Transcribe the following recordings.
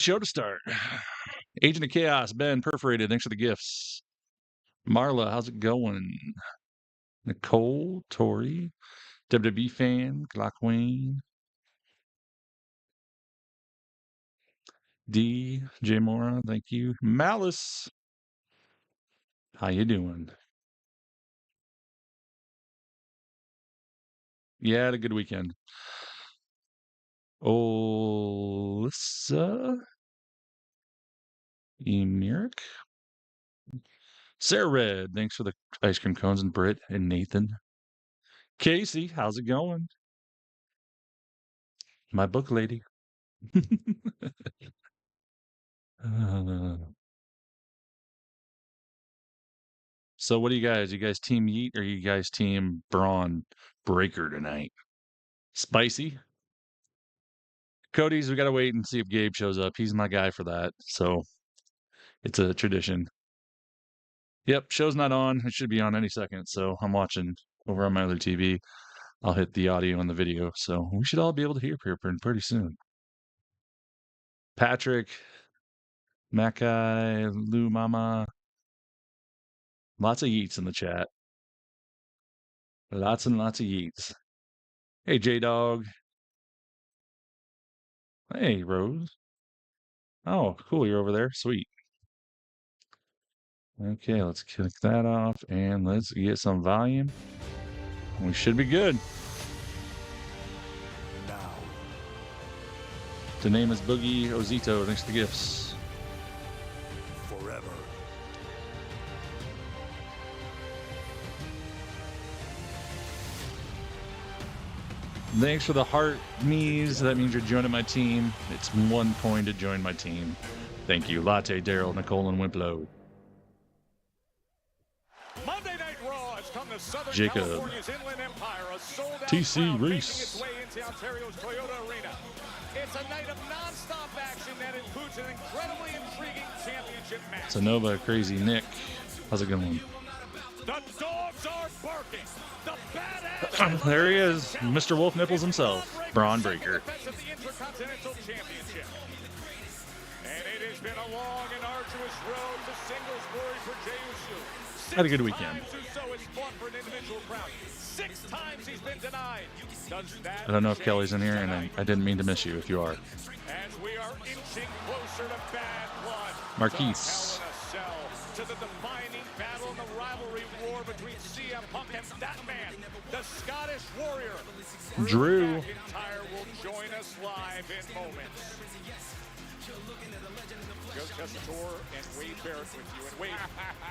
Show to start. Agent of Chaos, Ben, Perforated, thanks for the gifts. Marla, how's it going? Nicole, Tori, WWE fan, Glockwane, D, J Mora, thank you. Malice, how you doing? Yeah, had a good weekend. Alyssa, Emerick, Sarah Red, thanks for the ice cream cones, and Britt and Nathan. Casey, how's it going? My book lady. So what do you guys? You guys team Yeet or you guys team Bronn Breaker tonight? Spicy? Cody's, we gotta wait and see if Gabe shows up. He's my guy for that. So it's a tradition. Yep, show's not on. It should be on any second. So I'm watching over on my other TV. I'll hit the audio and the video. So we should all be able to hear here pretty soon. Patrick, Mackay, Lou Mama. Lots of Yeets in the chat. Lots and lots of Yeets. Hey, J-Dog. Hey, Rose. Oh, cool. You're over there. Sweet. Okay, let's kick that off and let's get some volume. We should be good. Now. The name is Boogie Ozito. Thanks for the gifts. Forever. Thanks for the heart me's. That means you're joining my team. It's 1 point to join my team. Thank you. Latte, Daryl, Nicole, and Wimplow. Monday Night Raw has come to Southern Jacob. California's Inland Empire, a sold-out TC crowd Reese. making its way into Ontario's Toyota Arena. It's a night of non-stop action that includes an incredibly intriguing championship match. Sonova, Crazy Nick. How's it going? The dogs are barking. The badass. There he is, Mr. Wolf Nipples himself, Bronn Breaker. The Intercontinental Championship. And it has been a long and arduous road to singles glory for Jey Uso. Had a good weekend. Uso has fought for an individual crown. 6 times he's been denied. I don't know if Kelly's in here, and I didn't mean to miss you if you are. As we are inching closer to bad blood. Marquise. To the defining battle in the rivalry war between CM Punk and that man, the Scottish Warrior. Drew. McIntyre will join us live in moments. Joe Tessitore and Wade Barrett with you. And Wade,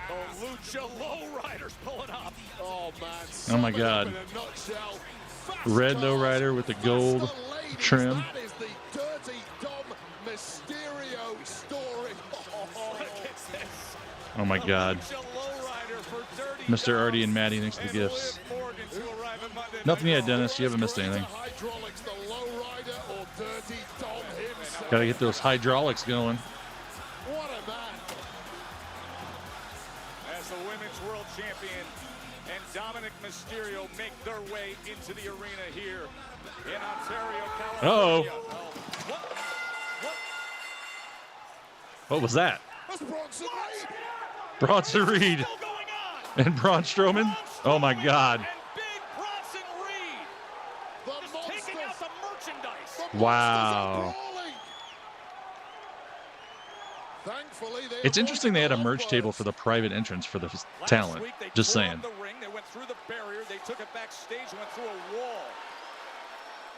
the Lucha Lowriders pulling up. Oh, man. Oh, my God. Red lowrider with the gold trim. That is the Dirty Dom Mysterio story. Oh, my God. Mr. Artie and Maddie, thanks for the gifts. Nothing yet, Dennis. You haven't missed anything. Gotta get those hydraulics going. What a man. As the Women's World Champion and Dominic Mysterio make their way into the arena here in Ontario, California. What was that? That's Bronson Reed. Bronson Reed and Braun Strowman. Oh my God! And Big Bronson Reed The is taking out the merchandise. The Wow. Thankfully, It's interesting they had a merch table for the private entrance for the talent. Just saying. The ring. They went through the barrier. They took it backstage and went through a wall.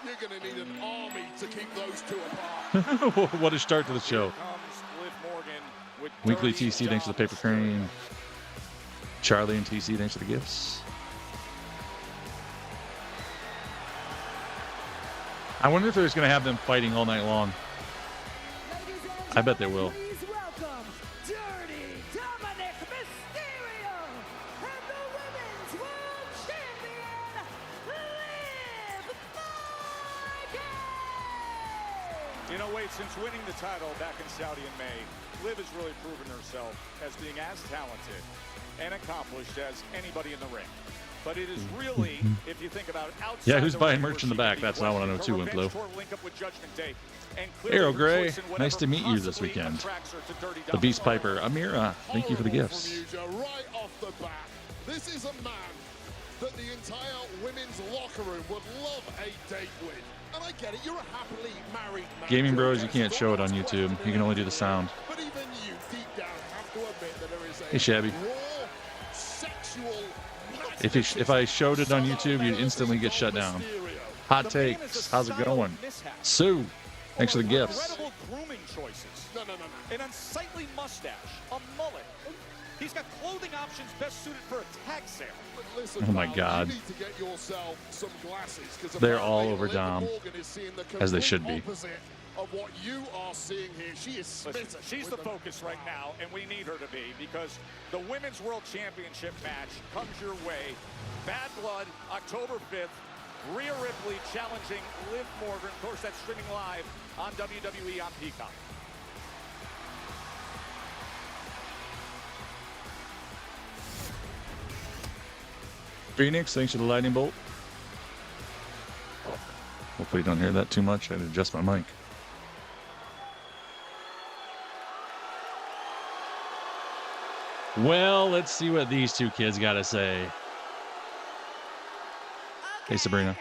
You're going to need an army to keep those two apart. What a start to the show. Comes Liv Morgan with Weekly Dirty TC, thanks for the paper Dom crane. Charlie and TC, thanks for the gifts. I wonder if they're just going to have them fighting all night long. I bet they will. Please welcome Dirty Dominic Mysterio and the Women's World Champion, Liv Morgan! You know, Wade, since winning the title back in Saudi in May, Liv has really proven herself as being as talented and accomplished as anybody in the ring. But it is really, if you think about it, outside Yeah, who's the buying ring merch where in the she back? could be That's what I want to know questioned. too, Her Winklow. revenge tour link up with Judgment Day, and clearly Arrow her Gray, choice in nice whatever to meet you this possibly weekend. attracts her to Dirty The Beast Dominic. Piper, Amira, thank you for the Horrible gifts. from you, Joe, right off the bat. This is a man that the entire women's locker room would love a date with. And I get it, you're a happily married man. Gaming Joe, Bros, you yes, can't it's show it on almost YouTube. You questioning can only do the everything sound. here. But even you, deep down, have to admit that there is a Hey, Shabby. raw, sexual If I showed it on YouTube, you'd instantly get shut down. Hot The man is takes. a How's it style going? mishap. Sue, thanks for the gifts. Regrettable grooming choices. No. An unsightly mustache, a mullet. He's got clothing options best suited for a tag sale. But listen, Oh my pal, God. you need to get yourself some glasses, 'cause They're all apparently over Liv Dom, Morgan is seeing the as they complete should be. opposite of what you are seeing here. She is smitten. Listen, she's with the focus right now, and we need her to be, because the Women's World Championship match comes your way. Bad Blood, October 5th. Rhea Ripley challenging Liv Morgan. Of course, that's streaming live on WWE on Peacock. Phoenix, thanks for the lightning bolt. Hopefully you don't hear that too much. I had to adjust my mic. Well, let's see what these two kids got to say. Hey, Sabrina. Okay.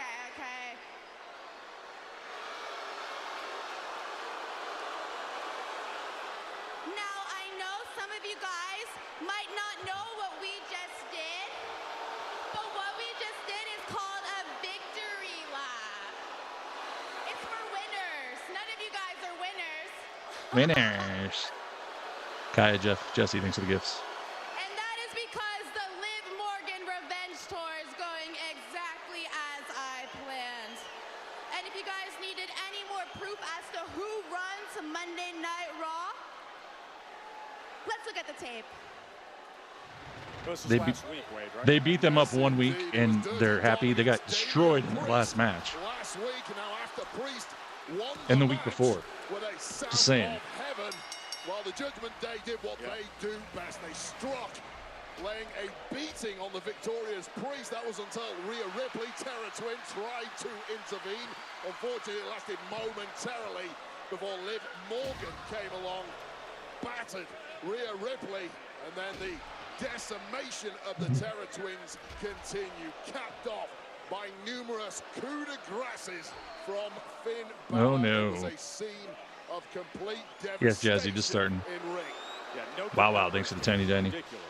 Now, I know some of you guys might not know what we just did, but what we just did is called a victory lap. It's for winners. None of you guys are winners. Winners. Kaya, Jesse, thanks for the gifts. And that is because the Liv Morgan Revenge Tour is going exactly as I planned. And if you guys needed any more proof as to who runs Monday Night Raw, let's look at the tape. This was They last week, Wade, right? They beat them up 1 week, and they're happy. They got destroyed in the last match. Last week, now after Priest won And the match week before. with a sound Just saying. of heaven, while the Judgment Day did what they do best. They struck, laying a beating on the victorious Priest. That was until Rhea Ripley, Terra Twin, tried to intervene. Unfortunately, it lasted momentarily before Liv Morgan came along, battered Rhea Ripley, and then the decimation of the Terra Twins continued, capped off by numerous coup de graces from Finn Balor. Oh, no. It was a scene of complete Yes, devastation Jazzy, just starting. in ring. Yeah, no Wow, thanks for the tiny Danny. Ridiculous.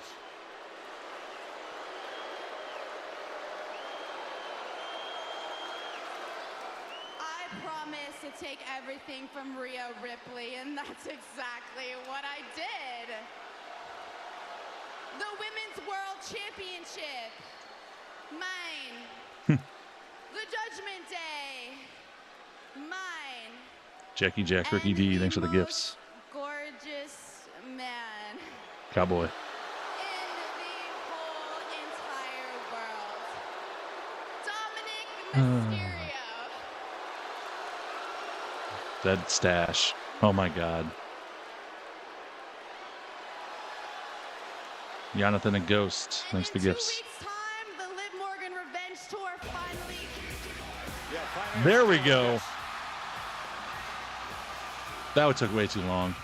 I promise to take everything from Rhea Ripley, and that's exactly what I did. The Women's World Championship, mine. The Judgment Day, mine. Jackie Jack, Ricky D, thanks for the gifts. Gorgeous man Cowboy. in the whole entire world. Dominic Mysterio. That stash. Oh my God. Jonathan and Ghost, And thanks for the in 2 gifts. weeks' time, the Liv Morgan Revenge Tour finally. There we go. That took way too long.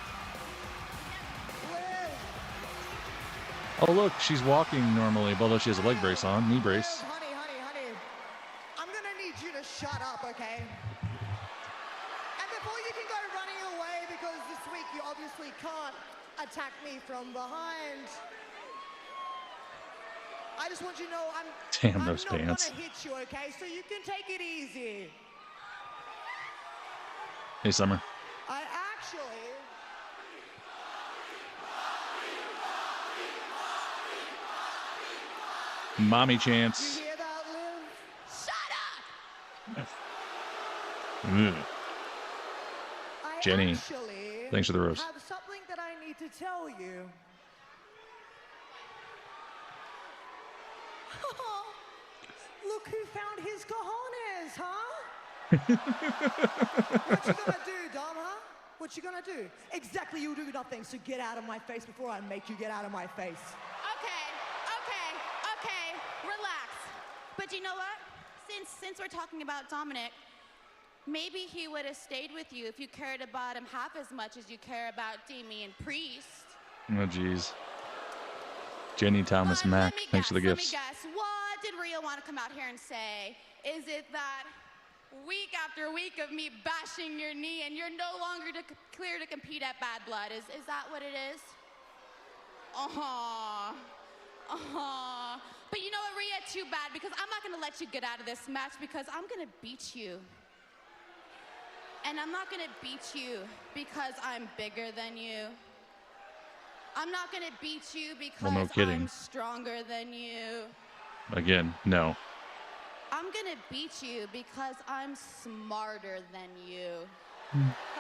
Oh look, she's walking normally, although she has a leg brace on, knee brace. Honey. I'm gonna need you to shut up, okay? And before you can go running away, because this week you obviously can't attack me from behind. I just want you to know Damn those I'm not pants. gonna hit you, okay? So you can take it easy. Hey Summer. I actually. Mommy You chance. hear that, Liv? Shut up! Ugh. I Jenny, actually thanks for the rose. have something that I need to tell you. Look who found his cojones, huh? What you gonna do, Dom, huh? What you gonna do? Exactly, you do nothing, so get out of my face before I make you get out of my face. Okay, relax. But you know what? Since we're talking about Dominic, maybe he would have stayed with you if you cared about him half as much as you care about Damian Priest. Oh, jeez. Jenny Thomas Mack, thanks for the gifts. Let me guess. What did Rhea want to come out here and say? Is it that week after week of me bashing your knee and you're no longer clear to compete at Bad Blood? Is that what it is? But you know what, Rhea? Too bad, because I'm not going to let you get out of this match because I'm going to beat you. And I'm not going to beat you because I'm bigger than you. I'm not going to beat you because no kidding. I'm stronger than you. Again, no. I'm going to beat you because I'm smarter than you.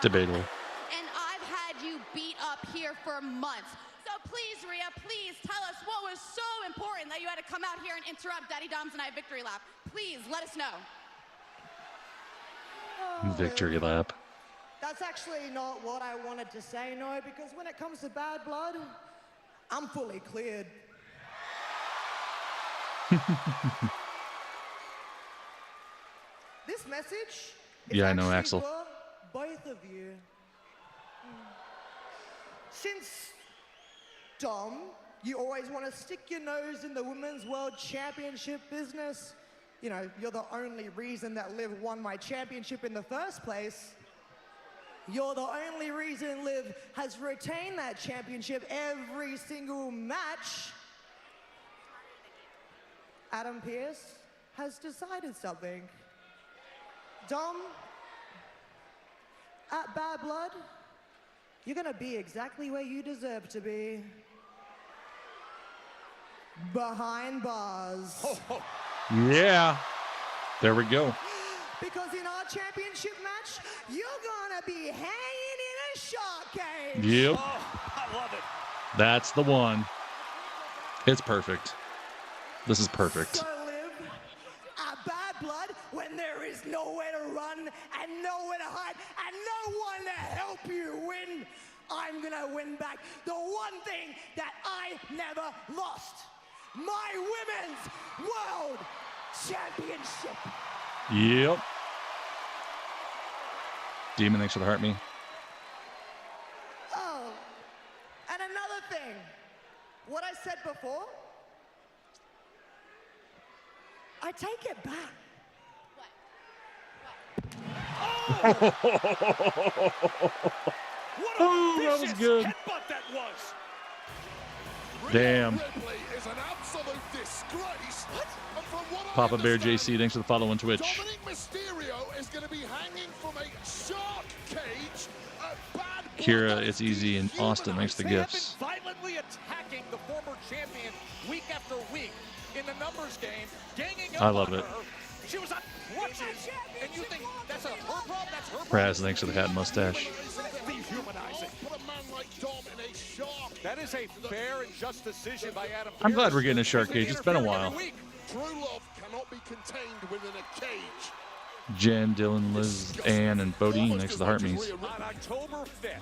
Debatable. And I've had you beat up here for months. So please, Rhea, please tell us what was so important that you had to come out here and interrupt Daddy Dom's and I victory lap. Please, let us know. Victory lap. That's actually not what I wanted to say, no, because when it comes to Bad Blood, I'm fully cleared. This message is Yeah, I know, actually Axel. for both of you. Since, Dom, you always want to stick your nose in the Women's World Championship business, you know, you're the only reason that Liv won my championship in the first place. You're the only reason Liv has retained that championship every single match. Adam Pearce has decided something. Dom, at Bad Blood, you're gonna be exactly where you deserve to be. Behind bars. Yeah. There we go. Because in our championship match, you're gonna be hanging in a shark cage. Yep. Oh, I love it. That's the one. It's perfect. This is perfect. So Liv, at Bad Blood, when there is nowhere to run and nowhere to hide and no one to help you win, I'm gonna win back the one thing that I never lost. My Women's World Championship. Yep. Demon, thanks for the heart me. Oh, and another thing. What I said before, I take it back. What a Oh, that was vicious good. headbutt that was. Damn. Ripley is an absolute disgrace. And from what I Papa Bear understand, JC, thanks for the follow on Twitch. Dominic Mysterio is going to be hanging from a shark cage at Bad Blood. Kira, That it's is easy, and Austin, thanks for the They have gifts. been violently attacking the former champion week after week in the numbers game, ganging up I love on it. her. She was on crutches, and you think that's her problem? That's her problem. Raz, thanks for the hat and mustache. Dehumanizing. Put a man like Dom in a shark. That is a fair and just decision by Adam I'm glad Pearce. we're getting a shark He's been cage. It's been a interfering while. every week. True love cannot be contained within a cage. Jen, Dylan, Liz, Ann, and Bodine, thanks for the heart me's. On October 5th,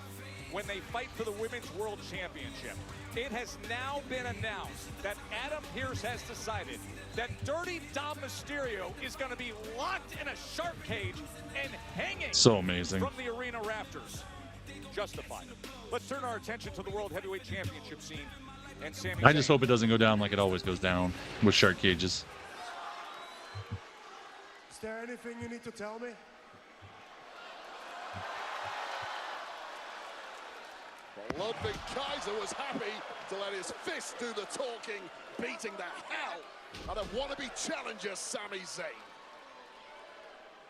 when they fight for the Women's World Championship, it has now been announced that Adam Pearce has decided that Dirty Dom Mysterio is going to be locked in a shark cage and hanging So amazing. from the arena rafters. Justified. Let's turn our attention to the World Heavyweight Championship scene. And Sami I just Zayn. hope it doesn't go down like it always goes down with shark cages. Is there anything you need to tell me? Ludwig Kaiser was happy to let his fist do the talking, beating the hell out of wannabe challenger Sami Zayn.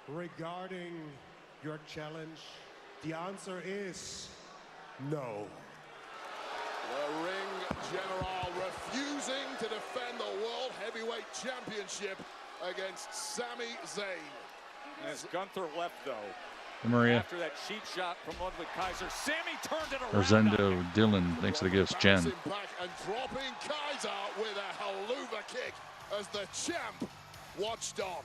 Regarding your challenge, the answer is no. The ring general refusing to defend the World Heavyweight Championship against Sami Zayn. As Gunther left, though, Maria, after that cheap shot from Ludwig Kaiser, Sami turned it around. Rosendo, Dylan, thanks for the gifts. Jen. Bouncing back and dropping Kaiser with a haluva kick as the champ watched on.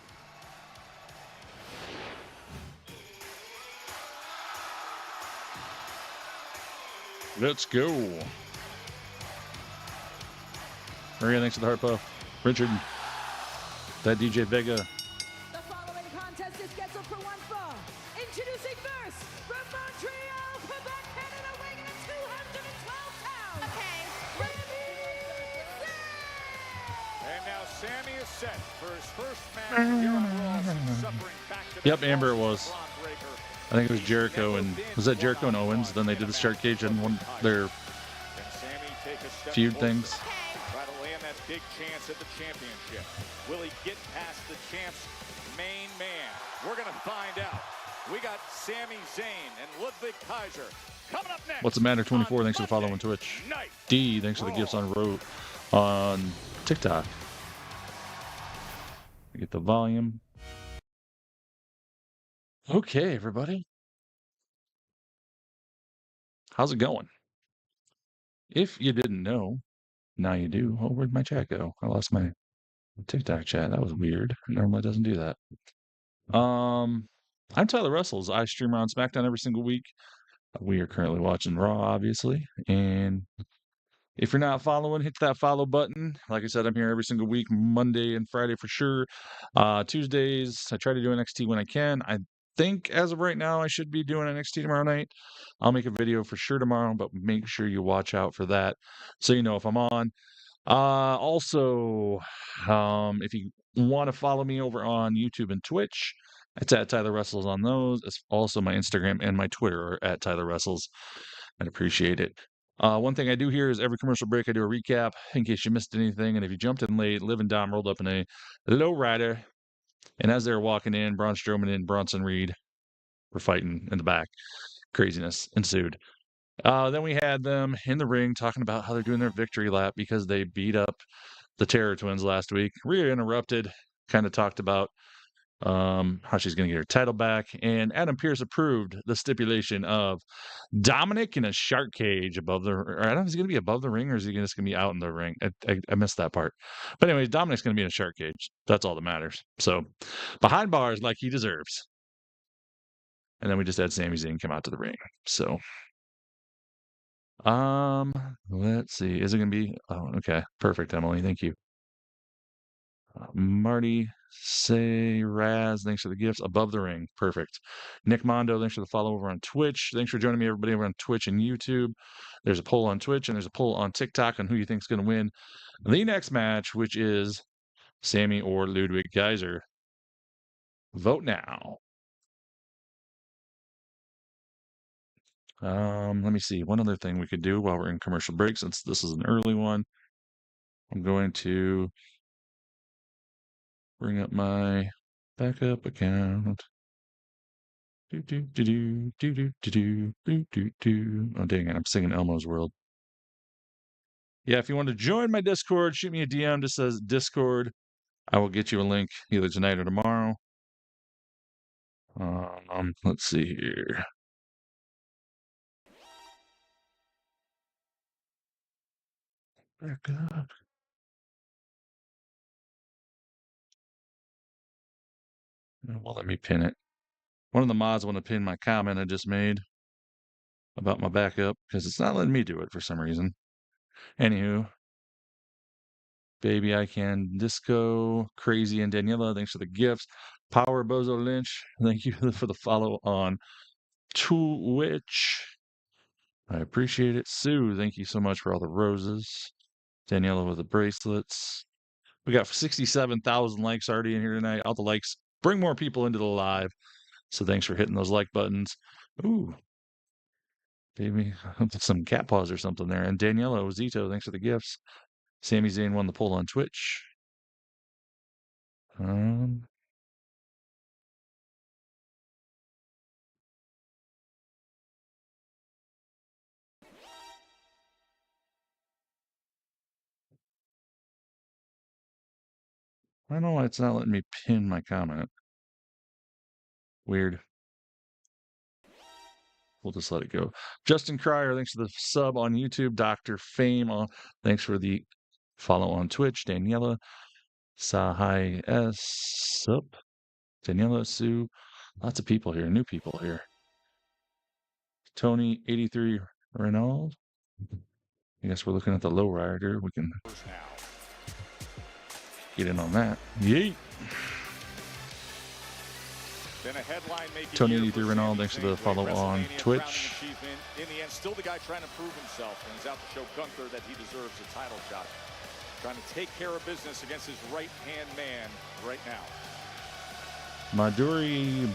Let's go. Maria, thanks for the heart puff. Richard. That DJ Vega. The following contest is scheduled for one fall. Introducing first, from Montreal, Quebec, Canada, weighing in at 212 pounds. Okay. And now Sammy is set for his first match here on Raw since suffering back-to-back Yep, Amber it losses was. to Bronn Breakker. I think it was Jericho and was that Jericho and Owens? Then they did the shark cage and one their Can Sammy take a step feud closer? things. Try to land that big chance at the championship. Will he get past the champ's main man? We're going to find out. We got Sami Zayn and Ludwig Kaiser coming up next. What's the matter? 24. on Thanks for following Monday Twitch. Night D. Thanks for the gifts on TikTok. Get the volume. Okay, everybody. How's it going? If you didn't know, now you do. Oh, where'd my chat go? I lost my TikTok chat. That was weird. Normally it doesn't do that. I'm TylerWrestles. I stream on SmackDown every single week. We are currently watching Raw, obviously. And if you're not following, hit that follow button. Like I said, I'm here every single week, Monday and Friday for sure. Tuesdays, I try to do NXT when I can. I think as of right now, I should be doing NXT tomorrow night. I'll make a video for sure tomorrow, but make sure you watch out for that so you know if I'm on. Also, if you want to follow me over on YouTube and Twitch, it's at TylerWrestles on those. It's also my Instagram and my Twitter are at TylerWrestles. I'd appreciate it. One thing I do here is every commercial break, I do a recap in case you missed anything. And if you jumped in late, Liv and Dom rolled up in a lowrider. And as they were walking in, Braun Strowman and Bronson Reed were fighting in the back. Craziness ensued. Then we had them in the ring talking about how they're doing their victory lap because they beat up the Terror Twins last week. Rhea interrupted, kind of talked about how she's going to get her title back. And Adam Pearce approved the stipulation of Dominic in a shark cage above the. Or I don't know if he's going to be above the ring or is he just going to be out in the ring. I missed that part. But anyways, Dominic's going to be in a shark cage. That's all that matters. So behind bars like he deserves. And then we just had Sami Zayn come out to the ring. So. Let's see. Is it gonna be? Oh, okay. Perfect, Emily. Thank you. Marty, say Raz, thanks for the gifts. Above the ring. Perfect. Nick Mondo, thanks for the follow over on Twitch. Thanks for joining me, everybody, over on Twitch and YouTube. There's a poll on Twitch and there's a poll on TikTok on who you think's gonna win the next match, which is Sammy or Ludwig Kaiser. Vote now. Let me see. One other thing we could do while we're in commercial break, since this is an early one. I'm going to bring up my backup account. Oh, dang it. I'm singing Elmo's World. Yeah, if you want to join my Discord, shoot me a DM. Just says Discord. I will get you a link either tonight or tomorrow. Let's see here. Back up. Well, let me pin it. One of the mods want to pin my comment I just made about my backup because it's not letting me do it for some reason. Anywho, Baby I Can Disco, Crazy and Daniela, thanks for the gifts. Power Bozo Lynch, thank you for the follow on Twitch. I appreciate it. Sue, thank you so much for all the roses. Daniela with the bracelets. We got 67,000 likes already in here tonight. All the likes bring more people into the live. So thanks for hitting those like buttons. Ooh. Baby, some cat paws or something there. And Daniela Ozito, thanks for the gifts. Sami Zayn won the poll on Twitch. I don't know why it's not letting me pin my comment. Weird. We'll just let it go. Justin Cryer, thanks for the sub on YouTube. Dr. Fame, thanks for the follow on Twitch. Daniela, Sahai S. Sup. Daniela, Sue. Lots of people here, new people here. Tony, 83 Renault. I guess we're looking at the lowrider. We can get in on that. Yeet. Been a headline-making Tony year 83 for Renault, Sami thanks for Zayn, the follow winning on WrestleMania, Twitch. crowning achievement. In the end, still the guy trying to prove himself, and he's out to show Gunther that he deserves a title shot. Trying to take care of business against his right-hand man right now. Maduri,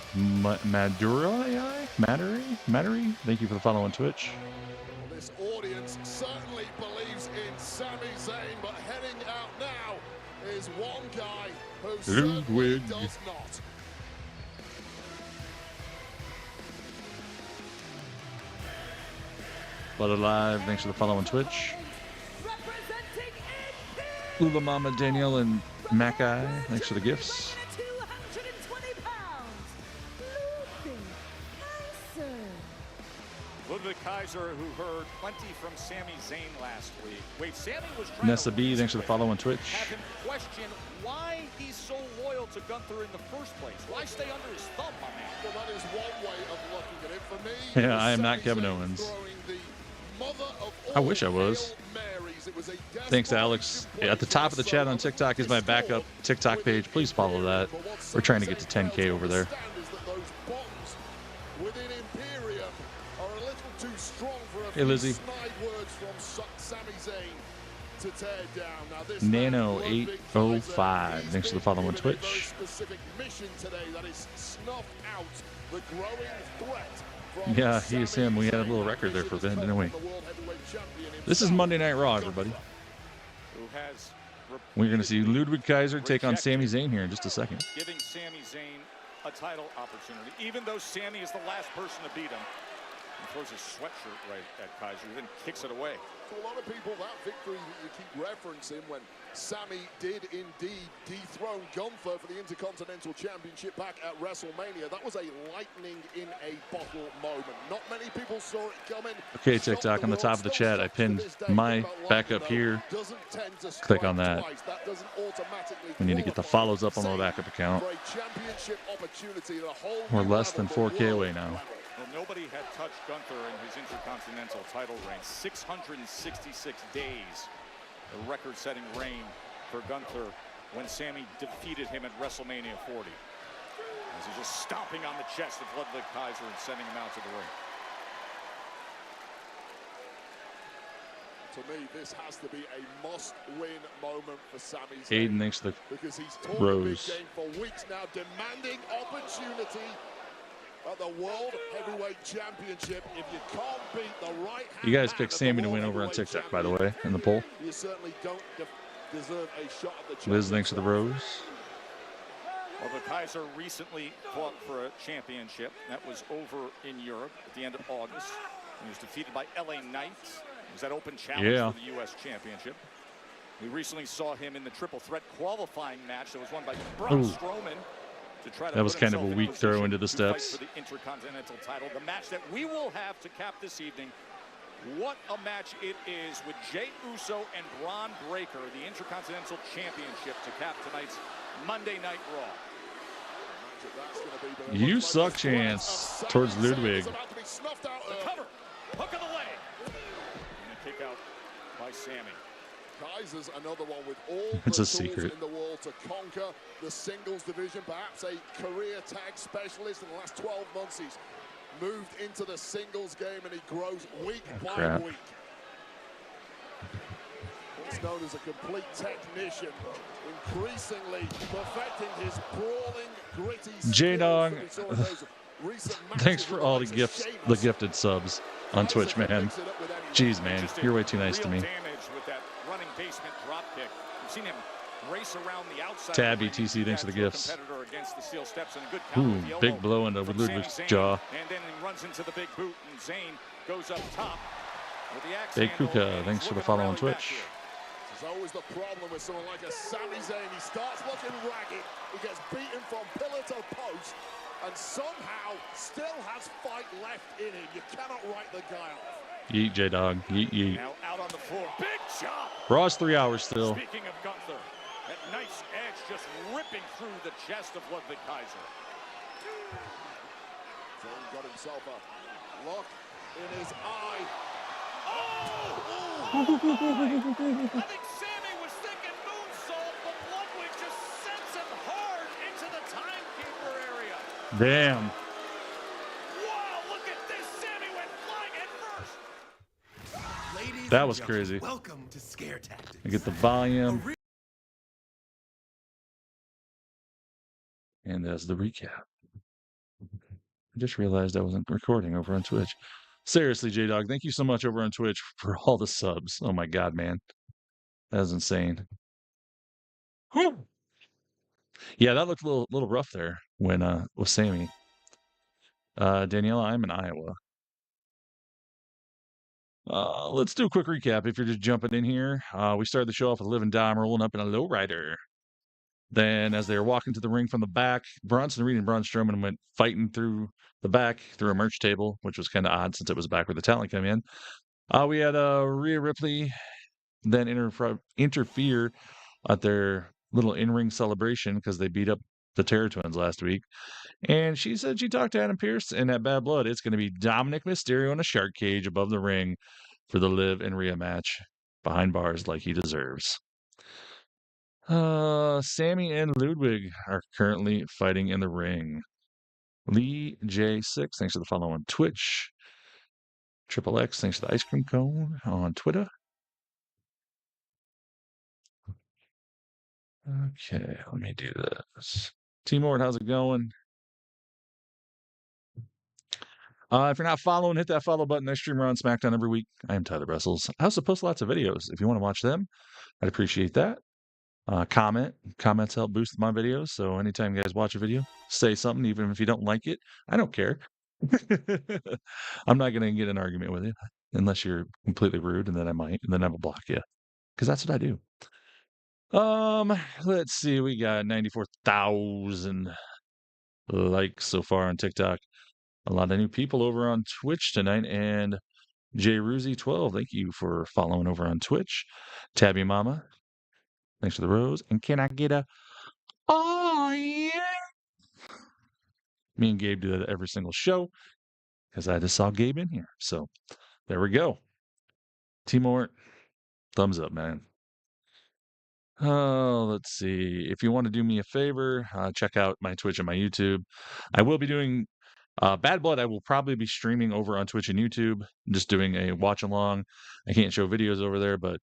thank you for the follow on Twitch. This audience certainly believes in Sami Zayn, but heading out now is one guy who certainly Ludwig. does not. Blood Alive, thanks for the follow on Twitch. Representing Lula Mama, Danielle, and Mackay, thanks for the gifts. 220 pounds, Ludwig Kaiser. Ludwig Kaiser, who heard plenty from Sami Zayn last week. Wait, Sami was trying Nessa to B, thanks for the follow on Twitch. have him question why he's so loyal to Gunther in the first place. Why stay under his thumb, my man? Well, that is one way of looking at it. For me, Yeah, I am not Sami Kevin Zayn Owens. throwing the mother of I all wish I was. Hail Marys. It was a Thanks, desperation Alex. play At the top of the from chat on Solo TikTok is my to score backup TikTok within page. Please follow that. Imperium. But what We're trying to Sami get to Zayn 10K fails over to there. understand is that those bonds within Imperium are a little too strong for a Hey, few Lizzie. snide words from Sami Zayn to tear down. Now, this Nano man, Ludwig 805, Kaiser, thanks for the he's follow been on given a very Twitch. specific mission today, that is snuff out the growing threat from Yeah, he is Sami him. We had a Zayn. little record there for a bit, Mission didn't we? is to become the world heavyweight champion This is himself. Monday Night Raw, everybody. Who has We're going to see repeatedly Ludwig Kaiser take on rejected Sami Zayn here in just a second. giving Sami Zayn a title opportunity, even though Sami is the last person to beat him. He throws his sweatshirt right at Kaiser, then kicks it away. To a lot of people, that victory that you keep referencing when Sami did indeed dethrone Gunther for the Intercontinental Championship back at WrestleMania, that was a lightning in a bottle moment. Not many people saw it coming. Okay, Shocked TikTok, on the world, top of the still chat, I shocks to pinned this day. my Thing about backup lightning, here. though, doesn't tend to Click strike on that. twice. That doesn't automatically We need to get the qualify follows up on the Zayn backup account. for a championship opportunity at a whole We're new less level, than the 4K world away now. level. Well, nobody had touched Gunther in his Intercontinental title reign. 666 days. A record-setting reign for Gunther when Sami defeated him at WrestleMania 40. As he's just stomping on the chest of Ludwig Kaiser and sending him out to the ring. To me, this has to be a must-win moment for Sami Zayn. Aiden, thanks for the Because he's talked a big Rose. game for weeks now, demanding opportunity at the World Heavyweight Championship. If you can't beat the right hand You guys man picked of Sami the to win World over on Heavyweight TikTok, by the Champion, way, in the poll. you certainly don't deserve a shot at the Liz, thanks for the championship. rose. Although Kaiser recently fought for a championship that was over in Europe at the end of August. He was defeated by LA Knight. It was that open challenge Yeah. for the U.S. Championship. We recently saw him in the triple threat qualifying match that was won by Braun Ooh. Strowman. To try to That was put kind of a himself in weak throw position into the to fight steps. for the Intercontinental title. The match that we will have to cap this evening. What a match it is with Jey Uso and Bronn Breakker, the Intercontinental Championship, to cap tonight's Monday Night Raw. You suck chance towards Ludwig. The cover, hook of the leg, and a kick out by Sami. Kaiser's another one with all It's the a tools secret. in the world to conquer the singles division. Perhaps a career tag specialist. In the last 12 months, he's moved into the singles game, and he grows week by crap. week. What's known as a complete technician, increasingly perfecting his brawling, gritty J-Dog, skills that we saw in those recent thanks matches for with all the likes of gifts, Sheamus. the gifted subs on Twitch, man. Jeez, man, you're way too nice to me. Real damage with that running basement drop kick. We've seen him race around the outside. Tabby of the ring. TC, thanks for the He had gifts. a competitor against the steel steps and a good counter with the Ooh, elbow big blow into from Ludwig's Sami Zayn. jaw. And then he runs into the big boot, and Zayn goes up top with the axe Big handle, Kuka, and he's thanks for the looking follow to on rally back Twitch. here. There's always the problem with someone like a Sami Zayn. He starts looking ragged. He gets beaten from pillar to post, and somehow still has fight left in him. You cannot write the guy off. Yeet, J-Dog. Yeet, yeet. Now out on the floor. Big chop. Raw's 3 hours still. Speaking of Gunther, that nice edge just ripping through the chest of Ludwig Kaiser. Zayn got himself a lock in his eye. I think Sami was thinking moonsault, but Ludwig just sends him hard Damn. Wow, look at this. Sammy went flying head first. Ladies That and was gentlemen, crazy. Welcome to Scare Tactics. I get the volume. And that's the recap. I just realized I wasn't recording over on Twitch. Seriously, J-Dog, thank you so much over on Twitch for all the subs. Oh my God, man. That was insane. Whew. Yeah, that looked a little rough there when with Sammy. Daniela, I'm in Iowa. Let's do a quick recap if you're just jumping in here. We started the show off with Liv and Dom rolling up in a lowrider. Then, as they were walking to the ring from the back, Bronson Reed and Braun Strowman went fighting through the back through a merch table, which was kind of odd since it was back where the talent came in. We had Rhea Ripley then interfere at their little in-ring celebration because they beat up the Terror Twins last week. And she said she talked to Adam Pearce, and at Bad Blood, it's going to be Dominic Mysterio in a shark cage above the ring for the Liv and Rhea match behind bars like he deserves. Sammy and Ludwig are currently fighting in the ring. Lee J6, thanks for the follow on Twitch. Triple X, thanks for the ice cream cone on Twitter. Okay, let me do this. T-Mort, how's it going? If you're not following, hit that follow button. I stream around SmackDown every week. I am TylerWrestles. I also post lots of videos. If you want to watch them, I'd appreciate that. Comments help boost my videos. So anytime you guys watch a video, say something, even if you don't like it. I don't care. I'm not going to get an argument with you unless you're completely rude, and then I might, and then I will block you because that's what I do. Let's see. We got 94,000 likes so far on TikTok. A lot of new people over on Twitch tonight, and JRuzy12, thank you for following over on Twitch. Tabby Mama, thanks for the rose. And can I get a oh yeah? Me and Gabe do that at every single show because I just saw Gabe in here. So there we go. T-Mort, thumbs up, man. Oh, let's see. If you want to do me a favor, check out my Twitch and my YouTube. I will be doing Bad Blood. I will probably be streaming over on Twitch and YouTube, just doing a watch along. I can't show videos over there, but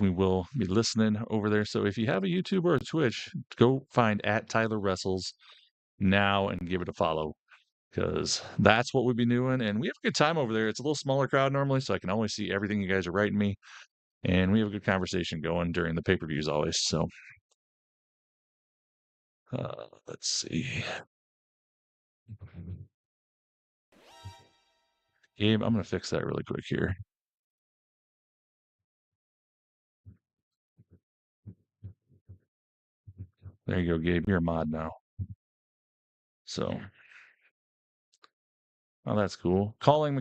we will be listening over there. So if you have a YouTube or a Twitch, go find at TylerWrestles now and give it a follow, because that's what we'll be doing. And we have a good time over there. It's a little smaller crowd normally, so I can always see everything you guys are writing me. And we have a good conversation going during the pay-per-views always. So let's see. Gabe, I'm going to fix that really quick here. There you go, Gabe. You're a mod now. So, oh, that's cool. Calling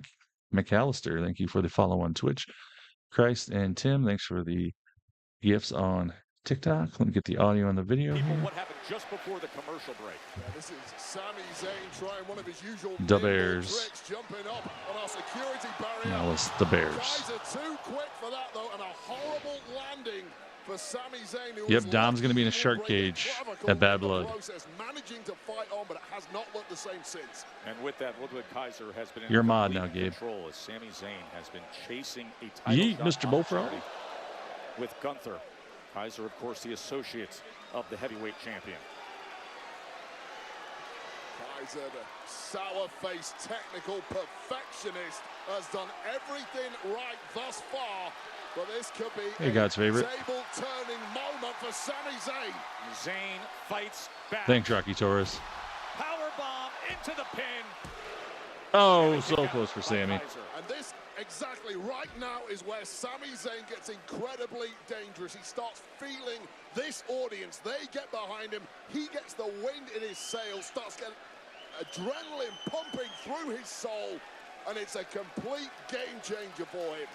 McAllister, thank you for the follow on Twitch. Christ and Tim, thanks for the gifts on TikTok. Let me get the audio and the video People, here. what happened just before the commercial break? Yeah, this is Sami Zayn trying one of his usual The Bears. tricks, jumping up on our security barrier. Now it's the Bears. Guys are too quick for that though, and a horrible landing for Sami Zayn. Yep, Dom's going to be in a shark cage at Bad Blood. Managing to fight on, but it has not looked the same since. And with that, Ludwig Kaiser has been in You're a mod now, Gabe. control as Sami Zayn has been chasing a title Yeet, shot Mr. Bullfrog. opportunity with Gunther. Kaiser, of course, the associate of the heavyweight champion. Kaiser, the sour-faced technical perfectionist, has done everything right thus far, but this could be Hey, God's favorite. table-turning moment for Sami Zayn. Zayn fights back. Thanks, Rocky Torres. Powerbomb into the pin. Oh, so close for Sammy. And this exactly right now is where Sami Zayn gets incredibly dangerous. He starts feeling this audience. They get behind him. He gets the wind in his sails, starts getting adrenaline pumping through his soul, and it's a complete game changer for him.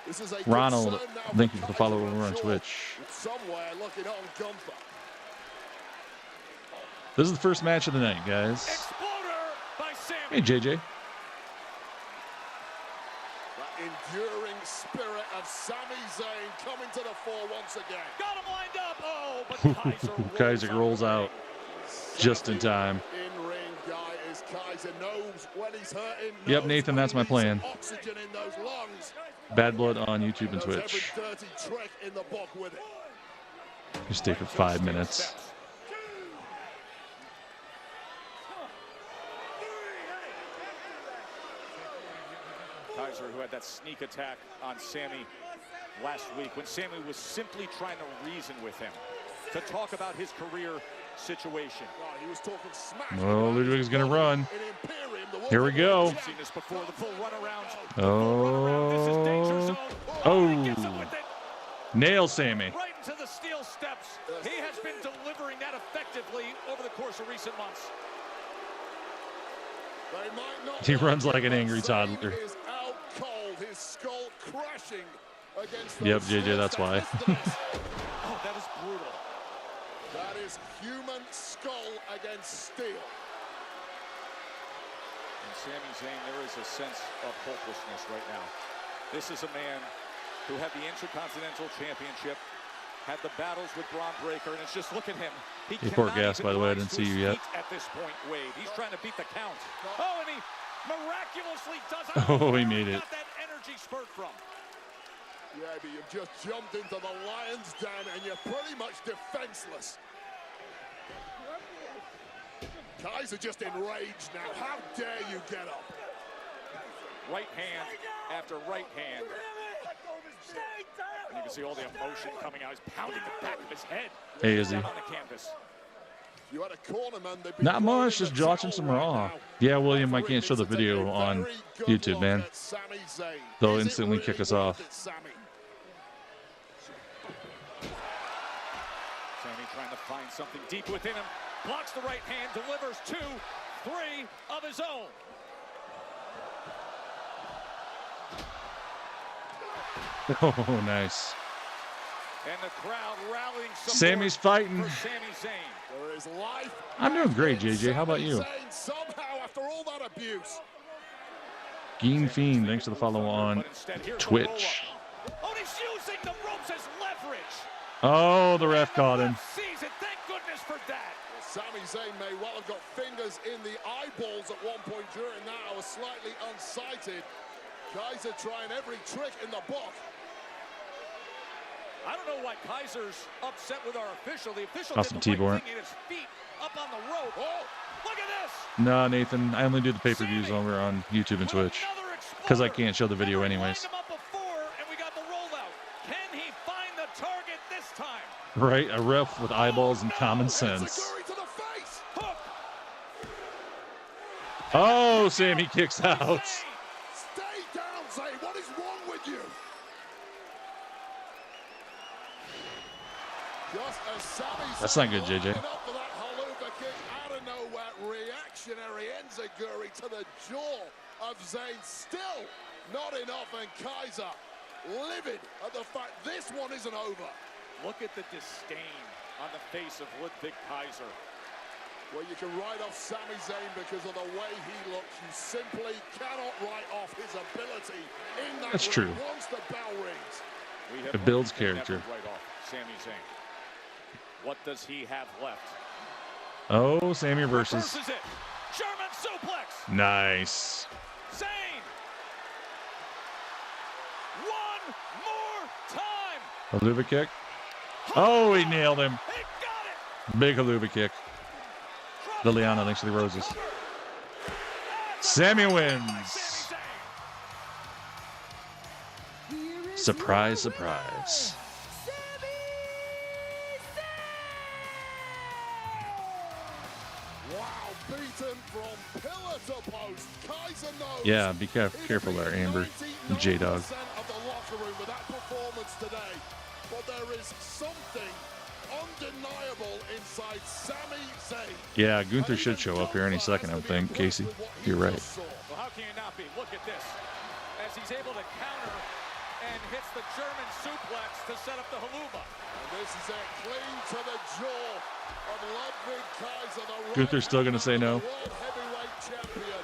This is a Ronald, thank you for the follow over on Twitch. Somewhere looking on Gunther. This is the first match of the night, guys. Exploder by Sammy. Hey, JJ. That enduring spirit of Sami Zayn coming to the fore once again. Got him lined up. Oh, but Kaiser Kaiser rolls out just in time. In ring This Kaiser knows when he's hurting. Yep, Nathan, that's my plan. Oxygen in those lungs. Bad Blood on YouTube and Knows Twitch. every dirty trick in the book with it. You stay for 5 minutes. Kaiser, who had that sneak attack on Sammy last week, when Sammy was simply trying to reason with him to talk about his career situation. He was talking smack. Oh, Ludwig's going to run. Here we go. We've seen this before, the full run around. Oh. Oh. Nail Sammy. Right into the steel steps. He has been delivering that effectively over the course of recent months. He runs like an angry toddler. His skull crashing against yep, JJ, that's why. Oh, that is brutal. That is human skull against steel. And Sami Zayn, there is a sense of hopelessness right now. This is a man who had the Intercontinental Championship, had the battles with Bronn Breakker, and it's just, look at him. He poor gas, by the way, I didn't see you yet. At this point, Wade, he's trying to beat the count. Oh, and he miraculously does it. Oh, he made it. That energy spurt from. Yeah, but you've just jumped into the lion's den and you're pretty much defenseless. Kaiser just enraged now. How dare you get up? Right hand after right hand. And you can see all the emotion coming out. He's pounding the back of his head. Hey, is he? On the canvas. You had a cornerman, they'd be Not much, just watching some Raw. Yeah, William, I can't show the video on YouTube, man. They'll instantly kick us off. Sammy trying to find something deep within him. Blocks the right hand, delivers 2, 3 of his own. Oh, nice. And the crowd rallying support Sammy's fighting. for Sami Zayn. There is life. I'm doing great, JJ. How about you? Somehow, after all that abuse. Geen Fiend, thanks for the follow on Twitch. Oh, he's using the ropes as leverage. Oh, the ref caught him. Sees it. Thank goodness for that. Sami Zayn may well have got fingers in the eyeballs at one point during that. I was slightly unsighted. Kaiser trying every trick in the book. I don't know why Kaiser's upset with our official. The official Awesome did the right T-Born. thing in his feet up on the rope. Oh, look at this. No, Nathan, I only do the pay-per-views over on YouTube and Twitch because I can't show the video anyways. Lined him up before, and we got the rollout. Can he find the target this time? Right, a ref with eyeballs and common sense. Enziguri to the face. Hook. Oh, Sammy kicks out. Stay down, Zayn. What is wrong with you? Just as Sami That's not good, JJ. up for that haluva kick out of nowhere. Reactionary enziguri to the jaw of Zayn. Still not enough, and Kaiser livid at the fact this one isn't over. Look at the disdain on the face of Ludwig Kaiser. Well, you can write off Sami Zayn because of the way he looks. You simply cannot write off his ability in that That's ring true. once the bell rings. It builds character. Right off Sami Zayn. What does he have left? Oh, Sammy versus. Versus it. German suplex. Nice. Zayn. One more time. Haluva kick. Oh, he nailed him. He got it. Big haluva kick. Liliana, thanks for the roses. Sammy wins. Surprise, surprise. Wow, beaten from pillar to post. Kaiser knows. Yeah, be careful there, Amber. J-Dog. Of the locker room with that performance today. But there is something undeniable inside Sami Zayn. Yeah, Gunther should show up here any second, I would think. Casey, you're right. Well, how can you not be? Look at this. As he's able to counter and hits the German suplex to set up the haluva. And this is it, clean to the jaw of Ludwig Kaiser. The Gunther's still going to say no. world heavyweight champion.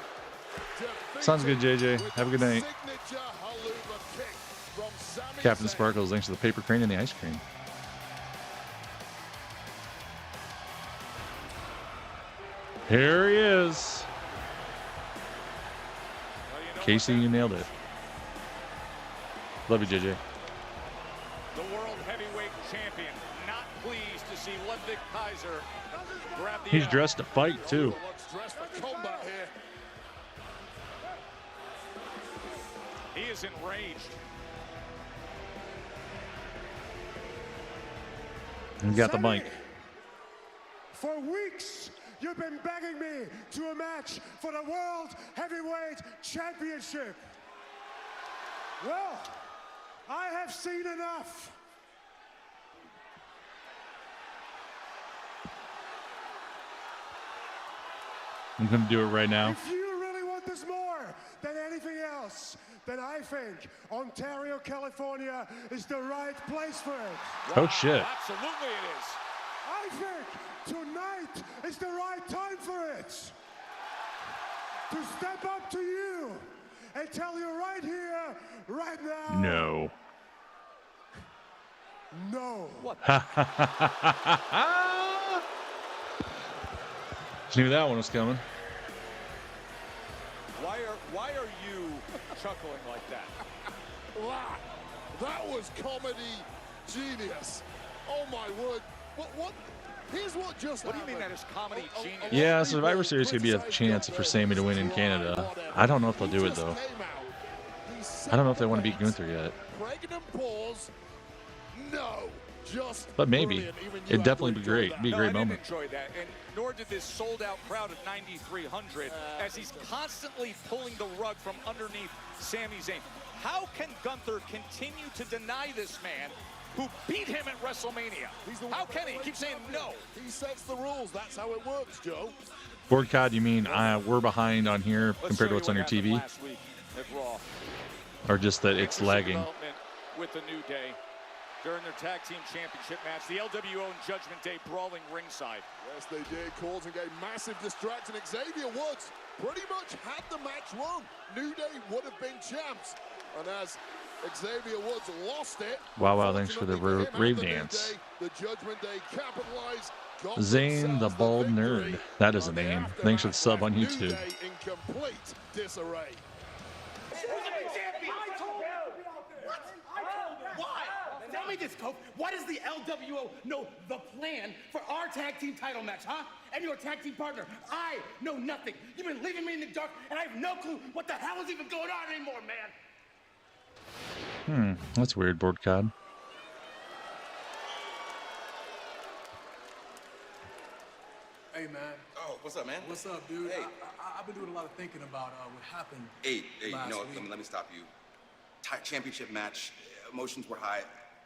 Sounds good, JJ. Have a good night. Signature haluva kick from Sami Captain Zayn. Sparkles, thanks for the paper crane and the ice cream. Here he is. Casey, you nailed it. Love you, JJ. The world heavyweight champion, not pleased to see Ludwig Kaiser grab the He's L. dressed to fight, too. Looks dressed for combat here. He is enraged. You got the Sammy, mic. For weeks, you've been begging me to a match for the World Heavyweight Championship. Well, I have seen enough. I'm going to do it right now. If you really want this more than anything else, then I think Ontario, California is the right place for it. Oh, shit. Absolutely it is. I think tonight is the right time for it. To step up to you and tell you right here, right now. No. No. Knew that one was coming. Why are you chuckling like that? That was comedy genius. Oh my word. What? Here's what just What do you happened. mean that is comedy genius? Yeah, Survivor Series could be a chance for Sammy to win in Canada. I don't know if they'll do it, though. I don't know if they want to beat Gunther yet. Pregnant pause. No. Just But maybe. brilliant. Even you It'd had definitely to be enjoy great. that. Be a No, great I moment. didn't enjoy that, and nor did this sold-out crowd of 9,300 as he's constantly pulling the rug from underneath Sami Zayn. How can Gunther continue to deny this man who beat him at WrestleMania? How can he? Keep saying no. He sets the rules. That's how it works, Joe. Board COD, you mean we're behind on here compared to what's on your TV? Last week at Raw. Or just that it's Interesting lagging? development with the New Day during their tag team championship match. The LWO and Judgment Day brawling ringside. Yes, they did. Causing a massive distraction. Xavier Woods pretty much had the match won. New Day would have been champs. And as Xavier Woods lost it. Wow, thanks for the unfortunately for him rave and the New dance. Day, the Judgment Day capitalized. got Zane the themselves Bald victory. Nerd. That is a And the name. Thanks for the sub on New YouTube. Day in complete disarray. Why? Tell me this, Cope. Why does the LWO know the plan for our tag team title match, huh? And your tag team partner. I know nothing. You've been leaving me in the dark, and I have no clue what the hell is even going on anymore, man. That's weird, Board COD. Hey, man. Oh, what's up, man? What's up, dude? Hey. I've been doing a lot of thinking about what happened Hey, last no, week. let me stop you. Championship match, emotions were high.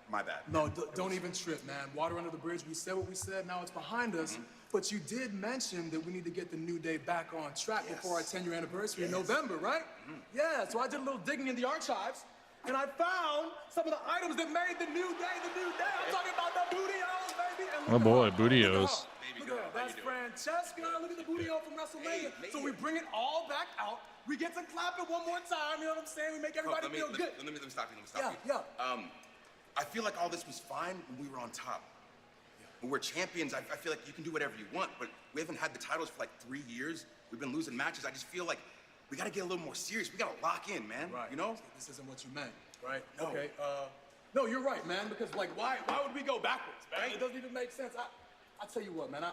My bad. No, don't even trip, man. Water under the bridge. We said what we said. Now it's behind us. But you did mention that we need to get the New Day back on track before our 10-year anniversary in November, right? Yeah, so I did a little digging in the archives, and I found some of the items that made the New Day the New Day. I'm talking about the Booty-O's, baby. And Oh look boy, at her. Booty-O's. Look at her. That's Francesca. Look at the Booty-O from WrestleMania. So we bring it all back out. We get to clap it one more time. You know what I'm saying? We make everybody feel good. Let me stop you. Yeah. I feel like all this was fine when we were on top. When we're champions, I feel like you can do whatever you want, but we haven't had the titles for like 3 years. We've been losing matches. I just feel like we got to get a little more serious. We got to lock in, man. Right. You know? This isn't what you meant, right? No. Okay. No, you're right, man. Because like, why would we go backwards, man? Right. It doesn't even make sense. I tell you what, man. I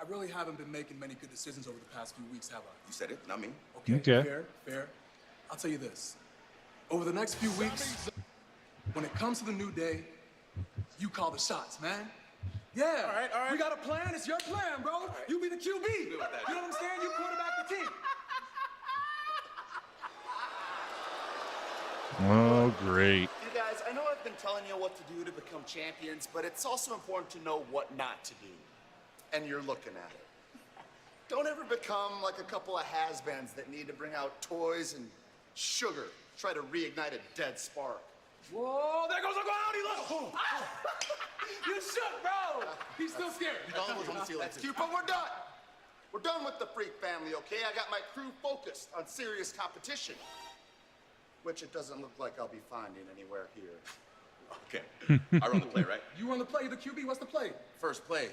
really haven't been making many good decisions over the past few weeks, have I? You said it, not me. Okay. Fair. I'll tell you this. Over the next few weeks, when it comes to the New Day, you call the shots, man. Yeah. All right. We got a plan. It's your plan, bro. You be the QB. You know what I'm saying? You quarterback the team. Oh, great. You guys, I know I've been telling you what to do to become champions, but it's also important to know what not to do. And you're looking at it. Don't ever become like a couple of has-beens that need to bring out toys and sugar, try to reignite a dead spark. Whoa, there goes Uncle Howdy, look! You shook, bro! He's still scared. That's cute, but we're done. We're done with the Freak family, okay? I got my crew focused on serious competition, which it doesn't look like I'll be finding anywhere here. Okay. I run the play, right? You run the play, you're the QB, what's the play? First play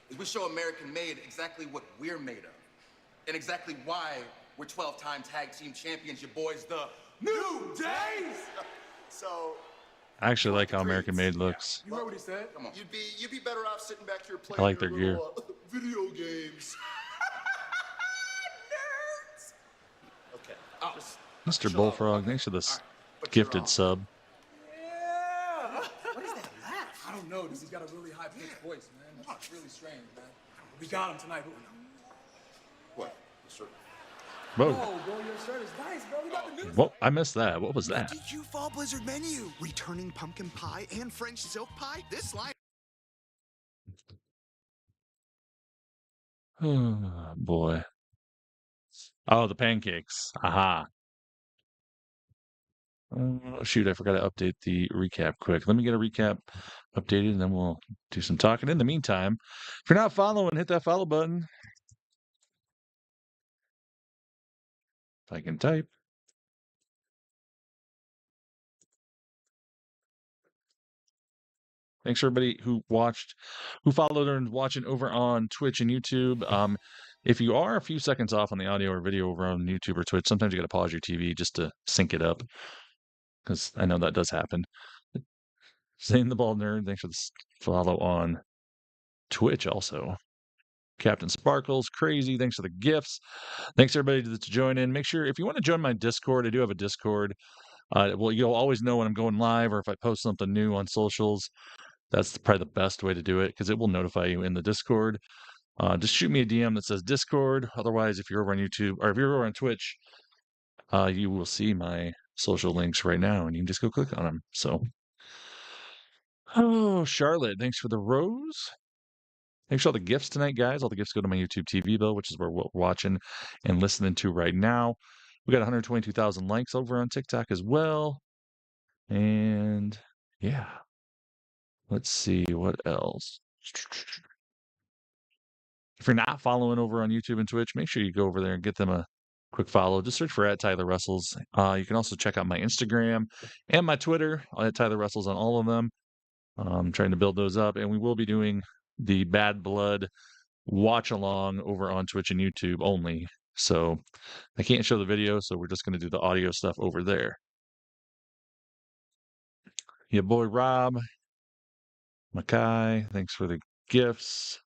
is we show American made exactly what we're made of and exactly why We're 12-time tag team champions, you boys, the New Days. So I actually like how American Made looks. You heard what he said? Come on. You'd be better off sitting back here I playing like your their gear. little video games. nerds. Okay. Oh, Mr. Bullfrog, thanks for this gifted sub. Yeah. What is that laugh? I don't know. He's got a really high-pitched voice, man. That's really strange, man. We got him tonight. What? Sir? Whoa. Oh, bro, your shirt is nice, bro. We got the news. Whoa, I missed that. What was that? DQ Fall Blizzard menu. Returning pumpkin pie and French silk pie. This line. Oh, boy. Oh, the pancakes. Aha. Oh, shoot, I forgot to update the recap quick. Let me get a recap updated, and then we'll do some talking. In the meantime, if you're not following, hit that follow button. If I can type. Thanks for everybody who watched, who followed and watching over on Twitch and YouTube. If you are a few seconds off on the audio or video over on YouTube or Twitch, sometimes you got to pause your TV just to sync it up, because I know that does happen. Zane the Bald Nerd, thanks for the follow on Twitch also. Captain Sparkles, Crazy, thanks for the gifts. Thanks everybody that's joining. Make sure, if you want to join my Discord, I do have a Discord. Well, you'll always know when I'm going live or if I post something new on socials. That's probably the best way to do it, because it will notify you in the Discord. Just shoot me a DM that says Discord. Otherwise, if you're over on YouTube or if you're over on Twitch, you will see my social links right now, and you can just go click on them. So, oh, Charlotte, thanks for the rose. Thanks for all the gifts tonight, guys. All the gifts go to my YouTube TV bill, which is where we're watching and listening to right now. We got 122,000 likes over on TikTok as well. And yeah, let's see what else. If you're not following over on YouTube and Twitch, make sure you go over there and get them a quick follow. Just search for @TylerWrestles. You can also check out my Instagram and my Twitter at TylerWrestles on all of them. I'm trying to build those up, and we will be doing the Bad Blood watch along over on Twitch and YouTube only. So I can't show the video, so we're just going to do the audio stuff over there. Yeah, boy Rob, Makai, thanks for the gifts.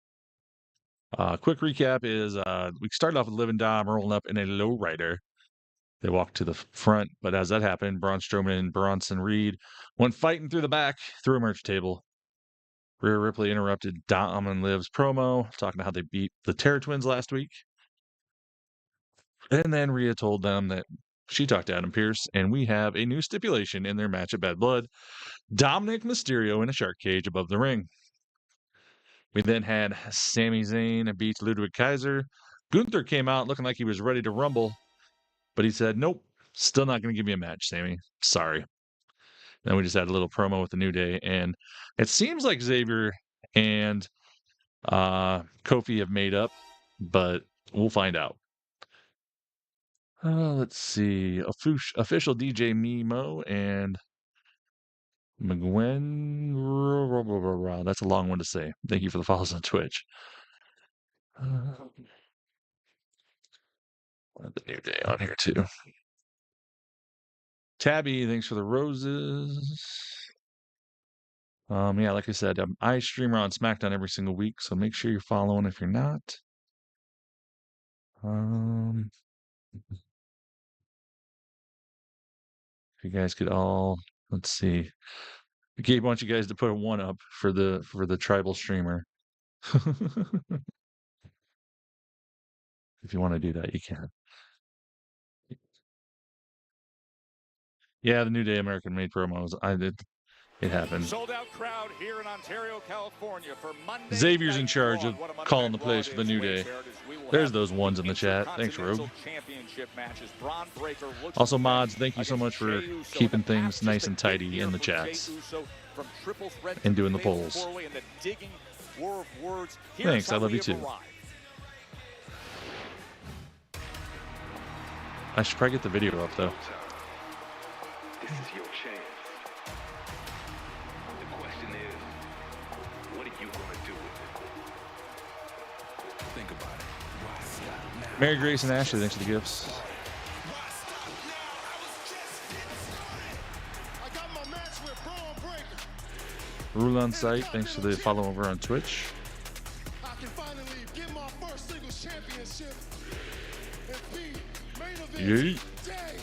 Quick recap is we started off with Liv and Dom rolling up in a lowrider. They walked to the front, but as that happened, Braun Strowman and Bronson Reed went fighting through the back through a merch table. Rhea Ripley interrupted Dom and Liv's promo, talking about how they beat the Terror Twins last week. And then Rhea told them that she talked to Adam Pearce, and we have a new stipulation in their match at Bad Blood. Dominic Mysterio in a shark cage above the ring. We then had Sami Zayn beat Ludwig Kaiser. Gunther came out looking like he was ready to rumble, but he said, nope, still not going to give me a match, Sami. Sorry. Then we just had a little promo with the New Day, and it seems like Xavier and Kofi have made up, but we'll find out. Let's see. Official DJ Mimo and McGwen. That's a long one to say. Thank you for the follows on Twitch. The New Day on here too. Tabby, thanks for the roses. Yeah, like I said, I stream on SmackDown every single week, so make sure you're following if you're not. If you guys could all, let's see. I want you guys to put a 1 up for the tribal streamer. If you want to do that, you can. Yeah, the New Day American Made promos. It happened. Sold out crowd here in Ontario, California for Monday. Xavier's in charge of calling the plays for the New Day. There's those ones in the chat. Thanks, Rogue. Also, mods, thank you so much for keeping things nice and tidy in the chats and doing the polls. Thanks, I love you too. I should probably get the video up though. This is your chance. The question is, what are you gonna do with it? Think about it. Mary Grace and Ashley, thanks for the gifts. Rule on site. Thanks for the follow over on Twitch. I can finally get my first singles championship and be main event Yeet. day.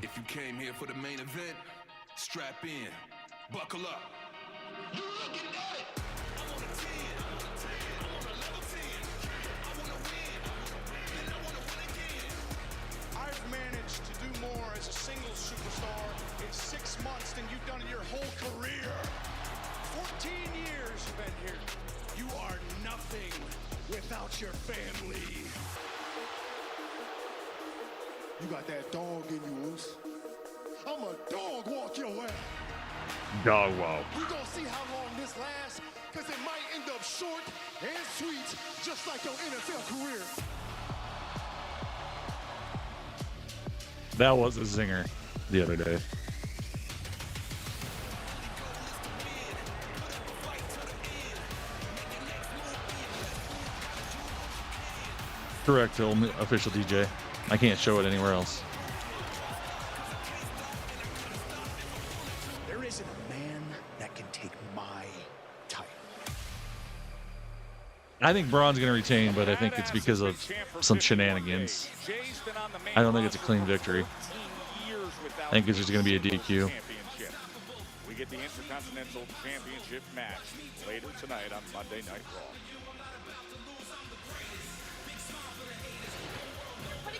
If you came here for the main event, strap in, buckle up. You looking at it? I'm on a 10, I'm on a level 10. I wanna win, and I wanna win again. I've managed to do more as a singles superstar in 6 months than you've done in your whole career. 14 years you've been here. You are nothing without your family. You got that dog in you, Moose. I'm a dog walk your way. Dog wow. We gonna see how long this lasts, because it might end up short and sweet, just like your NFL career. That was a zinger the other day. Correct, only official DJ. I can't show it anywhere else. There isn't a man that can take my title. I think Braun's going to retain, but I think it's because of some shenanigans. I don't think it's a clean victory. I think it's just going to be a DQ. We get the Intercontinental Championship match later tonight on Monday Night Raw.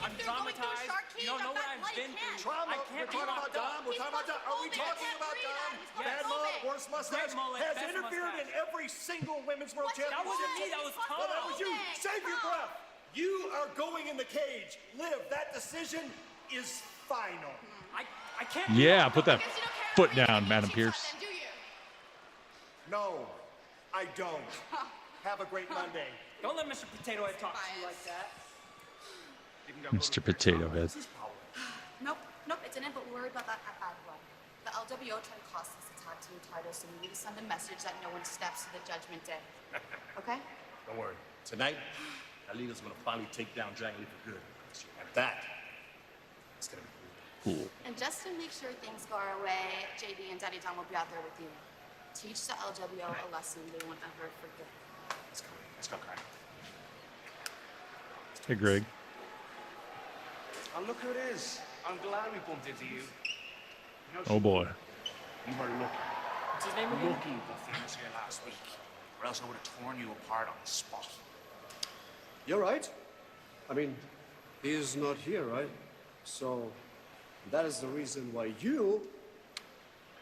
I'm traumatized. You don't know what I've been through. Trauma. I can't We're talking about Dom. We're talking about Dom. Are we talking about Dom? Bad mullet, worst mustache, has interfered in every single women's world championship. That wasn't me. That was Tom. No, that was you. Save your breath. You are going in the cage. Liv, that decision is final. I can't. Yeah, put that foot down, Madam Pierce. No, I don't. Have a great Monday. Don't let Mr. Potato Head talk to you like that. Mr. Potato Head. Nope, it didn't, but we're worried about that at Bad Blood. The LWO tried to cost us the tag team title, so we need to send a message that no one steps to the Judgment Day. Okay? Don't worry. Tonight, Alita's gonna finally take down Dragon Lee for good. And that is gonna be cool. And just to make sure things go our way, JD and Daddy Dom will be out there with you. Teach the LWO a lesson they won't ever forget. Let's go, Kyle. Hey, Greg. And look who it is. I'm glad we bumped into you. Oh boy. You were lucky. What's his name again? Lucky that Finn was here last week. Or else I would have torn you apart on the spot. You're right. I mean, he is not here, right? So that is the reason why you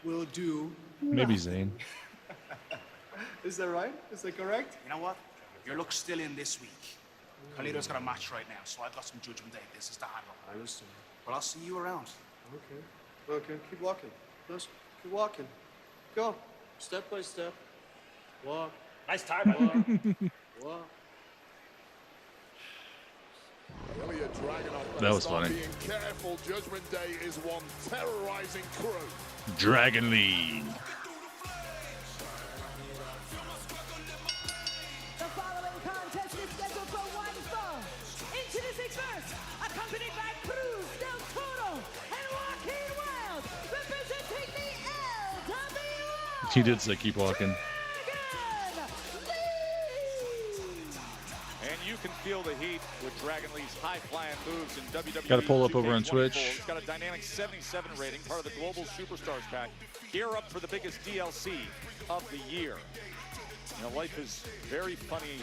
will do Maybe nothing. Zane. Is that right? Is that correct? You know what? Your luck's still in this week. Carlito's got a match right now, so I've got some Judgment Day business to handle. I understand. But I'll see you around. Okay. Okay, keep walking. Just keep walking. Go. Step by step. Walk. Nice time. Walk. Elliot Dragunov That was funny. being careful. Judgment Day is one terrorizing crew. Dragon Lee. The following contest is scheduled for one fall. Introducing first, accompanied by Cruz Del Toro and Joaquin Wild, representing the LWO. He did say keep walking. And you can feel the heat with Dragon Lee's high-flying moves in WWE. Gotta pull up over on 2K24. Twitch. He's got a dynamic 77 rating, part of the Global Superstars pack. Gear up for the biggest DLC of the year. You know, life is very funny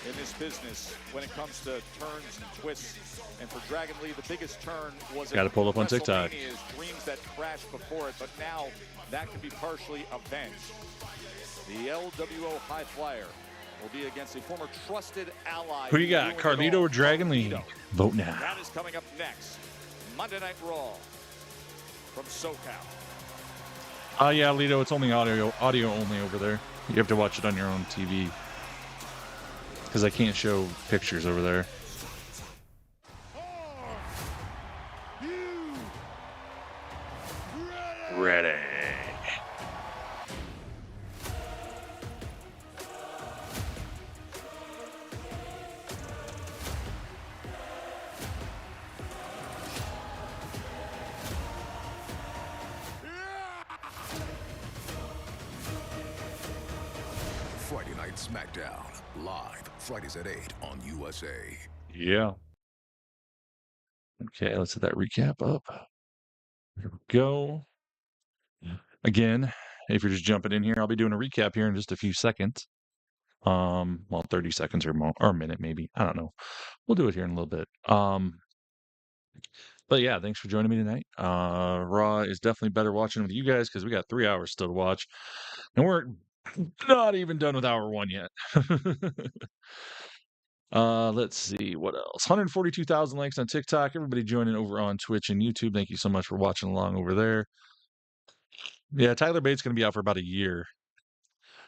in this business when it comes to turns and twists. And for Dragon Lee, the biggest turn was Gotta pull up on TikTok. WrestleMania's dreams that crashed before it, but now that can be partially avenged. The LWO High Flyer will be against a former trusted ally. Who you got, Carlito or Dragon Lee? Vote now. That is coming up next. Monday Night Raw from SoCal. Oh yeah, Lito, it's only audio only over there. You have to watch it on your own TV. Because I can't show pictures over there. Ready. SmackDown, live Fridays at 8 on USA. Yeah. Okay, let's hit that recap up. Here we go. Again, if you're just jumping in here, I'll be doing a recap here in just a few seconds. Well, 30 seconds or more, or a minute maybe. I don't know. We'll do it here in a little bit. But yeah, thanks for joining me tonight. Raw is definitely better watching with you guys because we got 3 hours still to watch, and we're not even done with hour 1 yet. Let's see what else. 142,000 likes on TikTok. Everybody joining over on Twitch and YouTube. Thank you so much for watching along over there. Yeah, Tyler Bates going to be out for about a year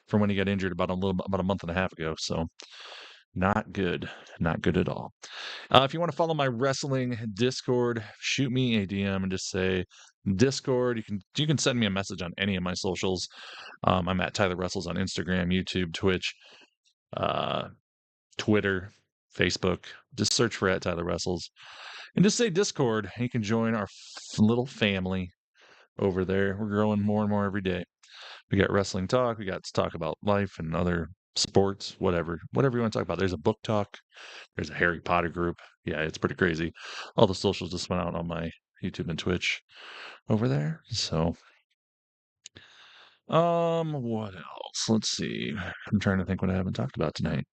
from when he got injured about a month and a half ago. So not good at all. If you want to follow my wrestling Discord, shoot me a DM and just say Discord. You can send me a message on any of my socials. I'm at TylerWrestles on Instagram, YouTube, Twitch, Twitter, Facebook. Just search for @TylerWrestles and just say Discord. And you can join our little family over there. We're growing more and more every day. We got wrestling talk. We got to talk about life and other sports, whatever you want to talk about. There's a book talk. There's a Harry Potter group. Yeah, it's pretty crazy. All the socials just went out on my YouTube and Twitch over there. So, what else? Let's see. I'm trying to think what I haven't talked about tonight.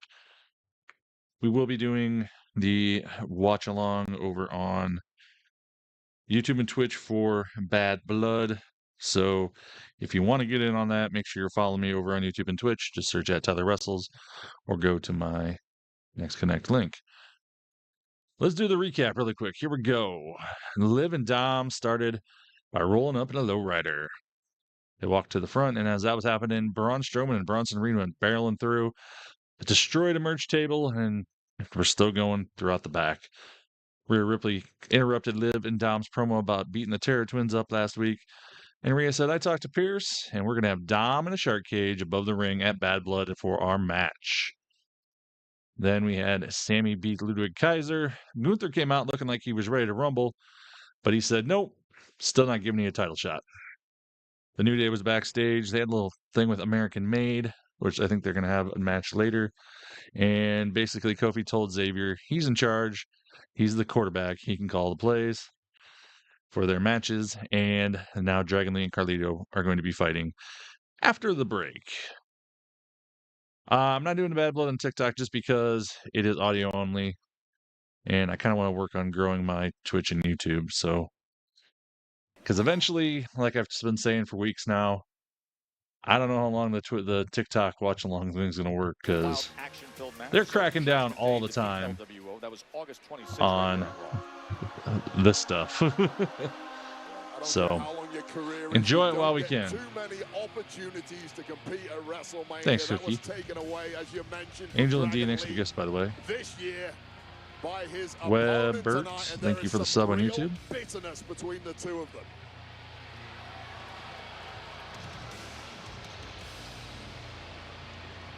We will be doing the watch along over on YouTube and Twitch for Bad Blood. So if you want to get in on that, make sure you're following me over on YouTube and Twitch. Just search @TylerWrestles or go to my Next Connect link. Let's do the recap really quick. Here we go. Liv and Dom started by rolling up in a lowrider. They walked to the front, and as that was happening, Braun Strowman and Bronson Reed went barreling through. It destroyed a merch table, and we're still going throughout the back. Rhea Ripley interrupted Liv and Dom's promo about beating the Terror Twins up last week. And Rhea said, I talked to Pierce, and we're going to have Dom in a shark cage above the ring at Bad Blood for our match. Then we had Sammy beat Ludwig Kaiser. Gunther came out looking like he was ready to rumble, but he said, nope, still not giving you a title shot. The New Day was backstage. They had a little thing with American Made, which I think they're going to have a match later. And basically, Kofi told Xavier he's in charge. He's the quarterback. He can call the plays for their matches. And now Dragon Lee and Carlito are going to be fighting after the break. I'm not doing the Bad Blood on TikTok just because it is audio only. And I kind of want to work on growing my Twitch and YouTube. So, because eventually, like I've just been saying for weeks now, I don't know how long the TikTok watch along thing is going to work because they're cracking down all the time on this stuff. So enjoy it while we can. Thanks, Cookie. Angel and D, next to guest, by the way. Webb Burt, thank you for the sub on YouTube.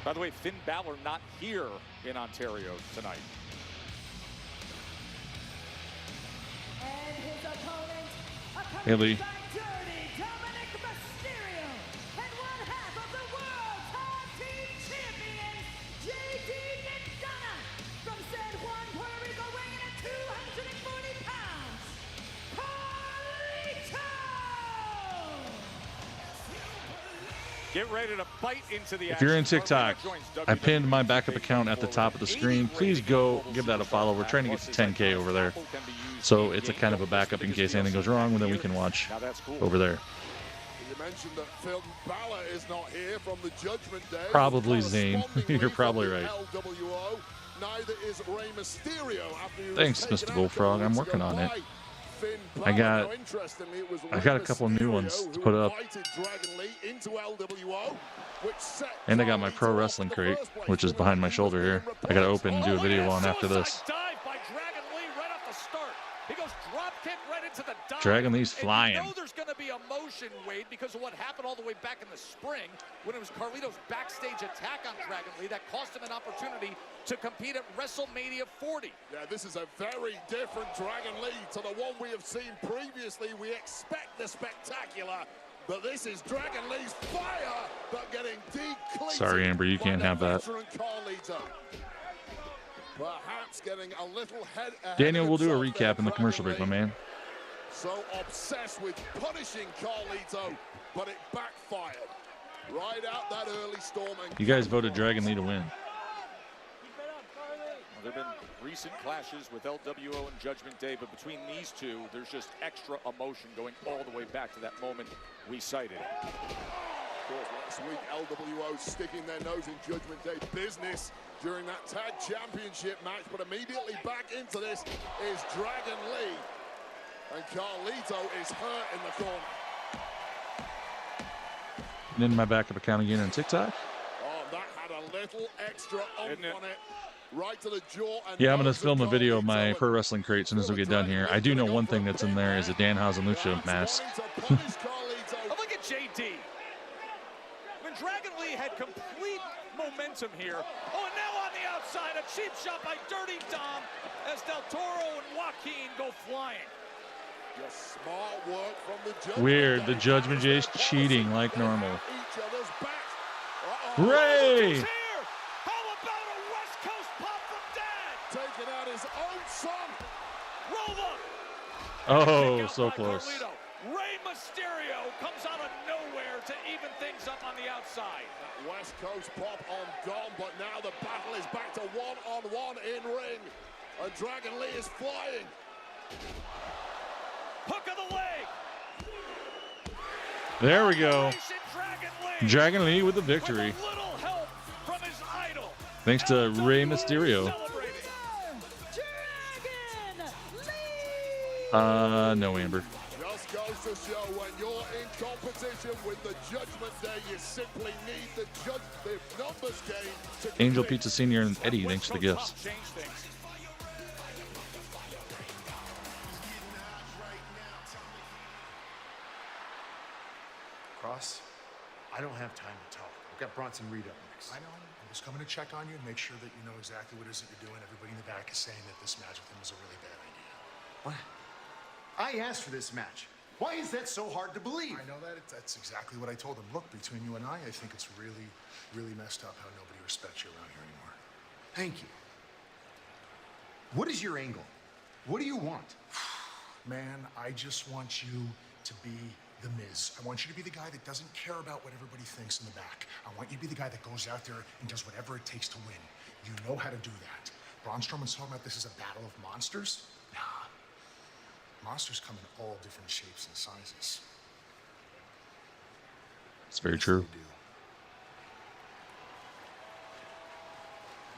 By the way, Finn Balor not here in Ontario tonight. And his opponent, Haley. by Dirty Dominic Mysterio, and one half of the World Tag Team Champions, JD McDonough, from San Juan, Puerto Rico, weighing in at 240 pounds, Carlito! Get ready to bite into the If you're in TikTok, I pinned my backup account at the top of the screen. Please go give that a follow. We're trying to get to 10K over there. So it's a kind of a backup in case anything goes wrong, and then we can watch over there. You mentioned that Finn Balor is not here from the Judgment Day. Probably Zane. You're probably right. LWO. Neither is Rey Mysterio after he was Thanks, taken Mr. out Bullfrog. 2 I'm weeks working ago on it. by Finn I Balor. got Now, interestingly, it was a Rey couple new ones Mysterio to who put up. invited Dragon Lee into LWO, which set And I got my pro wrestling crate, which is behind my shoulder here. I got to open and do a video on after this. Dive by Dragon Lee right off the start. He goes drop kick right into the dive. Dragon Lee's flying. And you know there's going to be emotion, Wade, because of what happened all the way back in the spring when it was Carlito's backstage attack on Dragon Lee that cost him an opportunity to compete at WrestleMania 40. Yeah, this is a very different Dragon Lee to the one we have seen previously. We expect the spectacular, But this is Dragon Lee's fire, but getting decleated. Sorry, Amber, you can't have that. Perhaps getting a little head Daniel, we'll do a recap in the commercial break, my man. So obsessed with punishing Carlito, but it backfired. Right out that early storm. And You guys voted Dragon Lee to win. There have been recent clashes with LWO and Judgment Day, but between these two, there's just extra emotion going all the way back to that moment we cited. Of course, last week, LWO sticking their nose in Judgment Day business during that tag championship match, but immediately back into this is Dragon Lee. And Carlito is hurt in the corner. And in my backup account again on TikTok. Oh, that had a little extra on it. Right to the jaw. And Yeah, I'm going to film a video of my pro wrestling crate as soon as we get done here. I do know one thing that's in there is a Danhausen Lucha mask. Oh, look at JD. When Dragon Lee had complete momentum here. Oh, and now on the outside, a cheap shot by Dirty Dom as Del Toro and Joaquin go flying. Just smart work from the Judgment Weird. The Judgment Day's cheating like normal. Ray! Taking out his own son. Roll up. Oh, so close. Carlito. Rey Mysterio comes out of nowhere to even things up on the outside. That West Coast pop on Dom, but now the battle is back to one-on-one in ring. And Dragon Lee is flying. Hook of the leg. There we go. Dragon Lee with the victory. With a little help from his idol. Thanks to Rey Mysterio. No, Amber. Just goes to show when you're in competition with the Judgment Day, you simply need the numbers game to Angel Pizza Senior and Eddie, thanks for the gifts. Cross, I don't have time to talk. I've got Bronson Reed up next. I know. I'm just coming to check on you and make sure that you know exactly what it is that you're doing. Everybody in the back is saying that this match with him was a really bad idea. What? I asked for this match. Why is that so hard to believe? I know that. That's exactly what I told him. Look, between you and I think it's really, really messed up how nobody respects you around here anymore. Thank you. What is your angle? What do you want? Man, I just want you to be The Miz. I want you to be the guy that doesn't care about what everybody thinks in the back. I want you to be the guy that goes out there and does whatever it takes to win. You know how to do that. Braun Strowman's talking about this as a battle of monsters? Nah. Monsters come in all different shapes and sizes. It's very true.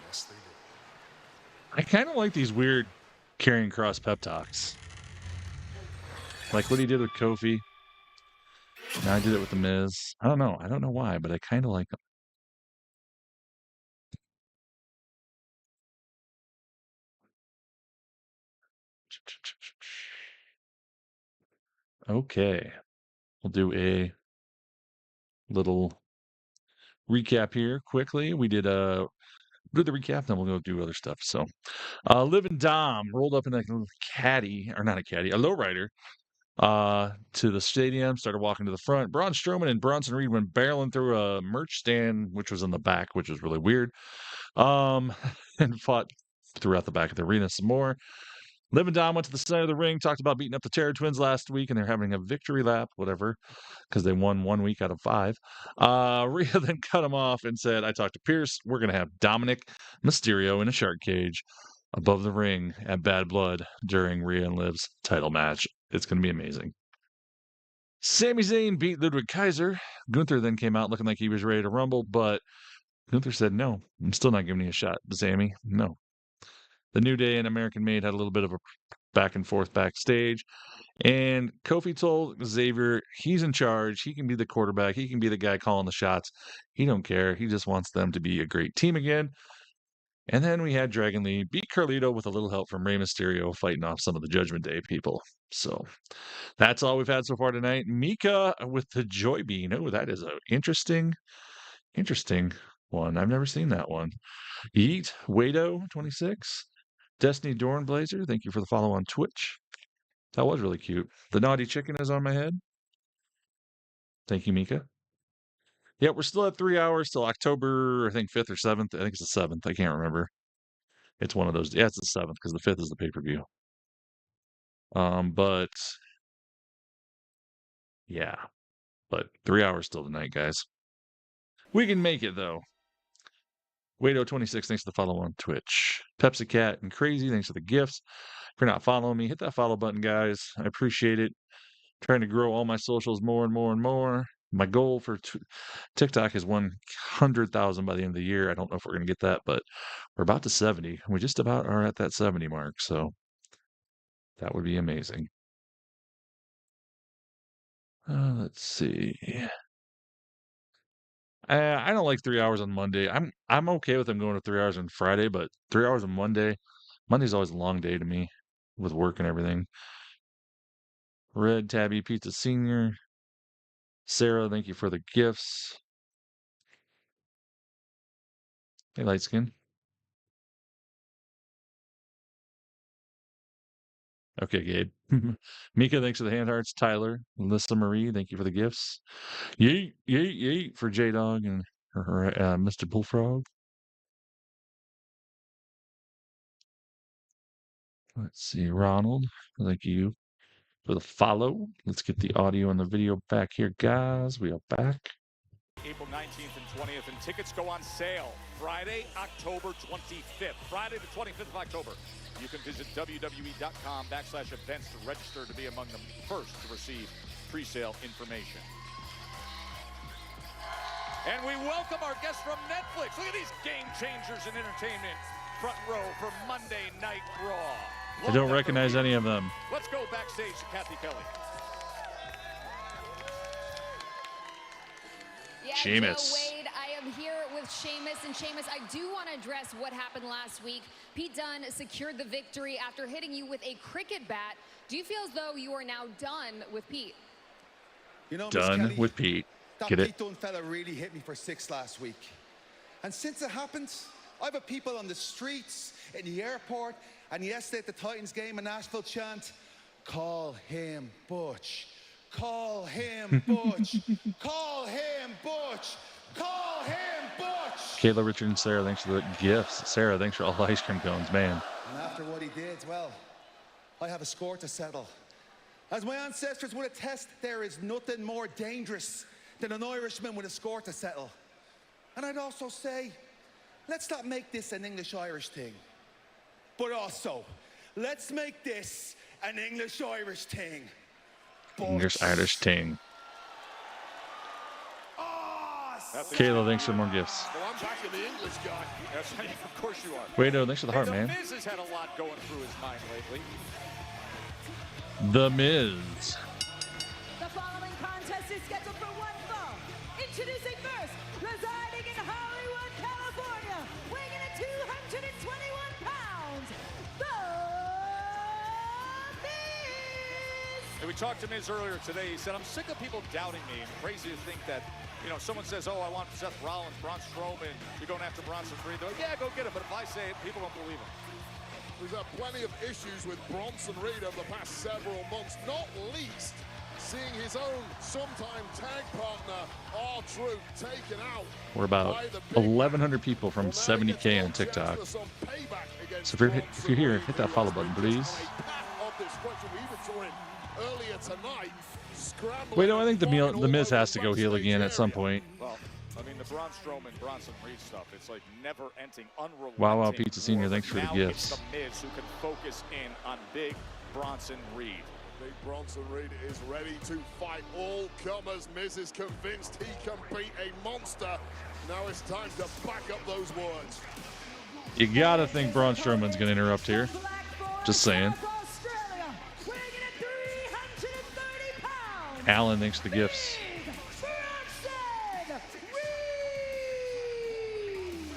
Yes, they do. I kind of like these weird carrying cross pep talks. Like what he did with Kofi. Now I did it with The Miz. I don't know. I don't know why, but I kind of like them. Okay. We'll do a little recap here quickly. We did do the recap, then we'll go do other stuff. So Liv and Dom rolled up in a caddy, or not a caddy, a lowrider, to the stadium, started walking to the front. Braun Strowman and Bronson Reed went barreling through a merch stand, which was in the back, which was really weird. And fought throughout the back of the arena some more. Liv and Dom went to the center of the ring, talked about beating up the Terror Twins last week, and they're having a victory lap, whatever, because they won 1 week out of 5. Rhea then cut him off and said, I talked to Pierce. We're going to have Dominic Mysterio in a shark cage above the ring at Bad Blood during Rhea and Liv's title match. It's going to be amazing. Sami Zayn beat Ludwig Kaiser. Gunther then came out looking like he was ready to rumble, but Gunther said, no, I'm still not giving you a shot, Sami. No. The New Day and American Made had a little bit of a back and forth backstage. And Kofi told Xavier he's in charge. He can be the quarterback. He can be the guy calling the shots. He don't care. He just wants them to be a great team again. And then we had Dragon Lee beat Carlito with a little help from Rey Mysterio fighting off some of the Judgment Day people. So that's all we've had so far tonight. Mika with the Joy Bean. Oh, that is an interesting one. I've never seen that one. Yeet, Wado, 26. Destiny Dornblazer, thank you for the follow on Twitch. That was really cute. The naughty chicken is on my head. Thank you, Mika. Yeah, we're still at 3 hours till October, I think 5th or 7th. I think it's the 7th. I can't remember. It's one of those. Yeah, it's the 7th because the 5th is the pay-per-view. But yeah, but 3 hours till tonight, guys. We can make it though. Wado26, thanks for the follow on Twitch. Pepsi Cat and Crazy, thanks for the gifts. If you're not following me, hit that follow button, guys. I appreciate it. Trying to grow all my socials more and more and more. My goal for TikTok is 100,000 by the end of the year. I don't know if we're going to get that, but we're about to 70. We just about are at that 70 mark, so that would be amazing. Let's see. I don't like 3 hours on Monday. I'm okay with them going to 3 hours on Friday, but 3 hours on Monday. Monday's always a long day to me with work and everything. Red Tabby Pizza Senior. Sarah, thank you for the gifts. Hey, light skin. Okay, Gabe. Mika, thanks for the hand hearts. Tyler, Melissa Marie, thank you for the gifts. Yeet, yeet, yeet for J Dog and Mr. Bullfrog. Let's see, Ronald, thank you for the follow. Let's get the audio and the video back here, guys. We are back. April 19th and 20th, and tickets go on sale Friday, October 25th. Friday the 25th of October. You can visit WWE.com/events to register to be among the first to receive pre-sale information. And we welcome our guests from Netflix. Look at these game changers in entertainment. Front row for Monday Night Raw. I don't recognize any of them. Let's go backstage to Kathy Kelly. Yeah, Sheamus. Joe Wade, I am here with Sheamus. And Sheamus, I do want to address what happened last week. Pete Dunne secured the victory after hitting you with a cricket bat. Do you feel as though you are now done with Pete? You know, Done Kelly, with Pete. That Get Pete it? Dunne fella really hit me for 6 last week. And since it happened, I've had people on the streets, in the airport, and yesterday at the Titans game in Nashville chant, "Call him Butch. Call him Butch. Call him Butch. Call him Butch." Kayla, Richard, and Sarah, thanks for the gifts. Sarah, thanks for all the ice cream cones, man. And after what he did, well, I have a score to settle. As my ancestors would attest, there is nothing more dangerous than an Irishman with a score to settle. And I'd also say, let's not make this an English-Irish thing. But also, let's make this an English-Irish thing. English-Irish ting. Kayla, thanks for more gifts. Well, I'm back in the English guy. Yes, of course you are. Wado, thanks for the heart, man. The Miz has had a lot going through his mind lately. The Miz. The following contest is scheduled for one fall. Introducing first, residing in Hollywood, California, weighing in at 221 pounds, The Miz. And we talked to Miz earlier today. He said, I'm sick of people doubting me. And crazy to think that, you know, someone says, oh, I want Seth Rollins, Braun Strowman, you're going after Bronson Reed. They're like, yeah, go get him. But if I say it, people don't believe him. We've had plenty of issues with Bronson Reed over the past several months, not least seeing his own sometime tag partner, R-Truth, taken out. We're about 1,100 people from 70K on TikTok. So if you're here, hit that follow button, please. Wait, no, I think the Miz has to go heel again at some point. Well, I mean, the Braun Strowman, Bronson Reed stuff, it's like never-ending, unrelenting. Wow, Pizza Senior, thanks for the Now gifts. it's the Miz who can focus in on big Bronson Reed. Big Bronson Reed is ready to fight all comers. Miz is convinced he can beat a monster. Now it's time to back up those words. You gotta think Braun Strowman's gonna interrupt here. Just saying. Alan, thanks for the gifts.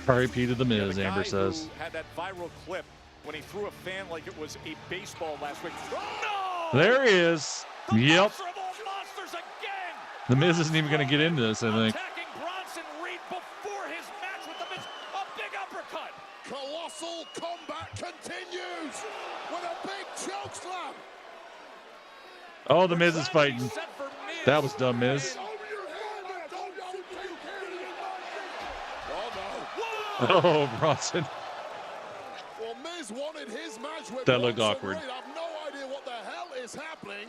R.I.P. to the Miz, Amber says. Had that viral clip when he threw a fan like it was a baseball last week. No! There he is. Yep. Monsters again. The Miz isn't even gonna get into this, I think. Attacking Bronson Reed before his match with the Miz. A big uppercut. Colossal combat continues with a big chokeslam. Oh, the Miz is fighting. That was dumb, Miz. Oh, Bronson. Well, Miz wanted his match with That looked Bronson awkward. Reed. I've no idea what the hell is happening.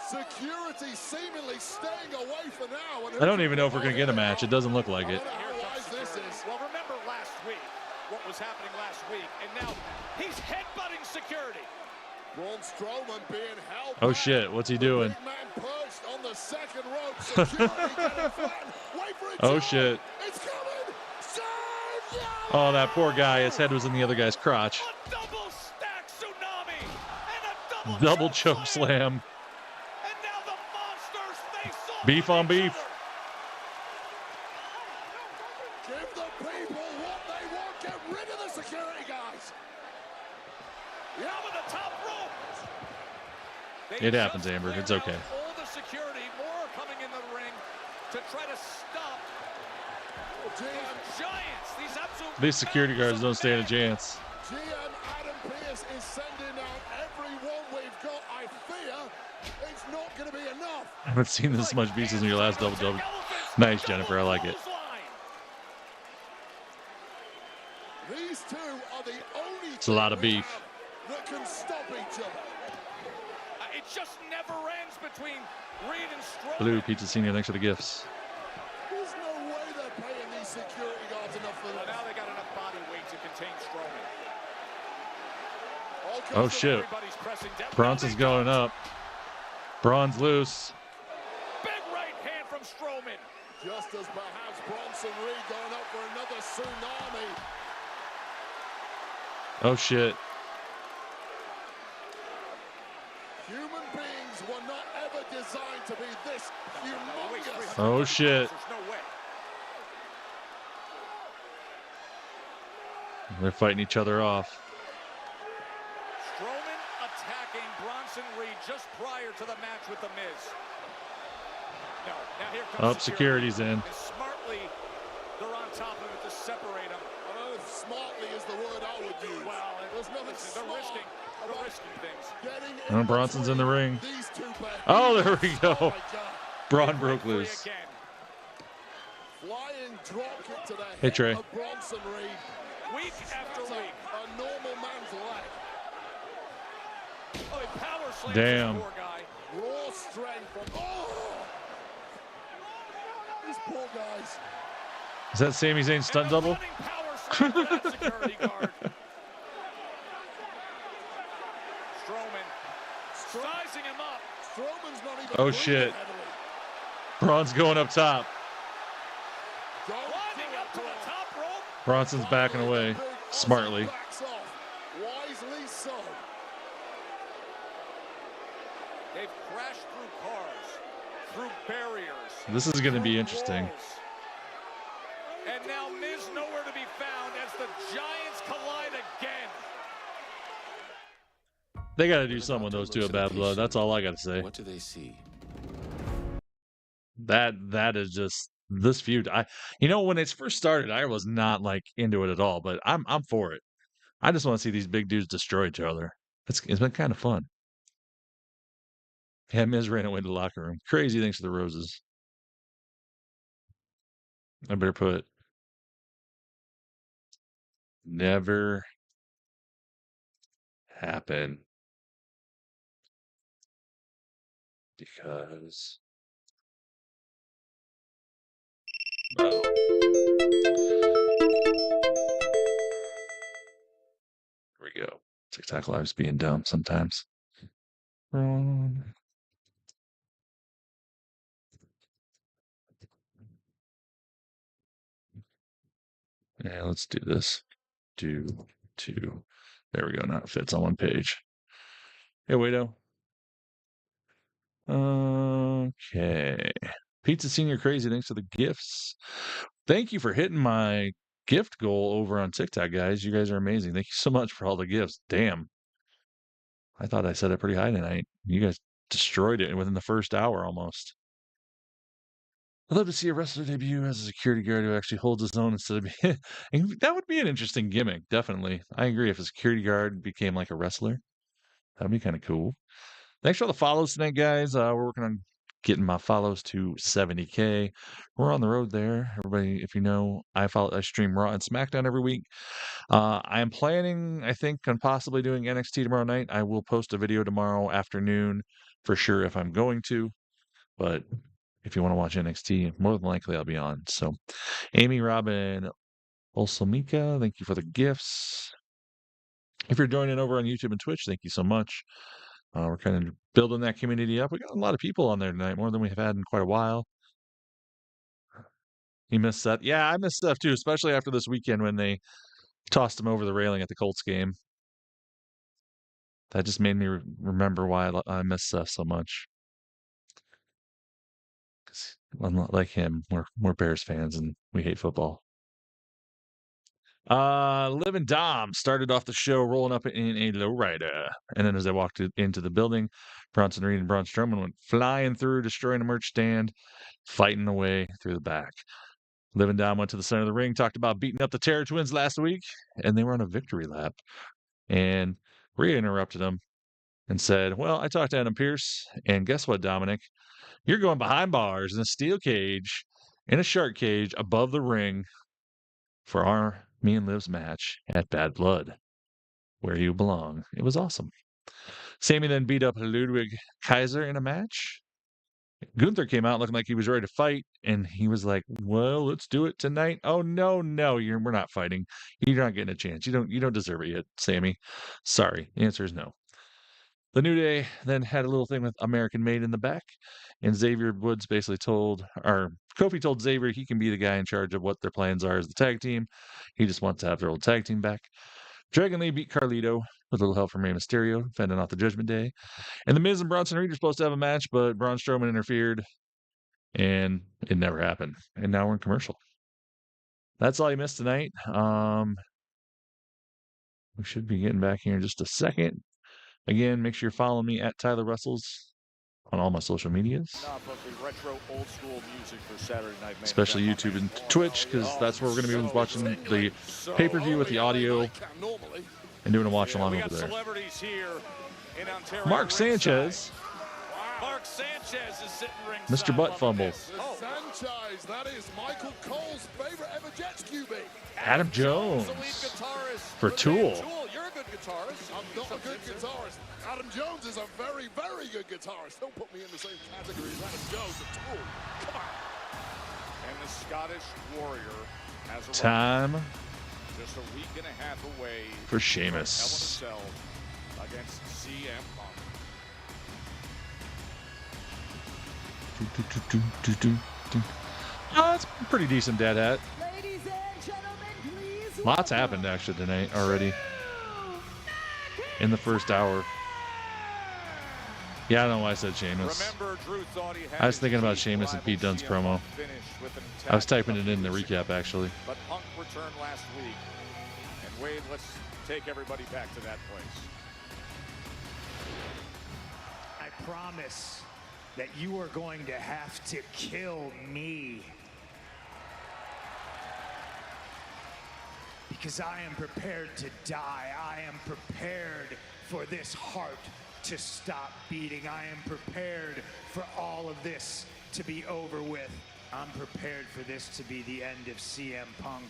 Security seemingly staying away for now. And I don't even know if we're going to get a match. It doesn't look like it. Well, remember last week, what was happening last week, and now he's headbutting security. Braun Strowman being held Oh, back. shit. What's he doing? Big man perched on the second rope. Security getting flattened. Wait for it. Oh, shit. It's coming. Save ya! Oh, that poor guy. His head was in the other guy's crotch. A double stack tsunami and a Double choke slam. And now the monsters face off. Beef on beef. Give the people what they want. Get rid of the security guys. Yeah, with the top rope. It happens, Amber. It's okay. All the security, more coming in the ring to try to stop these giants. These absolute. These security guards don't stand a chance. GM Adam Pearce is sending out everyone we've got. I fear it's not going to be enough. I haven't seen this much beats in your last double. Nice, Jennifer. I like it. These two are the only It's a lot of beef. that can stop each other. It just never ends between Reed and Strowman. Blue Pizza Senior, thanks for the gifts. There's no way they're paying these security guards enough for Well, this. now they got enough body weight to contain Strowman. Oh, shit. Bronson's going up. Braun's loose. Big right hand from Strowman. Just as perhaps Bronson Reed going up for another tsunami. Oh, shit. Human beings were not ever designed to be this humongous. Oh, shit. There's no way. They're fighting each other off. Strowman attacking Bronson Reed just prior to the match with The Miz. No, now here comes Up, security's in. And smartly, they're on top of it to separate them. I don't know if smartly is the word I would use. Well, there's nothing they're risking things. Getting And Bronson's in the ring. these two behemoths. Oh, there we go. Oh my God. Braun broke loose. Flying drop kick to the Hey, head Trey. of Bronson Reed. Week after That's week. A normal man's leg. Oh, he power slams Damn. this poor guy. Raw strength from. Oh! These poor guys. Is that Sami Zayn stunt double? Running power slam to that security guard. Strowman sizing him up. Strowman's not even Oh, breathing shit. heavily. Braun's going up top. Climbing up to the top rope. Bronson's backing away smartly. Backs off. Wisely so. They've crashed through cars, through barriers. This is going to be through interesting. walls. And now Miz nowhere to be found as the Giants collide again. They got to do something with those two at Bad Blood. That's all I got to say. What do they see? That is just this feud. When it first started, I was not like into it at all, but I'm for it. I just want to see these big dudes destroy each other. It's been kind of fun. Yeah, Miz ran away to the locker room. Crazy thanks to the roses. I better put never happen because no. Here we go. TikTok Live's being dumb sometimes. Yeah, let's do this. There we go. Now it fits on one page. Hey, Wado. Okay. Pizza Senior Crazy, thanks for the gifts. Thank you for hitting my gift goal over on TikTok, guys. You guys are amazing. Thank you so much for all the gifts. Damn. I thought I set it pretty high tonight. You guys destroyed it within the first hour almost. I'd love to see a wrestler debut as a security guard who actually holds his own instead of being... That would be an interesting gimmick, definitely. I agree. If a security guard became like a wrestler, that'd be kind of cool. Thanks for all the follows tonight, guys. We're working on getting my follows to 70K. We're on the road there. Everybody, if you know, I stream Raw and SmackDown every week. I am planning, I think, on possibly doing NXT tomorrow night. I will post a video tomorrow afternoon for sure if I'm going to. But if you want to watch NXT, more than likely I'll be on. So, Amy, Robin, Olsamika, thank you for the gifts. If you're joining over on YouTube and Twitch, thank you so much. We're kind of building that community up. We got a lot of people on there tonight, more than we have had in quite a while. You missed Seth? Yeah, I missed Seth too, especially after this weekend when they tossed him over the railing at the Colts game. That just made me remember why I miss Seth so much. Unlike him, we're Bears fans and we hate football. Liv and Dom started off the show rolling up in a lowrider. And then as they walked into the building, Bronson Reed and Braun Strowman went flying through, destroying a merch stand, fighting their way through the back. Liv and Dom went to the center of the ring, talked about beating up the Terror Twins last week, and they were on a victory lap. And Rhea interrupted them and said, well, I talked to Adam Pearce, and guess what, Dominic? You're going behind bars in a steel cage, in a shark cage above the ring for me and Liv's match at Bad Blood, where you belong. It was awesome. Sammy then beat up Ludwig Kaiser in a match. Gunther came out looking like he was ready to fight, and he was like, well, let's do it tonight. Oh, no, we're not fighting. You're not getting a chance. You don't deserve it yet, Sammy. Sorry. The answer is no. The New Day then had a little thing with American Made in the back, and Xavier Woods basically Kofi told Xavier he can be the guy in charge of what their plans are as the tag team. He just wants to have their old tag team back. Dragon Lee beat Carlito with a little help from Rey Mysterio, fending off the Judgment Day. And The Miz and Bronson Reed were supposed to have a match, but Braun Strowman interfered, and it never happened. And now we're in commercial. That's all you missed tonight. We should be getting back here in just a second. Again, make sure you're following me at TylerWrestles on all my social medias. Especially YouTube and Twitch, because that's where we're going to be watching the pay-per-view with the audio and doing a watch-along over there. Mark Sanchez. Mark Sanchez is sitting ringside. Mr. Butt Fumble. Sanchez, that is Michael Cole's favorite ever Jets QB. Adam Jones for Tool. You're a good guitarist. I'm not a good guitarist. Adam Jones is a very, very good guitarist. Don't put me in the same category as Adam Jones and Tool. Come on. And the Scottish Warrior has a time just a week and a half away for Sheamus against CM Punk. Oh, it's a pretty decent dead hat. Ladies and gentlemen, please. Lots happened actually tonight already. In the first hour. Yeah, I don't know why I said Sheamus. I was thinking about Sheamus and Pete Dunne's promo. I was typing it in the recap actually. But Punk returned last week. And Wade, let's take everybody back to that place. I promise that you are going to have to kill me. Because I am prepared to die. I am prepared for this heart to stop beating. I am prepared for all of this to be over with. I'm prepared for this to be the end of CM Punk.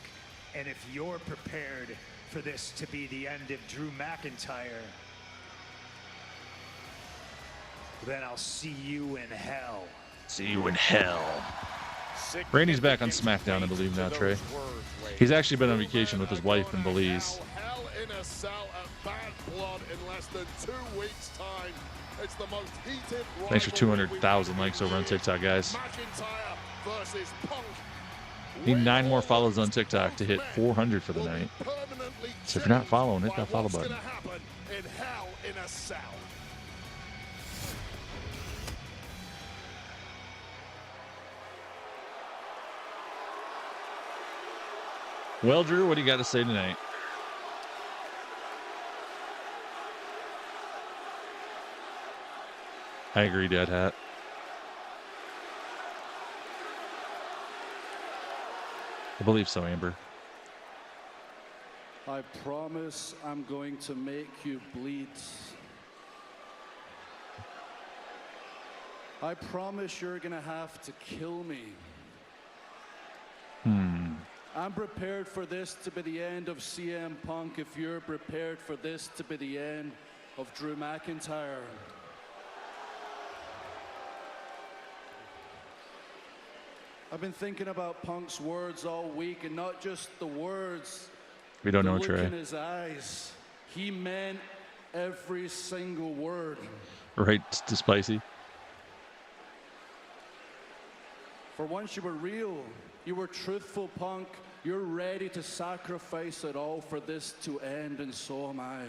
And if you're prepared for this to be the end of Drew McIntyre, then I'll see you in hell. See you in hell. Randy's back on SmackDown, I believe now, Trey. He's actually been on vacation with his wife in Belize. Hell in a Cell at Bad Blood in less than 2 weeks' time. It's the most heated. Thanks for 200,000 likes over on TikTok, guys. McIntyre versus Punk. Need 9 more follows on TikTok to hit 400 for the night. So if you're not following, hit that follow button. In Hell in a Cell. Well, Drew, what do you got to say tonight? I agree, Dead Hat. I believe so, Amber. I promise I'm going to make you bleed. I promise you're gonna have to kill me. I'm prepared for this to be the end of CM Punk if you're prepared for this to be the end of Drew McIntyre. I've been thinking about Punk's words all week, and not just the words. We don't the know, look Trey. in his eyes. He meant every single word. Right, to Spicy. For once you were real, you were truthful, Punk. You're ready to sacrifice it all for this to end, and so am I.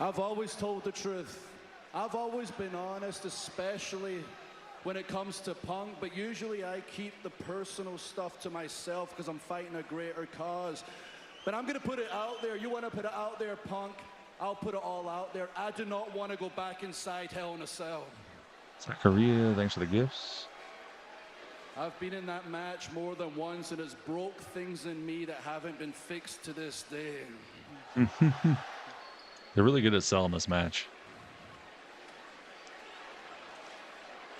I've always told the truth. I've always been honest, especially when it comes to Punk, but usually I keep the personal stuff to myself because I'm fighting a greater cause. But I'm gonna put it out there. You wanna put it out there, Punk? I'll put it all out there. I do not want to go back inside Hell in a Cell. Zachariah, thanks for the gifts. I've been in that match more than once, and it's broke things in me that haven't been fixed to this day. They're really good at selling this match.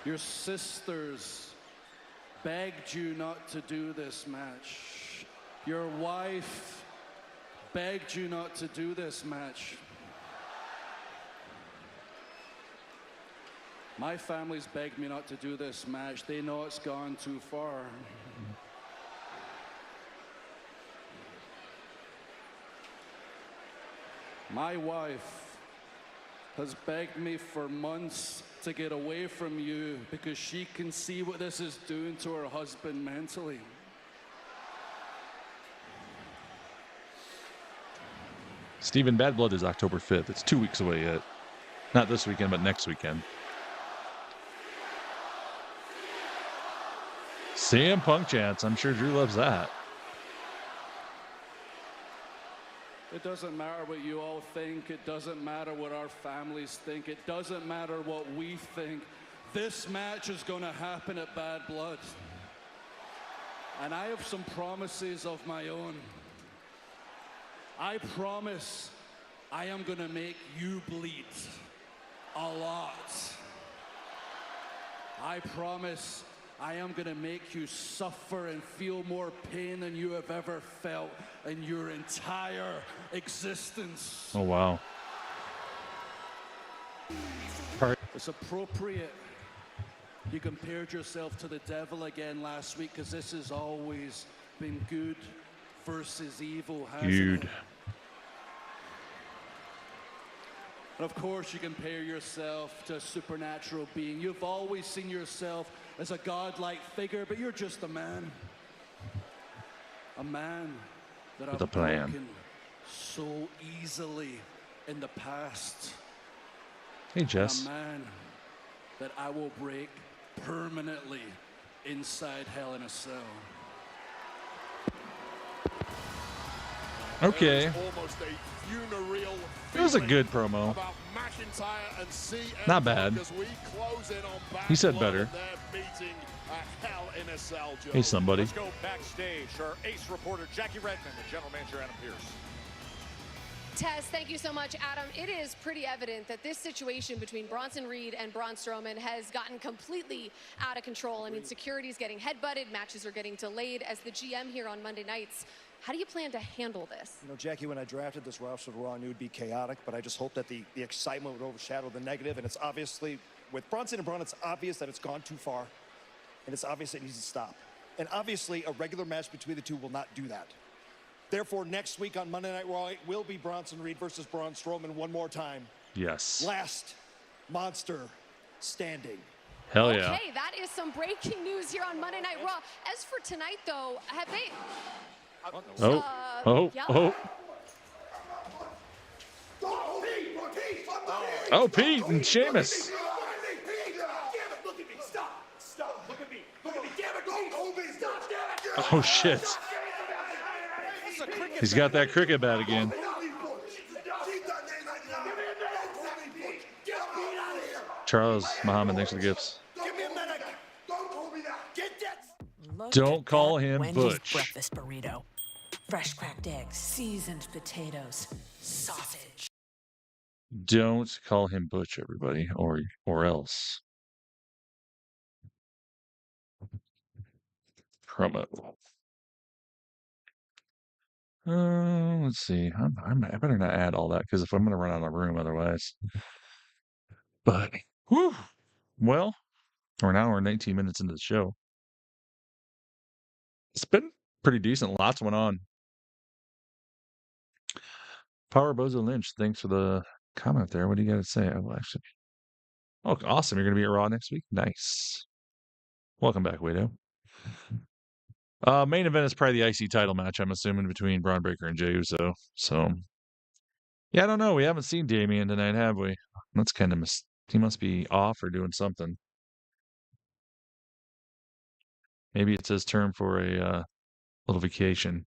Your sisters begged you not to do this match. Your wife begged you not to do this match. My family's begged me not to do this match. They know it's gone too far. My wife has begged me for months to get away from you because she can see what this is doing to her husband mentally. Stephen, Bad Blood is October 5th. It's 2 weeks away yet. Not this weekend, but next weekend. CM Punk chants. I'm sure Drew loves that. It doesn't matter what you all think. It doesn't matter what our families think. It doesn't matter what we think. This match is going to happen at Bad Blood. And I have some promises of my own. I promise I am going to make you bleed a lot. I promise I am going to make you suffer and feel more pain than you have ever felt in your entire existence. Oh, wow. It's appropriate you compared yourself to the devil again last week because this has always been good versus evil, hasn't Dude. it? And of course, you compare yourself to a supernatural being. You've always seen yourself as a godlike figure, but you're just a man. A man that With a I've plan. broken so easily in the past. Hey, And Jess. a man that I will break permanently inside Hell in a Cell. Okay. Almost a funereal It was a feeling good promo. about McIntyre and CM Not Punk bad. as we close in on Bad He said Blood better. and their meeting at Hell in a Cell, Joe. Hey, somebody. Let's go backstage. Our ace reporter, Jackie Redmond, and general manager, Adam Pearce. Tess, thank you so much, Adam. It is pretty evident that this situation between Bronson Reed and Braun Strowman has gotten completely out of control. I mean, security's getting headbutted, matches are getting delayed. As the GM here on Monday nights, how do you plan to handle this? You know, Jackie, when I drafted this roster for Raw, I knew it would be chaotic, but I just hope that the excitement would overshadow the negative. And it's obviously, with Bronson and Braun, it's obvious that it's gone too far. And it's obvious it needs to stop. And obviously, a regular match between the two will not do that. Therefore, next week on Monday Night Raw, it will be Bronson Reed versus Braun Strowman one more time. Yes. Last monster standing. Hell yeah. Okay, that is some breaking news here on Monday Night Raw. As for tonight, though, have they... Oh, Pete and Sheamus. Oh, shit. He's got that cricket bat again. Charles Muhammad, thanks for the gifts. Don't call him Wendy's Butch. breakfast burrito. fresh cracked eggs, seasoned potatoes, sausage. Don't call him Butch, everybody, or else. Promo. Let's see. I better not add all that because if I'm going to run out of room otherwise. But, whew, well, we're an hour and 19 minutes into the show. It's been pretty decent. Lots went on. Power Bozo Lynch, thanks for the comment there. What do you got to say? Oh, awesome. You're going to be at Raw next week? Nice. Welcome back, Wado. Main event is probably the IC title match, I'm assuming, between Bron Breakker and Jey Uso. So, yeah, I don't know. We haven't seen Damian tonight, have we? That's kind of he must be off or doing something. Maybe it's his turn for a little vacation.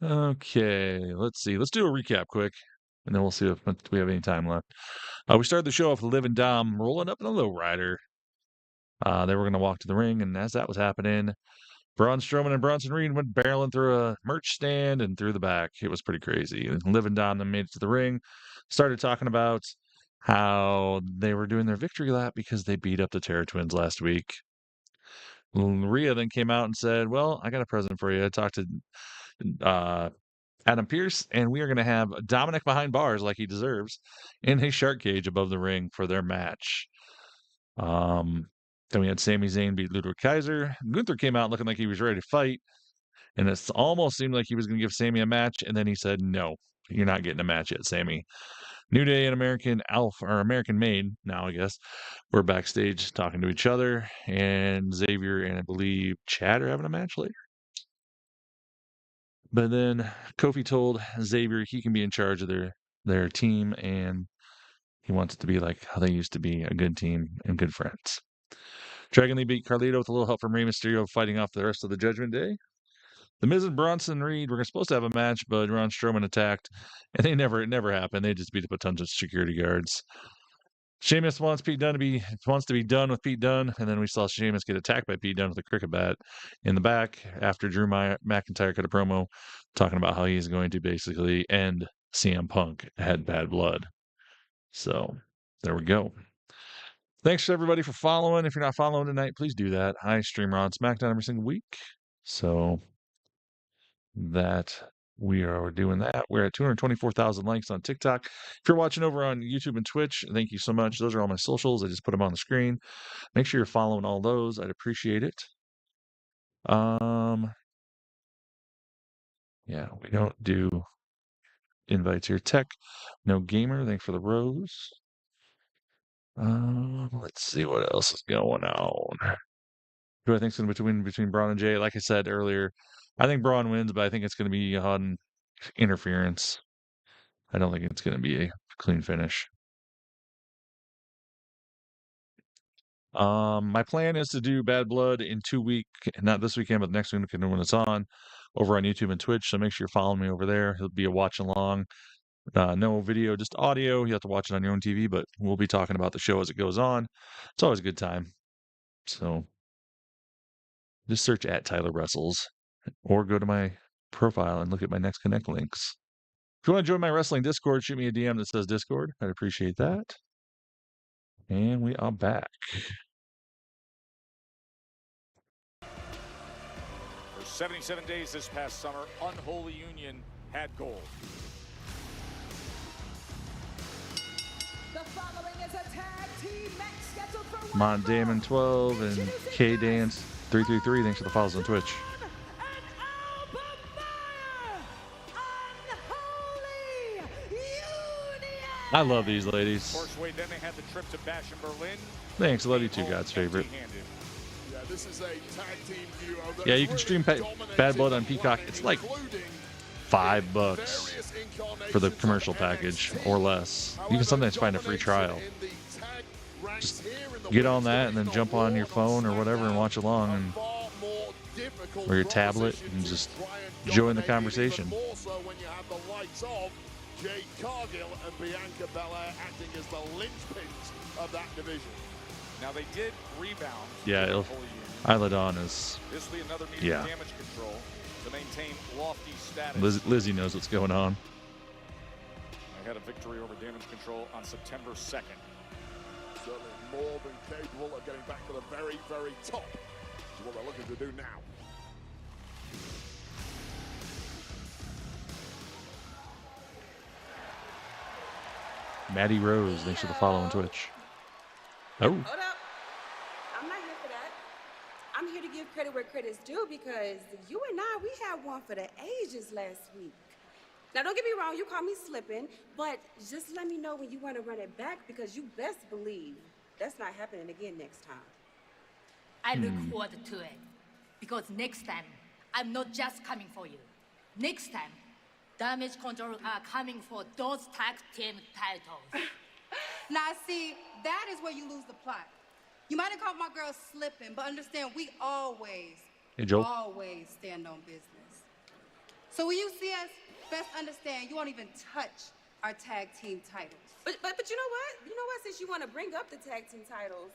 Okay, let's see. Let's do a recap quick, and then we'll see if we have any time left. We started the show off with Liv and Dom rolling up in a lowrider. They were going to walk to the ring, and as that was happening, Braun Strowman and Bronson Reed went barreling through a merch stand and through the back. It was pretty crazy. And Liv and Dom then made it to the ring, started talking about how they were doing their victory lap because they beat up the Terror Twins last week. Rhea then came out and said, well, I got a present for you. I talked to Adam Pearce, and we are going to have Dominic behind bars like he deserves in his shark cage above the ring for their match. Then we had Sami Zayn beat Ludwig Kaiser. Gunther came out looking like he was ready to fight, and it almost seemed like he was going to give Sami a match, and then he said, no, you're not getting a match yet, Sami. New Day and American Made, now I guess, we're backstage talking to each other, and Xavier and I believe Chad are having a match later. But then Kofi told Xavier he can be in charge of their team, and he wants it to be like how they used to be, a good team and good friends. Dragon Lee beat Carlito with a little help from Rey Mysterio fighting off the rest of the Judgment Day. The Miz and Bronson Reed were supposed to have a match, but Braun Strowman attacked, and it never happened. They just beat up a ton of security guards. Sheamus wants to be done with Pete Dunne, and then we saw Sheamus get attacked by Pete Dunne with a cricket bat in the back after Drew McIntyre cut a promo talking about how he's going to basically end CM Punk at Bad Blood. So there we go. Thanks to everybody for following. If you're not following tonight, please do that. I stream Raw and SmackDown every single week. So that we are doing that. We're at 224,000 likes on TikTok. If you're watching over on YouTube and Twitch, thank you so much. Those are all my socials. I just put them on the screen. Make sure you're following all those. I'd appreciate it. Yeah, we don't do invites here. Tech, no gamer. Thanks for the rose. Let's see what else is going on. Who I think is going to be between Braun and Jey. Like I said earlier, I think Braun wins, but I think it's going to be on interference. I don't think it's going to be a clean finish. My plan is to do Bad Blood in 2 weeks, not this weekend, but next weekend when it's on, over on YouTube and Twitch. So make sure you're following me over there. It'll be a watch along. No video, just audio. You have to watch it on your own TV, but we'll be talking about the show as it goes on. It's always a good time. So just search at TylerWrestles or go to my profile and look at my next connect links. If you want to join my wrestling Discord, shoot me a DM that says Discord. I'd appreciate that. And we are back. For 77 days this past summer, Unholy Union had gold. The following is a tag team match scheduled for Mon Damon 12 and K Dance 333. Thanks for the follows on Twitch. I love these ladies. Then they had the trip to Bash in Berlin. Thanks. I love you too, God's favorite. Yeah, this is a tag team duo that Yeah, you can stream Bad Blood on Peacock. It's like $5 for the commercial package or less. You can sometimes find a free trial. Just get on that and then jump on your phone or whatever and watch along, or your tablet, and just join the conversation. Jade Cargill and Bianca Belair acting as the linchpins of that division. Now they did rebound. Yeah, Isla Dawn is. This will be another meeting Yeah. of damage control to maintain lofty status. Lizzie knows what's going on. They had a victory over damage control on September 2nd. Certainly more than capable of getting back to the very, very top, which is what they're looking to do now. Maddie Rose, thanks for the follow on Twitch. Oh, Hold up. I'm not here for that. I'm here to give credit where credit's due because you and I, we had one for the ages last week. Now, don't get me wrong, you caught me slipping, but just let me know when you want to run it back because you best believe that's not happening again next time. I look forward to it because next time, I'm not just coming for you. Next time, Damage Control are coming for those tag team titles. Now, see, that is where you lose the plot. You might have caught my girl slipping, but understand we always stand on business. So when you see us, best understand you won't even touch our tag team titles. But you know what? You know what? Since you want to bring up the tag team titles,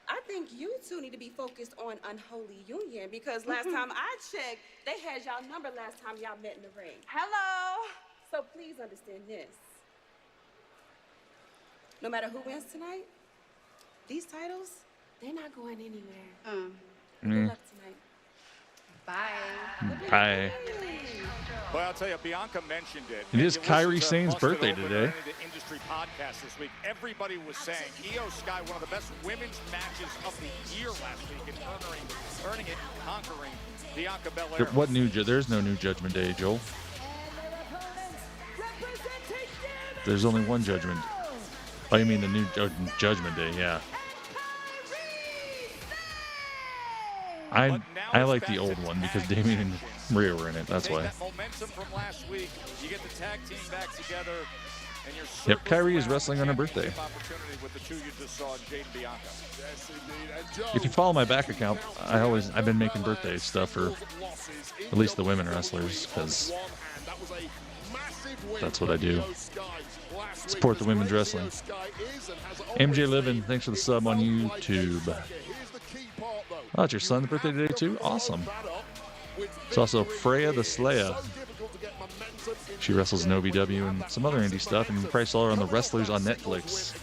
I think you two need to be focused on Unholy Union because last time I checked, they had y'all number last time y'all met in the ring. Hello. So please understand this. No matter who wins tonight, these titles, they're not going anywhere. Good luck tonight. Bye. Hi. Well, I'll tell you, Bianca mentioned it. It is You listen Kairi to Sane's Busted birthday Open or today. any of the industry podcast this week. Everybody was saying Io Sky, one of the best women's matches of the year last week, and earning it, conquering Bianca Belair. What new? There's no new Judgment Day, Joel. There's only one Judgment. Oh, you mean the new Judgment Day? Yeah. I like the old one because Damien and Rhea were in it. That's why. That momentum from last week, you get the tag team back together, and you're Yep, Kairi is wrestling on her birthday. opportunity with the two you just saw, Jade and Bianca. Yes, indeed. And Joe, If you follow my back account, I've been making birthday stuff for at least the women wrestlers because that's what I do. Support the women's wrestling. MJ Livin, thanks for the sub on YouTube. Oh, it's your son's birthday today too? Awesome. It's also Freya the Slayer. She wrestles in OVW and some other indie stuff, and you probably saw her on the Wrestlers on Netflix.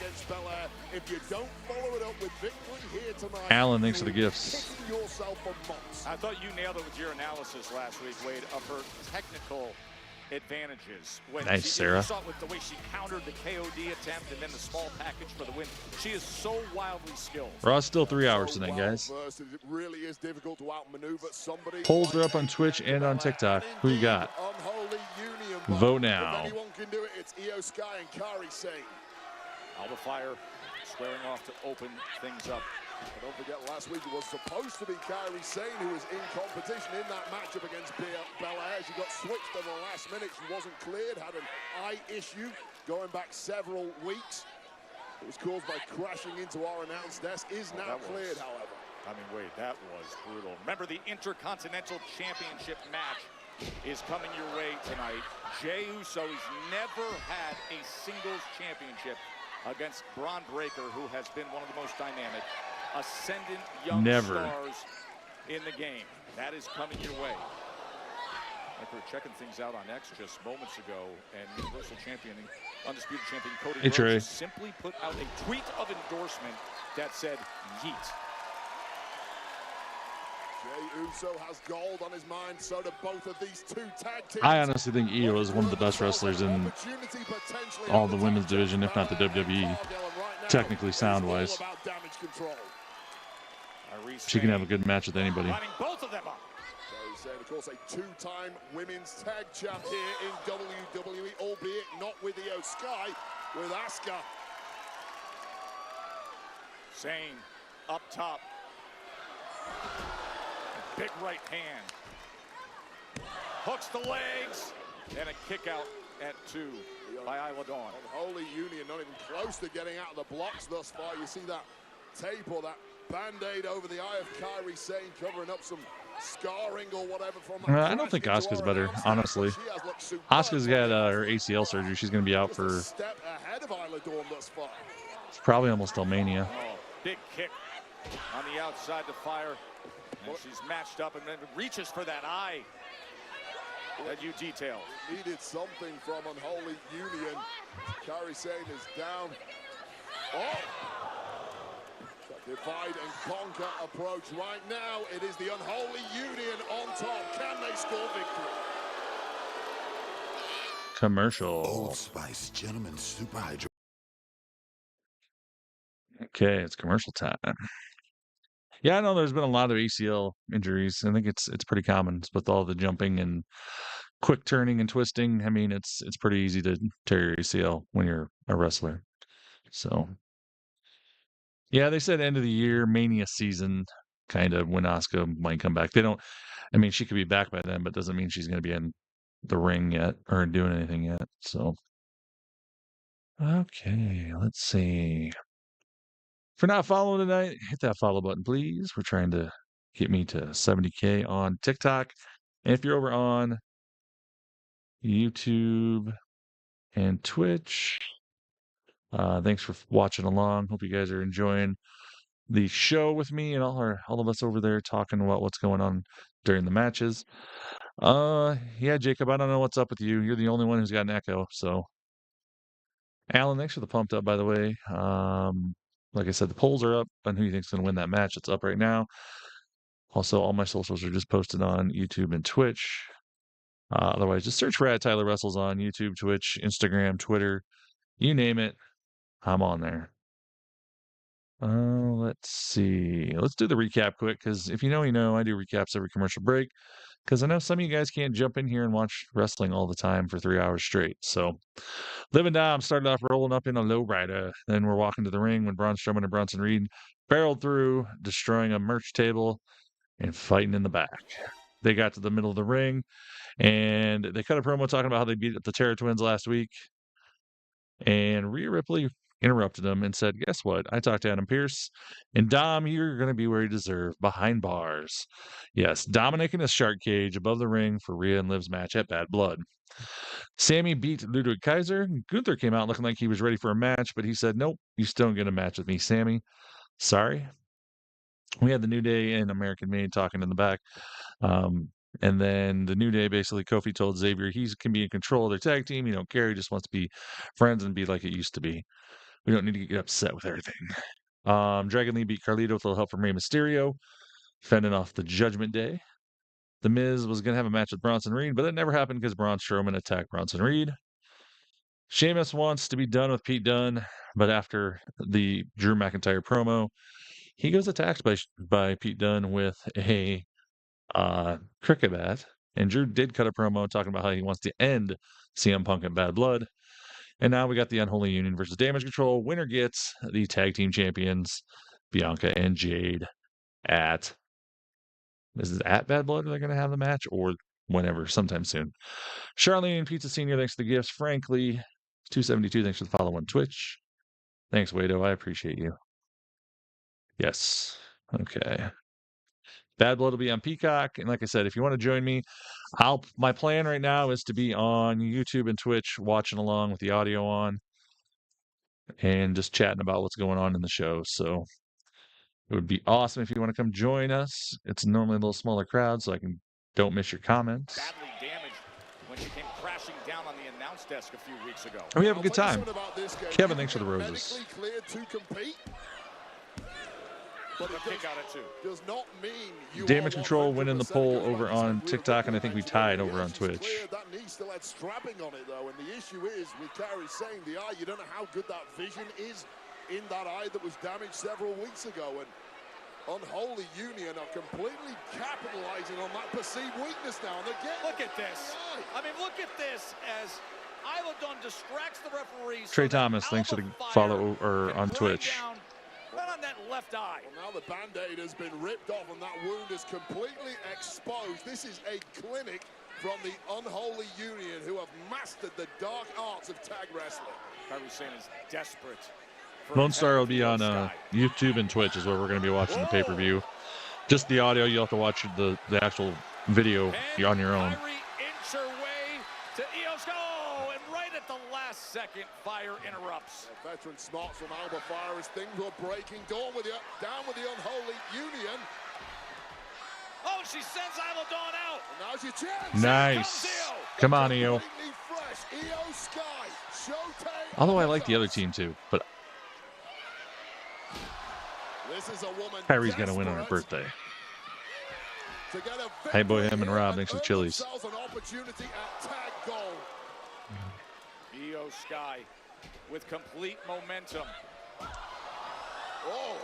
Alan, thanks for the gifts. I thought you nailed it with your analysis last week, Wade, of her technical advantages. When Nice, Sarah. You saw it with the way she countered the KOD attempt and then the small package for the win. She is so wildly skilled. Raw's still 3 hours tonight, guys. It really is difficult to outmaneuver somebody. Polls are up on Twitch and on TikTok. Who you got? Unholy Union. Vote now. If anyone can do it, it's Io Sky and Kairi Sane. Alba Fire squaring off to open things up. But don't forget, last week it was supposed to be Kairi Sane who was in competition in that matchup against Belair. She got switched at the last minute. She wasn't cleared, had an eye issue going back several weeks. It was caused by crashing into our announce desk. Is now cleared, however. I mean, wait, that was brutal. Remember, the Intercontinental Championship match is coming your way tonight. Jey Uso has never had a singles championship against Bronn Breakker, who has been one of the most dynamic, ascendant young stars in the game. That is coming your way. Like we were checking things out on X just moments ago, and Universal Champion, Undisputed Champion Cody Rhodes simply put out a tweet of endorsement that said, yeet. Jey Uso has gold on his mind, so do both of these two tag teams. I honestly think Io is one of the best wrestlers in all the women's division, if not the WWE, technically sound-wise. She can have a good match with anybody. Both of them up. Saying, of course, a two-time women's tag champ here in WWE, albeit not with Io Sky, with Asuka. Sane up top. Big right hand. Hooks the legs. And a kick out at 2 by Isla Dawn. Unholy Union not even close to getting out of the blocks thus far. You see that tape or that Band-Aid over the eye of Kairi Sane, covering up some scarring or whatever from I don't think Asuka's better, honestly. Asuka's got her ACL surgery. She's going to be out for step ahead of Isla Dawn thus far. probably almost till Mania. Big kick on the outside to fire. And she's matched up and then reaches for that eye that you detailed. Needed something from Unholy Union. Kairi Sane is down. Oh! Divide and conquer approach right now. It is the Unholy Union on top. Can they score victory? Commercial. Old Spice Gentleman Super Hydro. Okay, it's commercial time. Yeah, I know there's been a lot of ACL injuries. I think it's pretty common with all the jumping and quick turning and twisting. I mean, it's pretty easy to tear your ACL when you're a wrestler. So, yeah, they said end of the year, Mania season, kind of when Asuka might come back. They don't. I mean, she could be back by then, but doesn't mean she's going to be in the ring yet or doing anything yet. So, okay, let's see. If you're not following tonight, hit that follow button, please. We're trying to get me to 70K on TikTok. And if you're over on YouTube and Twitch, thanks for watching along. Hope you guys are enjoying the show with me and all of us over there talking about what's going on during the matches. Yeah, Jacob, I don't know what's up with you. You're the only one who's got an echo. So, Alan, thanks for the pumped up, by the way. Like I said, the polls are up on who you think's going to win that match. It's up right now. Also, all my socials are just posted on YouTube and Twitch. Otherwise, just search for @TylerWrestles on YouTube, Twitch, Instagram, Twitter. You name it, I'm on there. Let's see. Let's do the recap quick, because if you know, you know. I do recaps every commercial break, because I know some of you guys can't jump in here and watch wrestling all the time for 3 hours straight. So, Liv and Dom started off rolling up in a lowrider. Then we're walking to the ring when Braun Strowman and Bronson Reed barreled through, destroying a merch table and fighting in the back. They got to the middle of the ring, and they cut a promo talking about how they beat the Terror Twins last week. And Rhea Ripley interrupted them and said, guess what? I talked to Adam Pearce, and Dom, you're going to be where you deserve, behind bars. Yes, Dominic in a shark cage above the ring for Rhea and Liv's match at Bad Blood. Sammy beat Ludwig Kaiser. Gunther came out looking like he was ready for a match, but he said, nope, you still don't get a match with me, Sammy. Sorry. We had the New Day and American Made talking in the back. And then the New Day, basically, Kofi told Xavier he can be in control of their tag team. He don't care. He just wants to be friends and be like it used to be. We don't need to get upset with everything. Dragon Lee beat Carlito with a little help from Rey Mysterio, fending off the Judgment Day. The Miz was going to have a match with Bronson Reed, but it never happened because Braun Strowman attacked Bronson Reed. Sheamus wants to be done with Pete Dunne, but after the Drew McIntyre promo, he goes attacked by Pete Dunne with a cricket bat. And Drew did cut a promo talking about how he wants to end CM Punk and Bad Blood. And now we got the Unholy Union versus Damage Control. Winner gets the tag team champions, Bianca and Jade, at Bad Blood. Are they going to have the match, or whenever, sometime soon? Charlene Pizza Senior, thanks for the gifts. Frankly, 272, thanks for the follow on Twitch. Thanks, Wado. I appreciate you. Yes. Okay. Bad Blood will be on Peacock. And like I said, if you want to join me, my plan right now is to be on YouTube and Twitch, watching along with the audio on and just chatting about what's going on in the show. So it would be awesome if you want to come join us. It's normally a little smaller crowd, so I don't miss your comments. Badly damaged when she came crashing down on the announce desk a few weeks ago. And we have a good time. Kevin, thanks for the roses. Cleared to compete. But does not mean you Damage Control winning the poll over on TikTok, and I think we tied over on Twitch. That knee still had strapping on it, though, and the issue is with Kairi Sane, the eye, you don't know how good that vision is in that eye that was damaged several weeks ago, and Unholy Union are completely capitalizing on that perceived weakness now, and again, look at this. I mean, look at this as Isla Dawn distracts the referees. Trey Thomas, thanks for the follow on Twitch. Right on that left eye. Well, now the Band-Aid has been ripped off and that wound is completely exposed. This is a clinic from the Unholy Union who have mastered the dark arts of tag wrestling. Kairi Sane is desperate. Lone Star will be on YouTube and Twitch is where we're going to be watching the pay-per-view. Just the audio, you'll have to watch the actual video on your own. Kairi inch her way to Io Oh, and right at the last second, fire interrupts. A veteran smarts from Alba Fire as things were breaking. Down with the unholy union. Oh, she sends Isla Dawn out. And now's your chance. Nice. Come on, Io. Although I like the other team too, but Kyrie's gonna win on her birthday. Hey boy, him and Rob, thanks for the Chili's. Io Sky with complete momentum. Oh.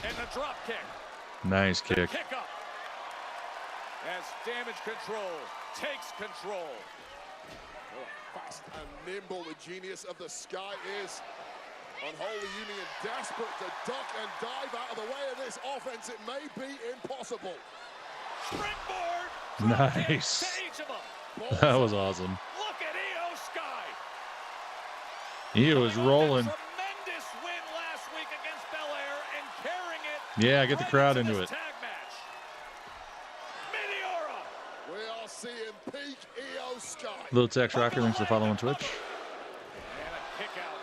And the drop kick. Nice kick. Kick up. As Damage Control takes control. Fast and nimble, the genius of the Sky is. Unholy Union desperate to duck and dive out of the way of this offense. It may be impossible. Springboard. Nice. That was awesome. Look at Io Sky. Io is rolling. Tremendous win last week against Belair and carrying it. Yeah, get the crowd into it. Tag match. Meteora. We are seeing peak Io Sky. Little Tex Rocker, thanks for following Twitch. And a kick out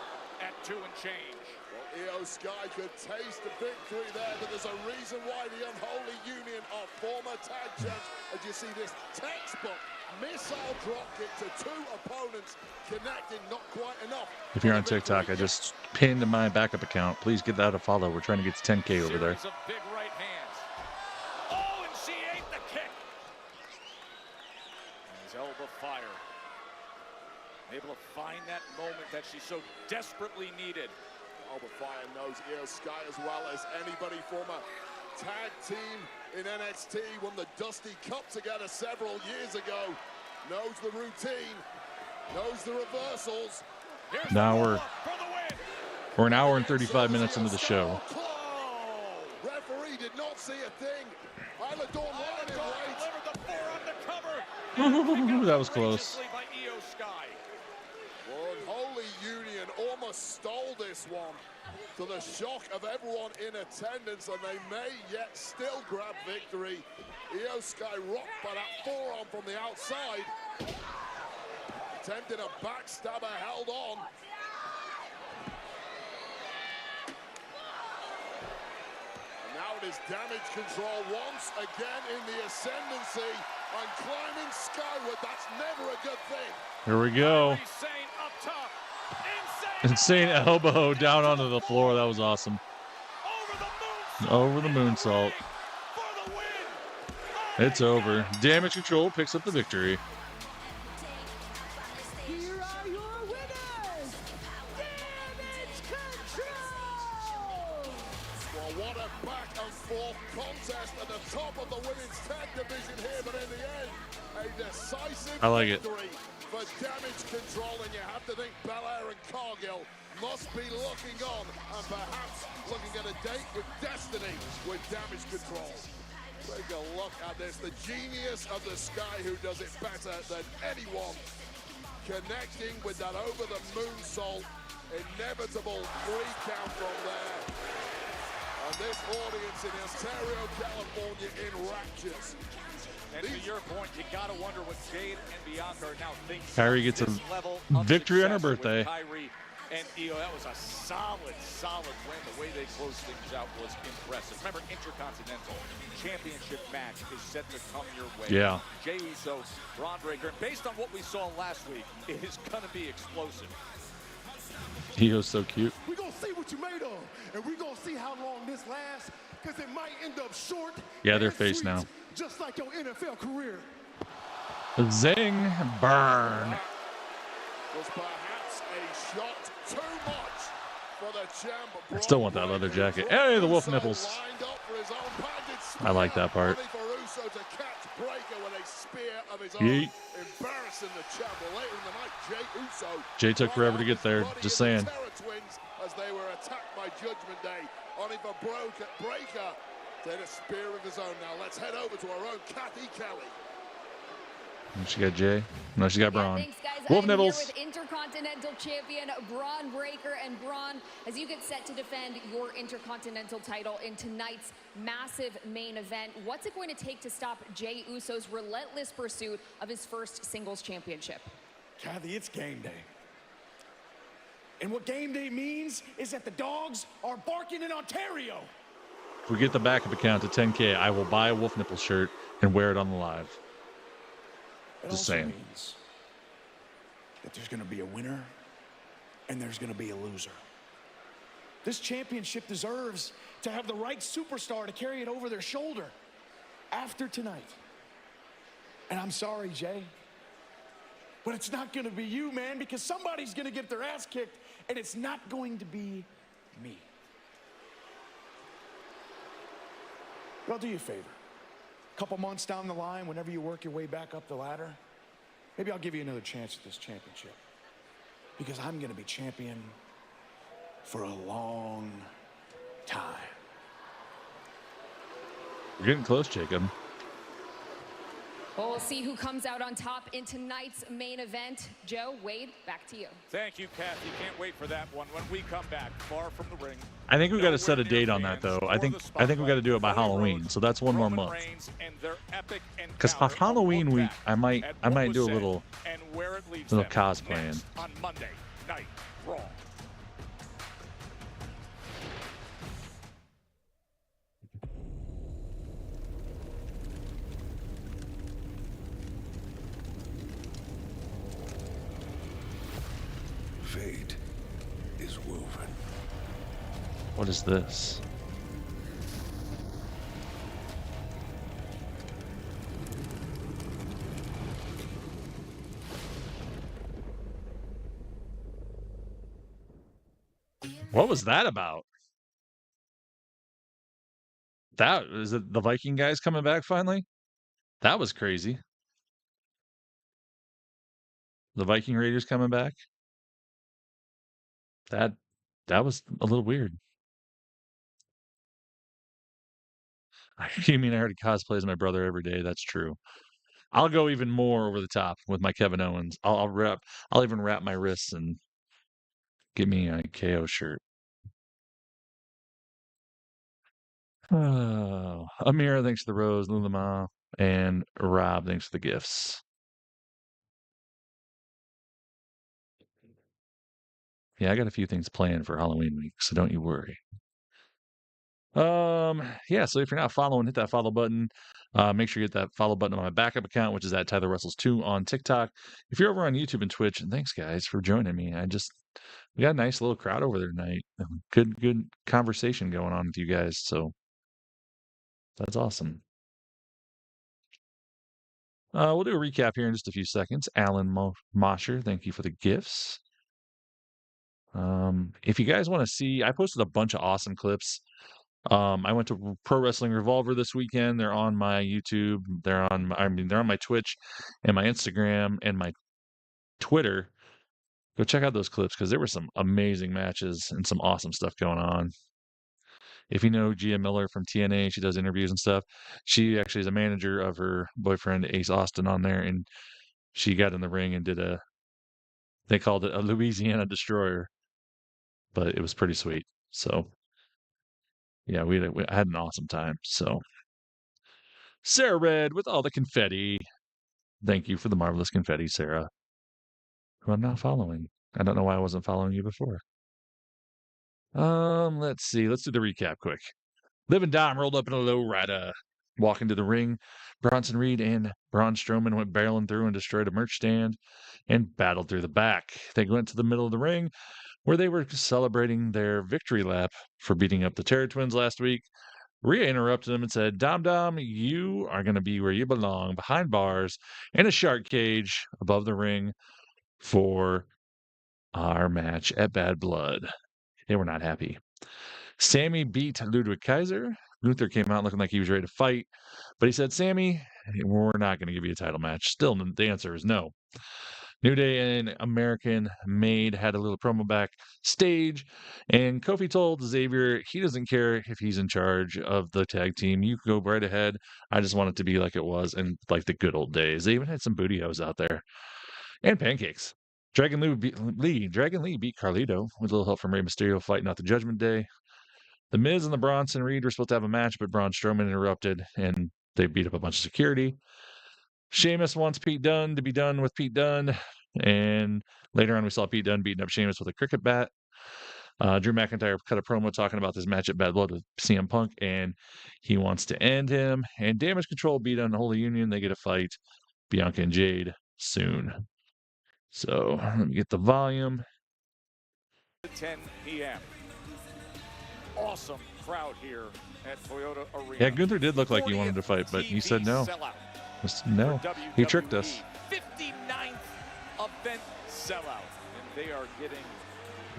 at 2 and change. Well, Io Sky could taste the victory there, but there's a reason why the Unholy Union are former tag champs. As you see this textbook missile drop kick to 2 opponents, connecting not quite enough. If you're on TikTok, I just pinned my backup account. Please give that a follow. We're trying to get to 10K over there. Series of big right hands. Oh, and she ate the kick. As Elba Fire able to find that moment that she so desperately needed. Alba Fire knows Io Sky as well as anybody. Former tag team in NXT, won the Dusty Cup together several years ago. Knows the routine, knows the reversals. Now we're an hour and 35 minutes into the show. Referee did not see a thing. Isla Dawn lying in wait. Delivered the forearm to cover. That was close. By Io Sky. Well, Unholy Union almost stole this one, to the shock of everyone in attendance, and they may yet still grab victory. Io Sky rocked by that forearm from the outside. Attempting a backstabber, held on. And now it is Damage Control once again in the ascendancy and climbing skyward. That's never a good thing. Here we go. Insane elbow down onto the floor. That was awesome. Over the moonsault. It's over. Damage Control picks up the victory. Here are your winners, Damage Control! Well, what a back and forth contest at the top of the women's tag division here, but in the end, a decisive victory for Damage Control, and you have to think Belair and Cargill must be looking on and perhaps looking at a date with destiny with Damage Control. Take a look at this, the genius of the Sky who does it better than anyone. Connecting with that over the moonsault, inevitable 3 count from there. And this audience in Ontario, California in raptures. And to your point, you gotta wonder what Jade and Bianca are now thinking. Kyrie gets a victory on her birthday. Kyrie and Io, that was a solid win. The way they closed things out was impressive. Remember, Intercontinental Championship match is set to come your way. Yeah. Jey Uso, Bronn Breakker, and based on what we saw last week, it is gonna be explosive. Io's so cute. We're gonna see what you made of, and we're gonna see how long this lasts, because it might end up short. Yeah, their face now. Just like your NFL career. Zing, burn. Was perhaps a shot too much for the champ. I still want that leather jacket. Hey, the wolf nipples. I like that part. Yeet. Embarrassing the champ. Later in the night, Jey Uso. Jay took forever to get there. Just saying. Twins as they were attacked by Judgment Day. Only for Breaker to hit a spear of his own. Now let's head over to our own Kathy Kelly. She got Jay. No, she got Bronn. Thanks, guys. Wolf I'm here nibbles. with Intercontinental Champion Bronn Breakker. And Bronn, as you get set to defend your Intercontinental title in tonight's massive main event, what's it going to take to stop Jey Uso's relentless pursuit of his first singles championship? Kathy, it's game day. And what game day means is that the dogs are barking in Ontario. If we get the backup account to 10K, I will buy a Wolf Nipple shirt and wear it on the live. Just saying. Means that there's going to be a winner and there's going to be a loser. This championship deserves to have the right superstar to carry it over their shoulder after tonight. And I'm sorry, Jey, but it's not going to be you, man, because somebody's going to get their ass kicked, and it's not going to be me. Well, do you a favor. A couple months down the line, whenever you work your way back up the ladder, maybe I'll give you another chance at this championship. Because I'm going to be champion for a long time. We're getting close, Jacob. Well, we'll see who comes out on top in tonight's main event. Joe, Wade, back to you. Thank you, Kathy. Can't wait for that one when we come back far from the ring. I think we got to set a date on that, though. I think we got to do it by Halloween. So that's one more month. Because for Halloween week, I might do a little cosplaying. On Monday Night Raw. Fate is woven. What is this? What was that about? That is it. The Viking guys coming back finally? That was crazy. The Viking Raiders coming back. That was a little weird. You mean I already cosplay as my brother every day? That's true. I'll go even more over the top with my Kevin Owens. I'll even wrap my wrists and get me a KO shirt. Oh, Amira, thanks for the rose, Lulama, and Rob, thanks for the gifts. Yeah, I got a few things planned for Halloween week, so don't you worry. Yeah, so if you're not following, hit that follow button. Make sure you hit that follow button on my backup account, which is at TylerWrestles2 on TikTok. If you're over on YouTube and Twitch, and thanks guys for joining me. We got a nice little crowd over there tonight. Good conversation going on with you guys, so that's awesome. We'll do a recap here in just a few seconds. Alan Mosher, thank you for the gifts. If you guys want to see, I posted a bunch of awesome clips. I went to Pro Wrestling Revolver this weekend. They're on my YouTube. They're on my Twitch and my Instagram and my Twitter. Go check out those clips because there were some amazing matches and some awesome stuff going on. If you know Gia Miller from TNA, she does interviews and stuff. She actually is a manager of her boyfriend Ace Austin on there, and she got in the ring and they called it a Louisiana Destroyer, but it was pretty sweet. So yeah, I had an awesome time. So Sarah Red with all the confetti. Thank you for the marvelous confetti, Sarah, who I'm not following. I don't know why I wasn't following you before. Let's see. Let's do the recap quick. Liv and Dom rolled up in a low rider. Walking to the ring, Bronson Reed and Braun Strowman went barreling through and destroyed a merch stand and battled through the back. They went to the middle of the ring where they were celebrating their victory lap for beating up the Terror Twins last week. Rhea interrupted them and said, Dom, you are going to be where you belong, behind bars in a shark cage above the ring for our match at Bad Blood. They were not happy. Sammy beat Ludwig Kaiser. Luther came out looking like he was ready to fight, but he said, Sammy, we're not going to give you a title match. Still, the answer is no. New Day and American Made had a little promo backstage, and Kofi told Xavier he doesn't care if he's in charge of the tag team. You can go right ahead. I just want it to be like it was in like the good old days. They even had some booty-os out there and pancakes. Dragon Lee beat Carlito with a little help from Rey Mysterio fighting out the Judgment Day. The Miz and the Bronson Reed were supposed to have a match, but Braun Strowman interrupted, and they beat up a bunch of security. Sheamus wants Pete Dunne to be done with Pete Dunne, and later on we saw Pete Dunne beating up Sheamus with a cricket bat. Drew McIntyre cut a promo talking about this match at Bad Blood with CM Punk, and he wants to end him. And Damage Control beat on the Holy Union. They get a fight, Bianca and Jade, soon. So let me get the volume. 10 p.m. Awesome crowd here at Toyota Arena. Yeah, Gunther did look like he wanted to fight, but he said no. No, he tricked us. 59th event sellout, and they are getting.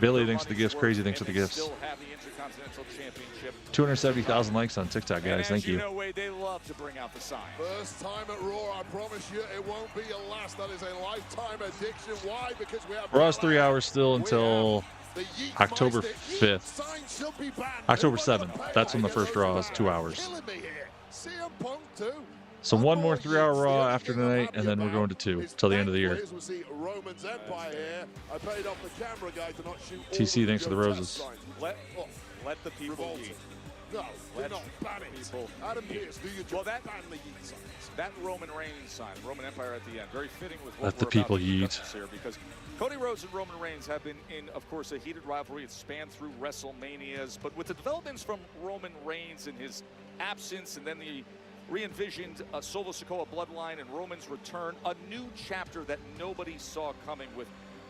Billy thanks for the gifts. Crazy thanks for the gifts. Still have the Intercontinental Championship. 270,000 likes on TikTok, guys. Thank you. They love to bring out the sign. First time at Raw, I promise you, it won't be your last. That is a lifetime addiction. Why? Because we have Raw's 3 hours still until October 5th. October 7th. That's when the first Raw is 2 hours. So one more 3-hour Raw after tonight, and then we're going to 2 till the end of the year. TC, thanks for the roses. Let the people eat. No, we're not banning people. Adam Pearce, do your job. That Roman Reigns sign, Roman Empire at the end, very fitting with what Let the people eat. Here, because Cody Rhodes and Roman Reigns have been in, of course, a heated rivalry. It's spanned through WrestleManias, but with the developments from Roman Reigns and his absence, and then the re-envisioned Solo Sikoa bloodline and Roman's return, a new chapter that nobody saw coming with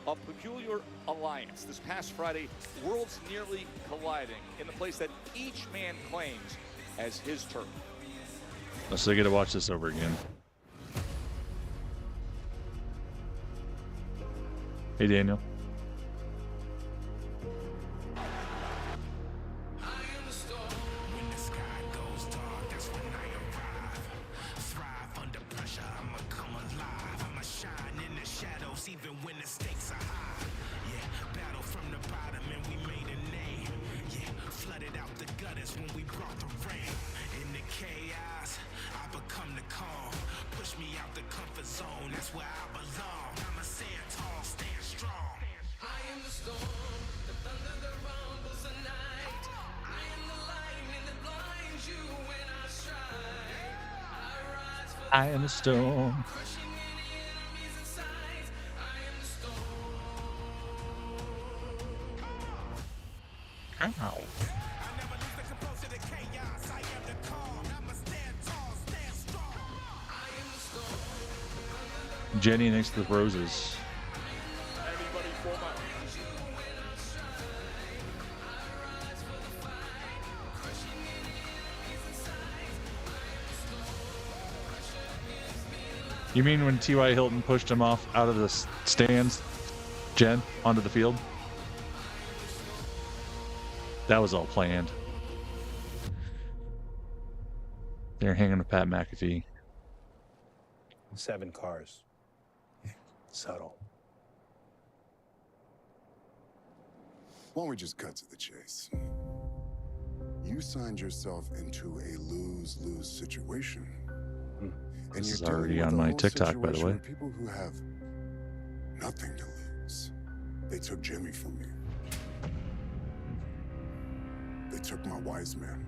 a peculiar alliance. This past Friday, worlds nearly colliding in the place that each man claims as his turf. So I get to watch this over again. Hey, Daniel. Even when the stakes are high, yeah, battle from the bottom and we made a name, yeah, flooded out the gutters when we brought the rain, in the chaos, I become the calm, push me out the comfort zone, that's where I belong, I'ma stand tall, stand strong, I am the storm, the thunder that rumbles the night, I am the lightning that blinds you when I strike, I rise for I am the storm. Ow. Jenny next to the roses. You mean when T.Y. Hilton pushed him off out of the stands, Jen, onto the field? That was all planned. They're hanging with Pat McAfee. 7 cars. Subtle. Why don't we just cut to the chase? You signed yourself into a lose-lose situation. And This is you're already dealing with on a my whole TikTok, by the situation way. with people who have nothing to lose. They took Jimmy from me. They took my wise man.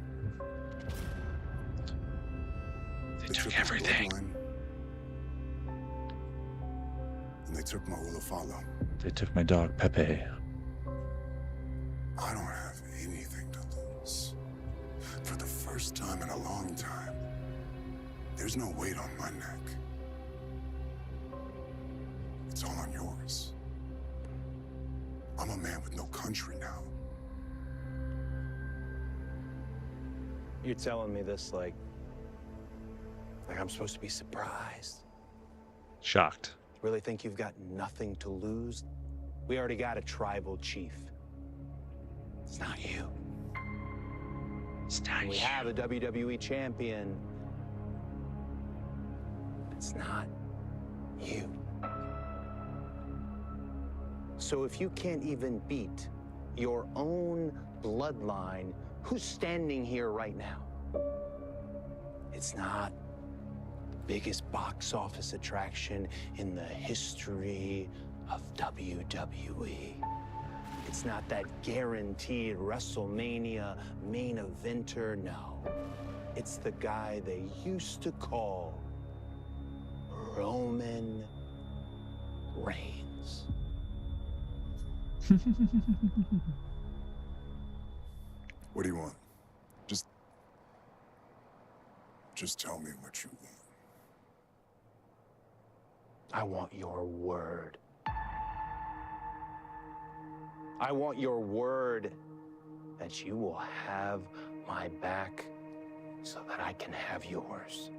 They took everything. And they took my Ulafalo. They took my dog, Pepe. I don't have anything to lose. For the first time in a long time, there's no weight on my neck. It's all on yours. I'm a man with no country now. You're telling me this like I'm supposed to be surprised. Shocked. Really think you've got nothing to lose? We already got a tribal chief. It's not you. It's not we have a WWE champion. It's not you. So if you can't even beat your own bloodline, who's standing here right now? It's not the biggest box office attraction in the history of WWE. It's not that guaranteed WrestleMania main eventer, no. It's the guy they used to call Roman Reigns. What do you want? Just tell me what you want. I want your word. I want your word that you will have my back so that I can have yours.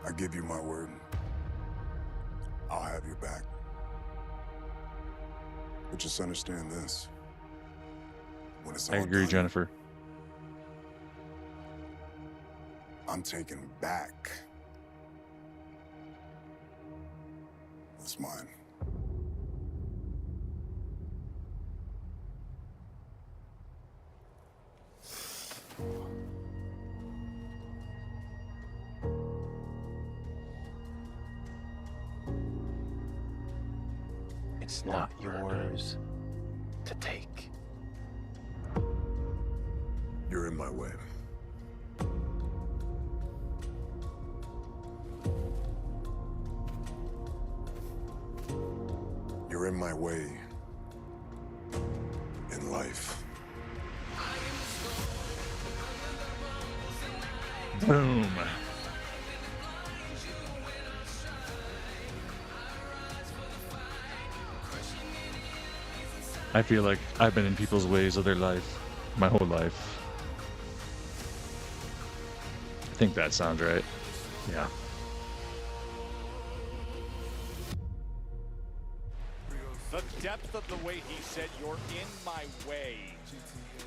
I give you my word. I'll have your back. But just understand this. When it's I all agree, done, Jennifer. I'm taking back what's mine. It's not yours to take. You're in my way. You're in my way in life. Boom. I feel like I've been in people's ways of their life my whole life. I think that sounds right. Yeah. The depth of the way he said, "You're in my way,"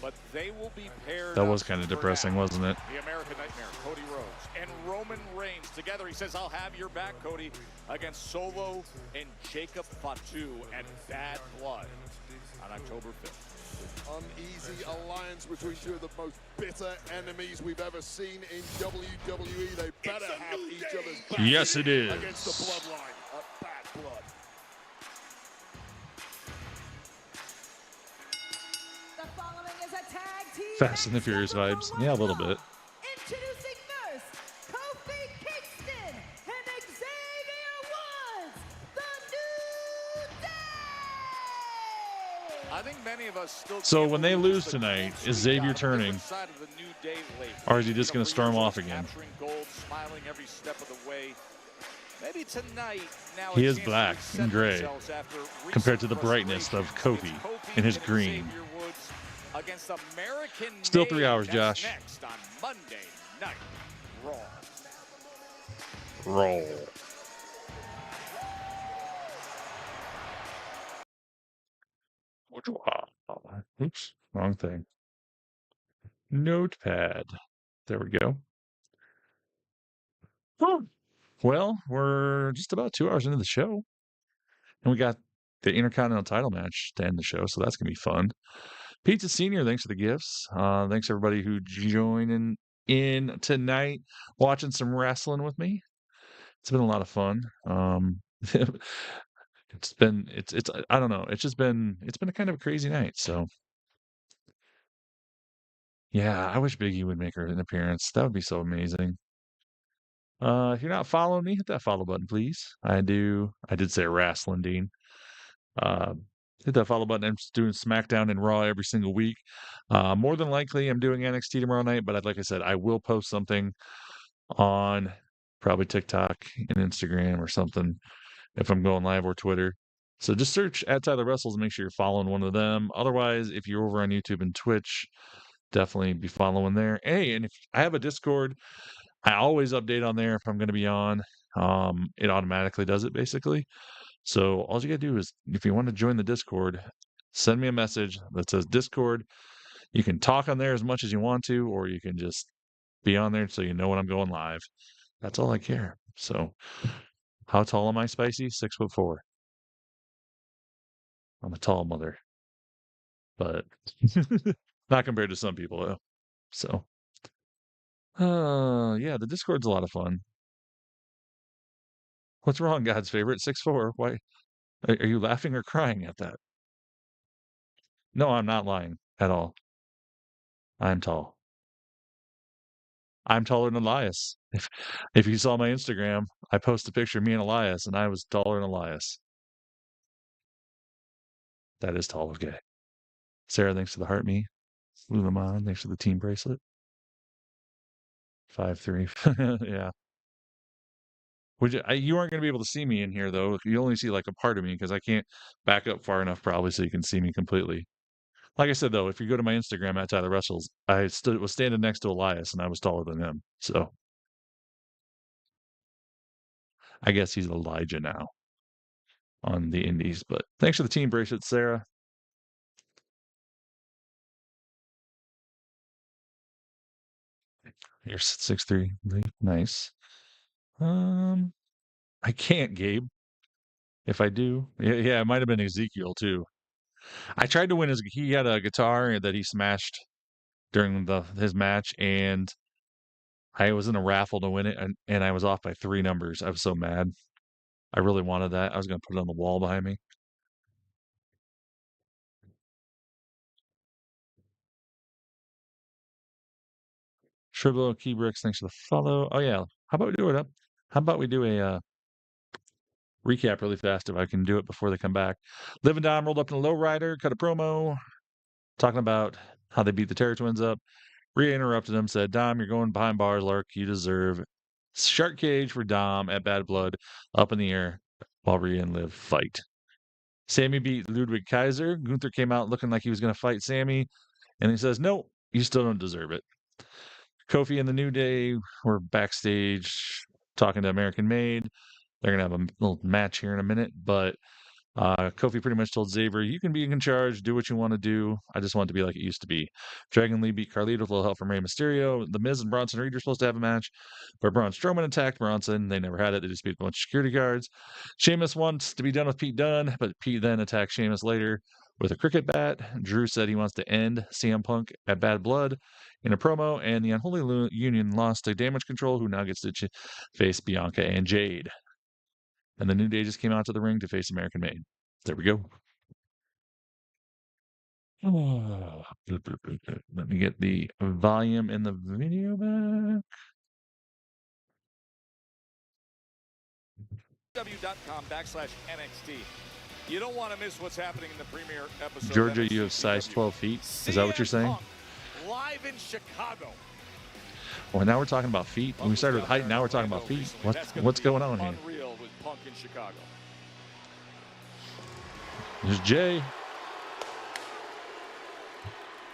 but they will be paired. That was up kind of for depressing, now. wasn't it? The American Nightmare, Cody Rhodes, and Roman Reigns together. He says, "I'll have your back, Cody," against Solo and Jacob Fatu at Bad Blood on October 5th. Uneasy alliance between two of the most bitter enemies we've ever seen in WWE. They better have each other's back. Yes, it is. Against the bloodline at Bad Blood. The following is a tag team Fast and the Furious vibes. Yeah, a little bit. introducing first Kofi Kingston and Xavier Woods, the New Day. I think many of us still. So can't when they believe lose the tonight, Colts is we Xavier got, a turning? different side of the New Day lately. Or is he just You know, going to for storm years, off always again? capturing gold, smiling every step of the way. Maybe tonight. Now He a is chance to black reset and gray themselves after compared to recent the brightness of Kofi in his and green. Xavier Woods against American Still made. 3 hours, That's Josh. next on Monday Night Raw. Roll. Oops, wrong thing. Notepad. There we go. Oh, well, we're just about 2 hours into the show. And we got the Intercontinental title match to end the show, so that's going to be fun. Pizza Senior, thanks for the gifts. Thanks everybody who joining in tonight, watching some wrestling with me. It's been a lot of fun. It's I don't know. It's been a kind of a crazy night. So yeah, I wish Biggie would make an appearance. That would be so amazing. If you're not following me, hit that follow button, please. I did say wrestling, Dean. Uh, hit that follow button. I'm just doing SmackDown and Raw every single week. More than likely, I'm doing NXT tomorrow night, but like I said, I will post something on probably TikTok and Instagram or something if I'm going live, or Twitter. So just search at TylerWrestles and make sure you're following one of them. Otherwise, if you're over on YouTube and Twitch, definitely be following there. Hey, and if I have a Discord, I always update on there if I'm going to be on. It automatically does it basically. So all you got to do is, if you want to join the Discord, send me a message that says Discord. You can talk on there as much as you want to, or you can just be on there so you know when I'm going live. That's all I care. So how tall am I, Spicy? 6'4". I'm a tall mother, but not compared to some people though. So Yeah, the Discord's a lot of fun. What's wrong, God's favorite? 6'4". Why? Are you laughing or crying at that? No, I'm not lying at all. I'm tall. I'm taller than Elias. If you saw my Instagram, I posted a picture of me and Elias, and I was taller than Elias. That is tall, okay. Sarah, thanks for the heart me. Lulamon, thanks for the team bracelet. 5'3". Yeah. You aren't going to be able to see me in here, though. You only see like a part of me because I can't back up far enough probably so you can see me completely. Like I said, though, if you go to my Instagram at TylerWrestles, I was standing next to Elias, and I was taller than him. So I guess he's Elijah now on the indies. But thanks for the team bracelet, Sarah. You're 6'3". Nice. I can't, Gabe. If I do, yeah, it might have been Ezekiel too. I tried to win his. He had a guitar that he smashed during his match, and I was in a raffle to win it, and I was off by 3 numbers. I was so mad. I really wanted that. I was going to put it on the wall behind me. Shriblo Keybricks, thanks for the follow. Oh yeah, how about we do it up? How about we do a recap really fast if I can do it before they come back? Liv and Dom rolled up in a lowrider, cut a promo, talking about how they beat the Terror Twins up. Rhea interrupted him, said, Dom, you're going behind bars, Lark. You deserve Shark Cage for Dom at Bad Blood, up in the air while Rhea and Liv fight. Sammy beat Ludwig Kaiser. Gunther came out looking like he was going to fight Sammy, and he says, no, you still don't deserve it. Kofi and the New Day were backstage talking to American Made. They're going to have a little match here in a minute, but Kofi pretty much told Xavier, you can be in charge, do what you want to do. I just want it to be like it used to be. Dragon Lee beat Carlito with a little help from Rey Mysterio. The Miz and Bronson Reed are supposed to have a match, but Braun Strowman attacked Bronson. They never had it. They just beat a bunch of security guards. Sheamus wants to be done with Pete Dunne, but Pete then attacked Sheamus later with a cricket bat. Drew said he wants to end CM Punk at Bad Blood in a promo, and the Unholy Union lost to Damage Control, who now gets to face Bianca and Jade. And the New Day just came out to the ring to face American Made. There we go. Oh, let me get the volume in the video back. www.com/NXT. You don't want to miss what's happening in the premiere episode. Georgia, you have size 12 feet. Is that what you're saying? Live in Chicago. Well, now we're talking about feet. When we started with height, now we're talking about feet. What's going on here? Unreal with Punk in Chicago. There's Jay.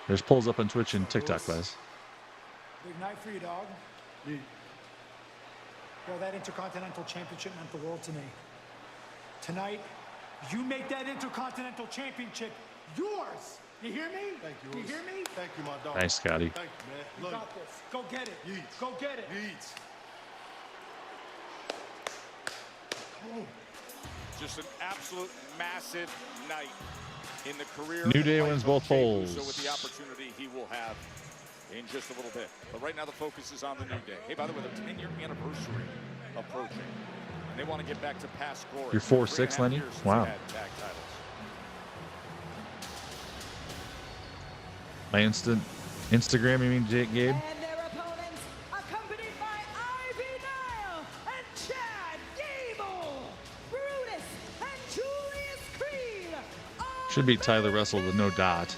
There's polls up on Twitch and TikTok, guys. Big night for you, dog. Yo, that Intercontinental Championship meant the world to me. Tonight, you make that Intercontinental Championship yours. You hear me? Thank you. You hear me? Thank you, my dog. Nice, Scotty. Thank you, man. You got this. Go get it. Yeets. Go get it. Yeets. Just an absolute massive night in the career. New Day wins both polls. So with the opportunity he will have in just a little bit. But right now the focus is on the New Day. Hey, by the way, the 10-year anniversary approaching. And they want to get back to past glory. You're 4'6", Lenny? Wow. My Instagram, you mean, Gabe? And their opponents, accompanied by Ivy Nile and Chad Gable, Brutus and Julius Creed. Should be TylerWrestles with no dot.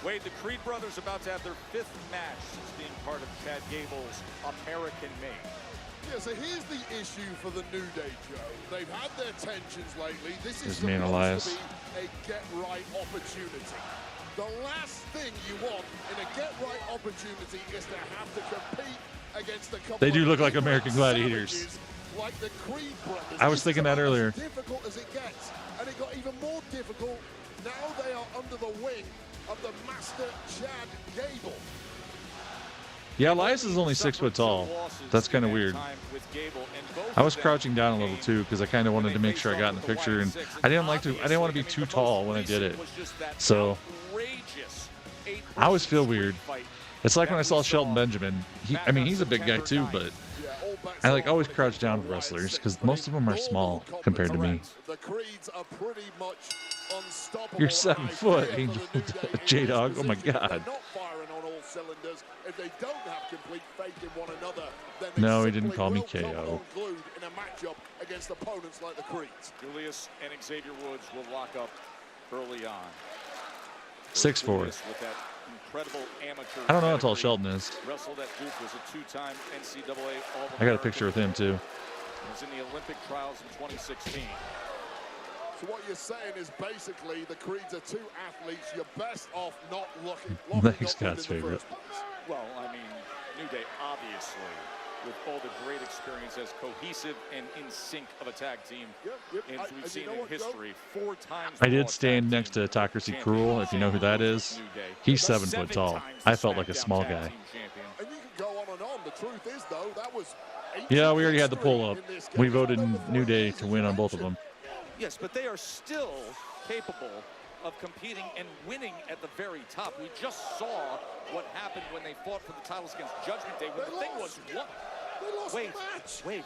Wade, the Creed brothers about to have their 5th match since being part of Chad Gable's American Made. Yeah, so here's the issue for the New Day, Joe. They've had their tensions lately. This is me and supposed Elias. to be a get-right opportunity. The last thing you want in a get-right opportunity is to have to compete against a couple They do of look like American Gladiators. savages like the Creed brothers. I was thinking that earlier. As difficult as it gets, and it got even more difficult. Now they are under the wing of the master Chad Gable. Yeah, Elias is only 6 foot tall. That's kind of weird. I was crouching down a little too because I kind of wanted to make sure I got in the picture, and I didn't want to be too tall when I did it. So I always feel weird It's like when I saw Shelton Benjamin. I mean, he's a big guy too, but I like always crouch down with wrestlers because most of them are small compared to me. The Creeds are pretty much unstoppable. You're 7 foot, Angel J-Dog. Oh my God. They're not firing on all cylinders. If they don't have complete faith in one another, then No, he didn't call me KO. unglued in a matchup against opponents like the Creeds. Julius and Xavier Woods will lock up early on. 6'4". With that incredible amateur I don't know how tall Shelton is. Wrestled at Duke, was a two-time NCAA All-American. I got a picture with him too. He was in the Olympic trials in 2016. So what you're saying is basically the Creeds are two athletes. You're best off not looking. Thanks, Scott's favorite. Well, I mean, New Day, obviously, with all the great experience as cohesive and in sync of a tag team, as we've seen in history, 4 times. I did stand next to Autocracy Cruel, if you know who that is. He's 7 foot tall. I felt like a small guy. And you can go on and on. The truth is, though, that was. Yeah, we already had the pull up. We voted New Day to win on both of them. Yes, but they are still capable of competing and winning at the very top. We just saw what happened when they fought for the titles against Judgment Day. When the thing was, what? Wait.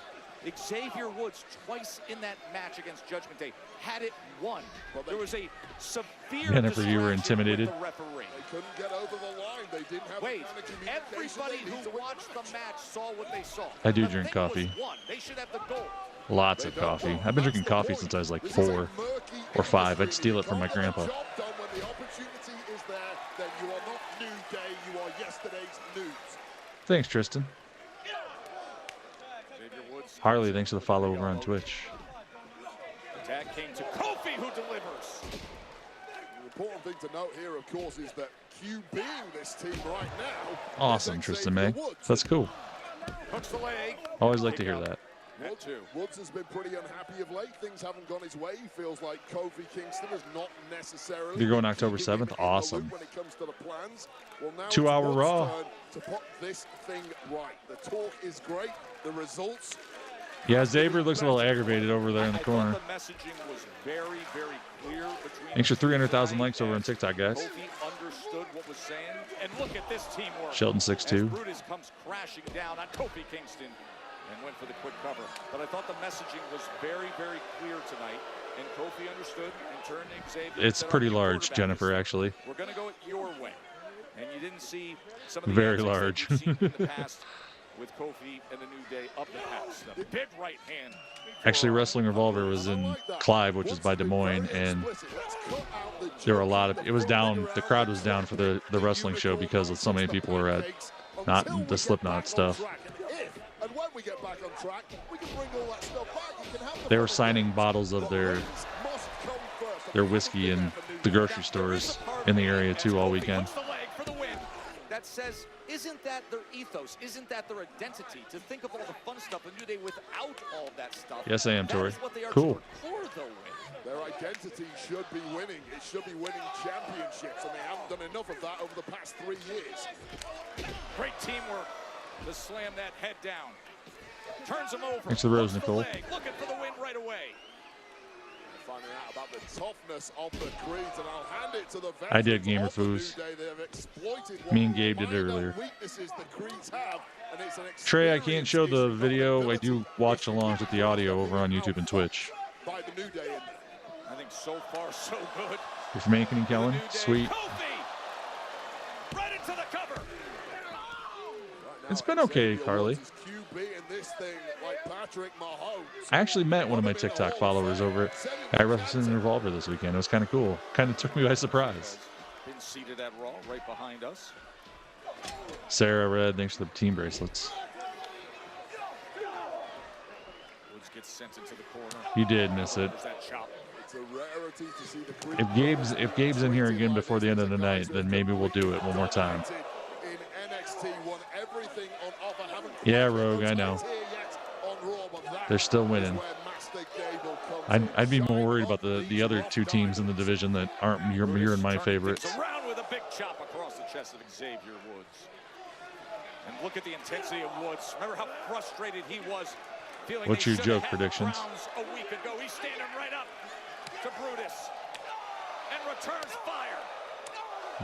Xavier Woods twice in that match against Judgment Day had it won. There was a severe Jennifer, you were distraction intimidated. with the referee. They couldn't get over the line. They didn't have the kind of communication Everybody they need who to win watched the match saw what they saw. I do The drink thing was coffee. won. They should have the goal. Lots of coffee. I've been drinking coffee since I was like 4 or 5. I'd steal it from my grandpa. Job done when the opportunity is there, then you are not New Day, you are yesterday's news. Thanks, Tristan. Harley, thanks for the follow over on Twitch. Tag came to Kofi, who delivers. The important thing to note here, of course, is that QBing this team right now. Awesome, Tristan May. That's cool. Hooks the leg. Always like to hear that. Woods has been pretty unhappy of late. Things haven't gone his way. He feels like Kofi Kingston is not necessarily. You're going October 7th? Awesome. When it comes to the plans. Well, now 2 hour it's Raw. Wood's turn to put this thing right. The talk is great. The results. Yeah, Xavier looks a little aggravated over there in the corner. The messaging was very, very clear between. Thanks for 300,000 likes over on TikTok, guys. Kofi understood what was saying, and look at this teamwork. Sheldon 6'2". As Brutus comes crashing down on Kofi Kingston and went for the quick cover. But I thought the messaging was very, very clear tonight, and Kofi understood and turned to Xavier. It's pretty large, Jennifer, actually. We're going to go it your way, and you didn't see some of the Very antics that large. you've seen in the past with Kofi and the New Day up the past. The big right hand. Actually, Wrestling Revolver was in Clive, which is by Des Moines, and there were a lot of. It was down. The crowd was down for the wrestling show because so many people were at not the Slipknot stuff. And when we get back on track, we can bring all that stuff back. You can have They were signing bottles of their whiskey in the grocery stores in the area too all weekend. That says, isn't that their ethos? Isn't that their identity? To think of all the fun stuff in New Day without all of that stuff. Yes, I am, That Tori. is what they are Cool. to their core, though, with. Their identity should be winning. It should be winning championships, and they haven't done enough of that over the past 3 years. Great teamwork to slam that head down. Turns him over. Thanks to the rose, Hooks the Nicole. leg, looking for the win right away. Finding out about the toughness of the Creeds, and I'll hand it to the I did veterans Gamer of the New Foos. Day. They have exploited Me one and Gabe of did the it minor earlier. weaknesses the Creeds have, and it's an Trey, I can't show the experienced video. I do watch alongs with the audio over on YouTube and Twitch. by the New Day in there. I think so far, so good. You're from Ankeny, Kellen? Sweet. Right into the cover. It's been okay, Carly. QB in this thing, like Patrick Mahomes. I actually met one of my TikTok followers over at Wrestling Revolver this weekend. It was kind of cool. Kind of took me by surprise. Been seated at Raw right behind us. Sarah Red, thanks for the team bracelets. Woods gets sent into the corner. You did miss it. There's that chop. It's a rarity to see the Creeds. If Gabe's in here again before the end of the night, then maybe we'll do it one more time. In NXT, won everything on offer. Haven't Yeah, Rogue, I know. They're still winning. I'd be more worried about the other two teams in the division that aren't your and my favorites. Around with a big chop across the chest of Xavier Woods. And look at the intensity of Woods. Remember how frustrated he was. Feeling What's they your should joke have had predictions? Browns a week ago. He's standing right up to Brutus and returns fire.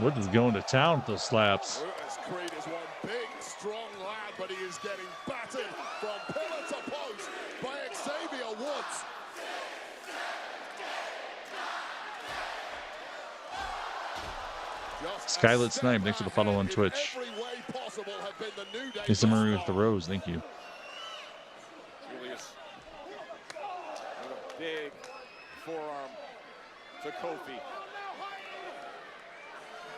Woods is going to town with those slaps. Creed is one big, strong lad, but he is getting battered from pillar to post by Xavier Woods. Skylit Snipe, thanks for the follow on Twitch. Lisa Marie with the rose, thank you. Julius with a big forearm to Kofi.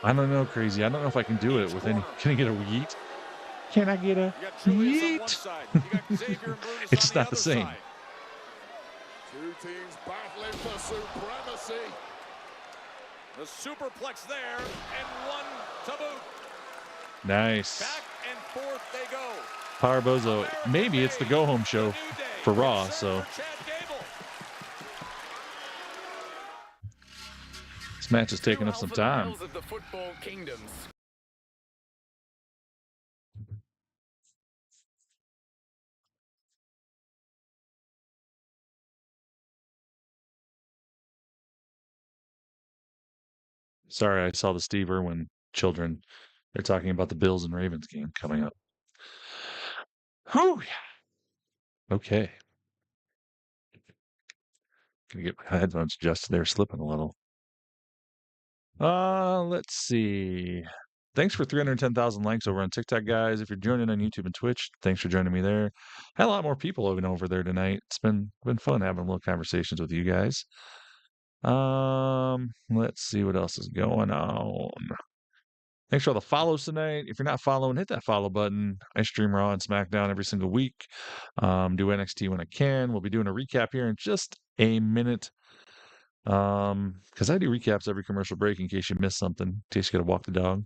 I don't know, Crazy. I don't know if I can do it with any. Can I get a yeet? Can I get a yeet? It's not the same. Side. Two teams battling for supremacy. The superplex there, and one to boot. Nice. Back and forth they go. Power Bozo. Maybe it's the go-home show for Raw, so. This match is taking up some time. Sorry, I saw the Steve Irwin children. They're talking about the Bills and Ravens game coming up. Whew. Okay. Gonna get my headphones adjusted. They're slipping a little. Let's see. Thanks for 310,000 likes over on TikTok, guys. If you're joining on YouTube and Twitch, thanks for joining me there. Had a lot more people over there tonight. It's been fun having little conversations with you guys. Let's see what else is going on. Thanks for all the follows tonight. If you're not following, hit that follow button. I stream Raw and SmackDown every single week. Do NXT when I can. We'll be doing a recap here in just a minute. Because I do recaps every commercial break in case you missed something, in case you got to walk the dog,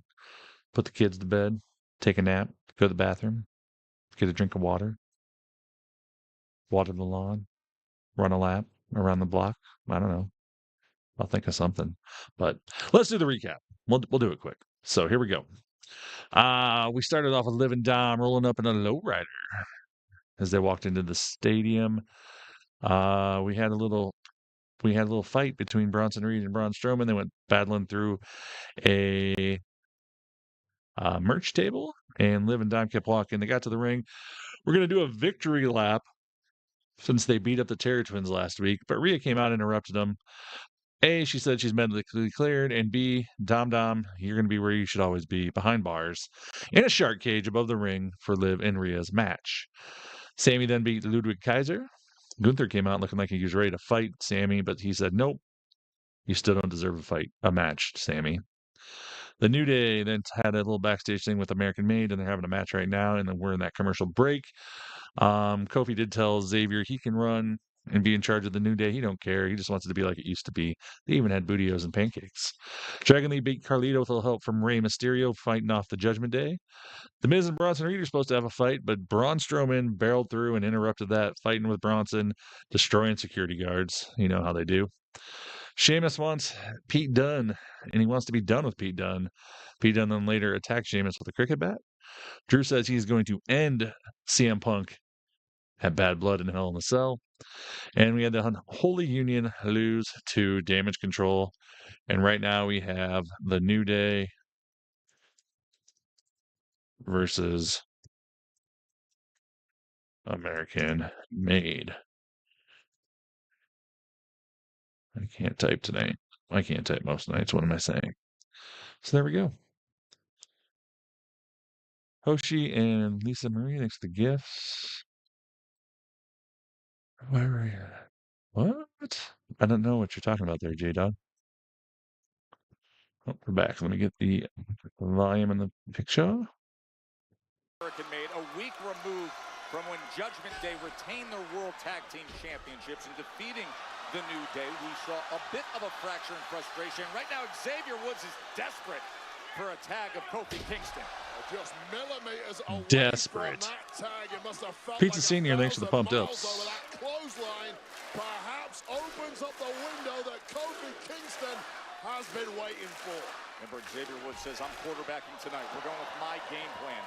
put the kids to bed, take a nap, go to the bathroom, get a drink of water, water the lawn, run a lap around the block. I don't know. I'll think of something. But let's do the recap. We'll do it quick. So here we go. We started off with Liv and Dom rolling up in a lowrider as they walked into the stadium. We had a little fight between Bronson Reed and Braun Strowman. They went battling through a merch table, and Liv and Dom kept walking. They got to the ring. We're going to do a victory lap since they beat up the Terror Twins last week, but Rhea came out and interrupted them. A, she said she's medically cleared, and B, Dom, you're going to be where you should always be, behind bars, in a shark cage above the ring for Liv and Rhea's match. Sammy then beat Ludwig Kaiser. Gunther came out looking like he was ready to fight Sammy, but he said, nope, you still don't deserve a match, Sammy. The New Day then had a little backstage thing with American Made, and they're having a match right now, and then we're in that commercial break. Kofi did tell Xavier he can run and be in charge of the New Day. He don't care. He just wants it to be like it used to be. They even had bootios and pancakes. Dragon Lee beat Carlito with a little help from Rey Mysterio fighting off the Judgment Day. The Miz and Bronson Reed are supposed to have a fight, but Braun Strowman barreled through and interrupted that, fighting with Bronson, destroying security guards. You know how they do. Sheamus wants Pete Dunne, and he wants to be done with Pete Dunne. Pete Dunne then later attacked Sheamus with a cricket bat. Drew says he's going to end CM Punk at Bad Blood in Hell in a Cell. And we had the Holy Union lose to Damage Control. And right now we have the New Day versus American Made. I can't type today. I can't type most nights. What am I saying? So there we go. Hoshi and Lisa Marie, thanks for the gifts. Where are you? What? I don't know what you're talking about there, J-Dog. Oh, we're back. Let me get the volume in the picture. American Made, a week removed from when Judgment Day retained their World Tag Team Championships and defeating the New Day. We saw a bit of a fracture and frustration. Right now, Xavier Woods is desperate for a tag of Kofi Kingston. Just millimeters away Desperate. from that tag. It must have felt Pizza like Senior, thanks for the pumped ups. So that clothesline perhaps opens up the window that Kofi Kingston has been waiting for. Remember, Xavier Woods says, I'm quarterbacking tonight. We're going with my game plan.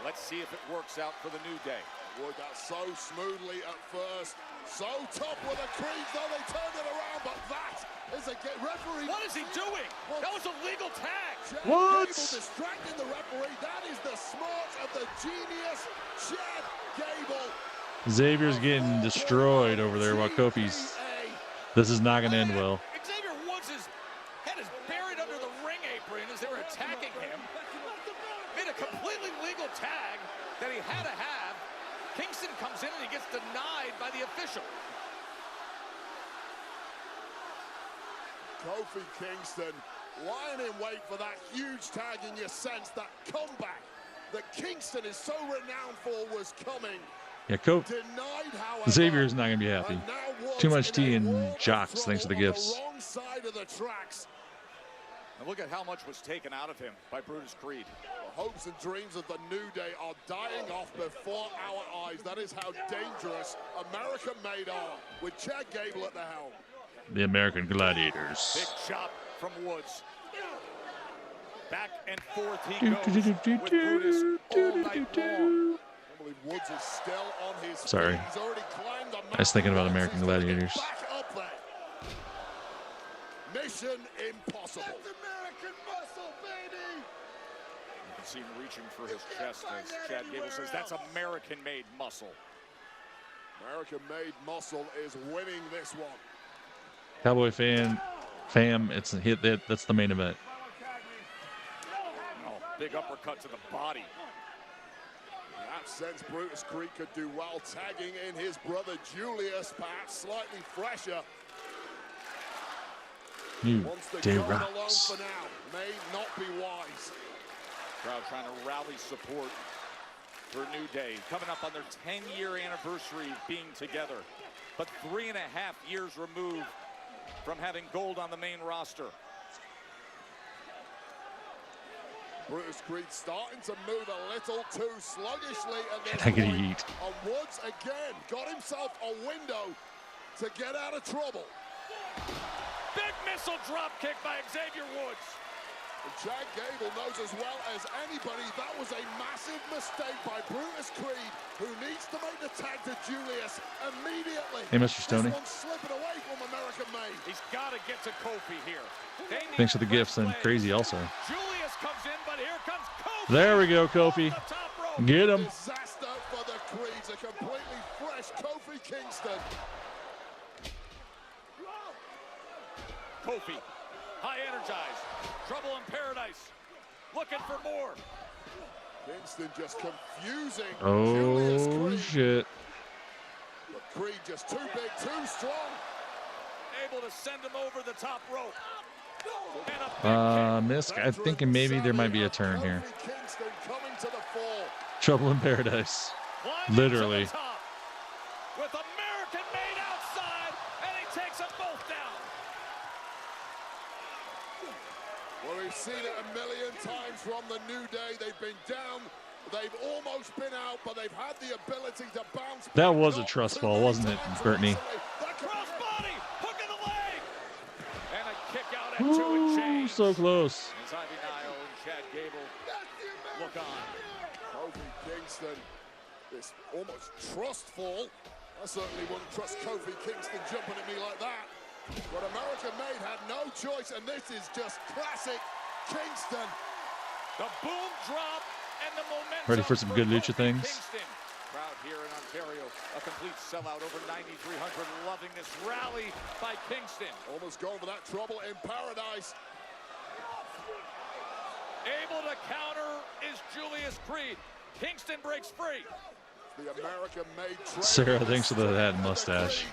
Let's see if it works out for the New Day. Wood that so smoothly at first. So tough with the crease, though they turned it around, but that is a referee. What is he doing? That was a legal tag. What? Gable distracting the referee. That is the smart of the genius, Chad Gable. Xavier's getting destroyed over there while Kofi's. This is not going to end well. Xavier Woods' head is buried under the ring apron as they were attacking him. Made a completely legal tag that he had to have. Kingston comes in and he gets denied by the official. Kofi Kingston lying in wait for that huge tag, and you sense that comeback that Kingston is so renowned for was coming. Yeah, Xavier's not going to be happy. Too much tea and jocks thanks to the gifts. Wrong side of the tracks. And look at how much was taken out of him by Brutus Creed. The hopes and dreams of the New Day are dying off before our eyes. That is how dangerous American-made are, with Chad Gable at the helm. The American Gladiators. Big chop from Woods. Back and forth he goes with Brutus all night long. I believe Woods is still on his feet. Sorry. He's already climbed the I was thinking about American Gladiators. back up there. Mission impossible. That's American muscle, baby. You can see him reaching for his chest as Chad Gable says, that's American-made muscle. American-made muscle is winning this one. Cowboy fam, it's a hit. That's the main event. Oh, big uppercut to the body. In that sense, Brutus Creed could do well tagging in his brother Julius, perhaps slightly fresher. New Day Alone Rocks. for now may not be wise. Crowd trying to rally support for New Day. Coming up on their 10-year anniversary of being together, but 3.5 years removed from having gold on the main roster. Brutus Creed starting to move a little too sluggishly at this I get point. eat. And Woods again got himself a window to get out of trouble. Big missile drop kick by Xavier Woods. And Chad Gable knows as well as anybody that was a massive mistake by Brutus Creed, who needs to make the tag to Julius immediately. Hey, Mr. Stoney. This one's slipping away from American Made. He's got to get to Kofi here. Thanks for the gifts and crazy also. Julius comes in, but here comes Kofi. There we go, Kofi. Get him. Disaster for the Creeds, a completely fresh Kofi Kingston. Kofi, high energized, trouble in paradise, looking for more. Kingston just confusing. Oh, shit. But Creed just too big, too strong. Able to send him over the top rope. Misk, I'm thinking maybe there might be a turn here. Kingston coming to the fore. Trouble in paradise. Literally. With American Made outside, and he takes them both down. Well, we've seen it a million times from the New Day. They've been down, they've almost been out, but they've had the ability to bounce back. That was a trust fall, wasn't it, Brittany? Crossbody, hook in the leg, and a kick out at 2 and change. So close. As Ivy Nile and Chad Gable look on. Kofi Kingston, this almost trust fall. I certainly wouldn't trust Kofi Kingston jumping at me like that. But American Made had no choice, and this is just classic Kingston. The boom drop and the momentum. Ready for some good lucha things? Kingston. Crowd here in Ontario, a complete sellout, over 9,300, loving this rally by Kingston. Almost going for that trouble in paradise. Able to counter is Julius Creed. Kingston breaks free. The American Made Sarah, thanks for that mustache.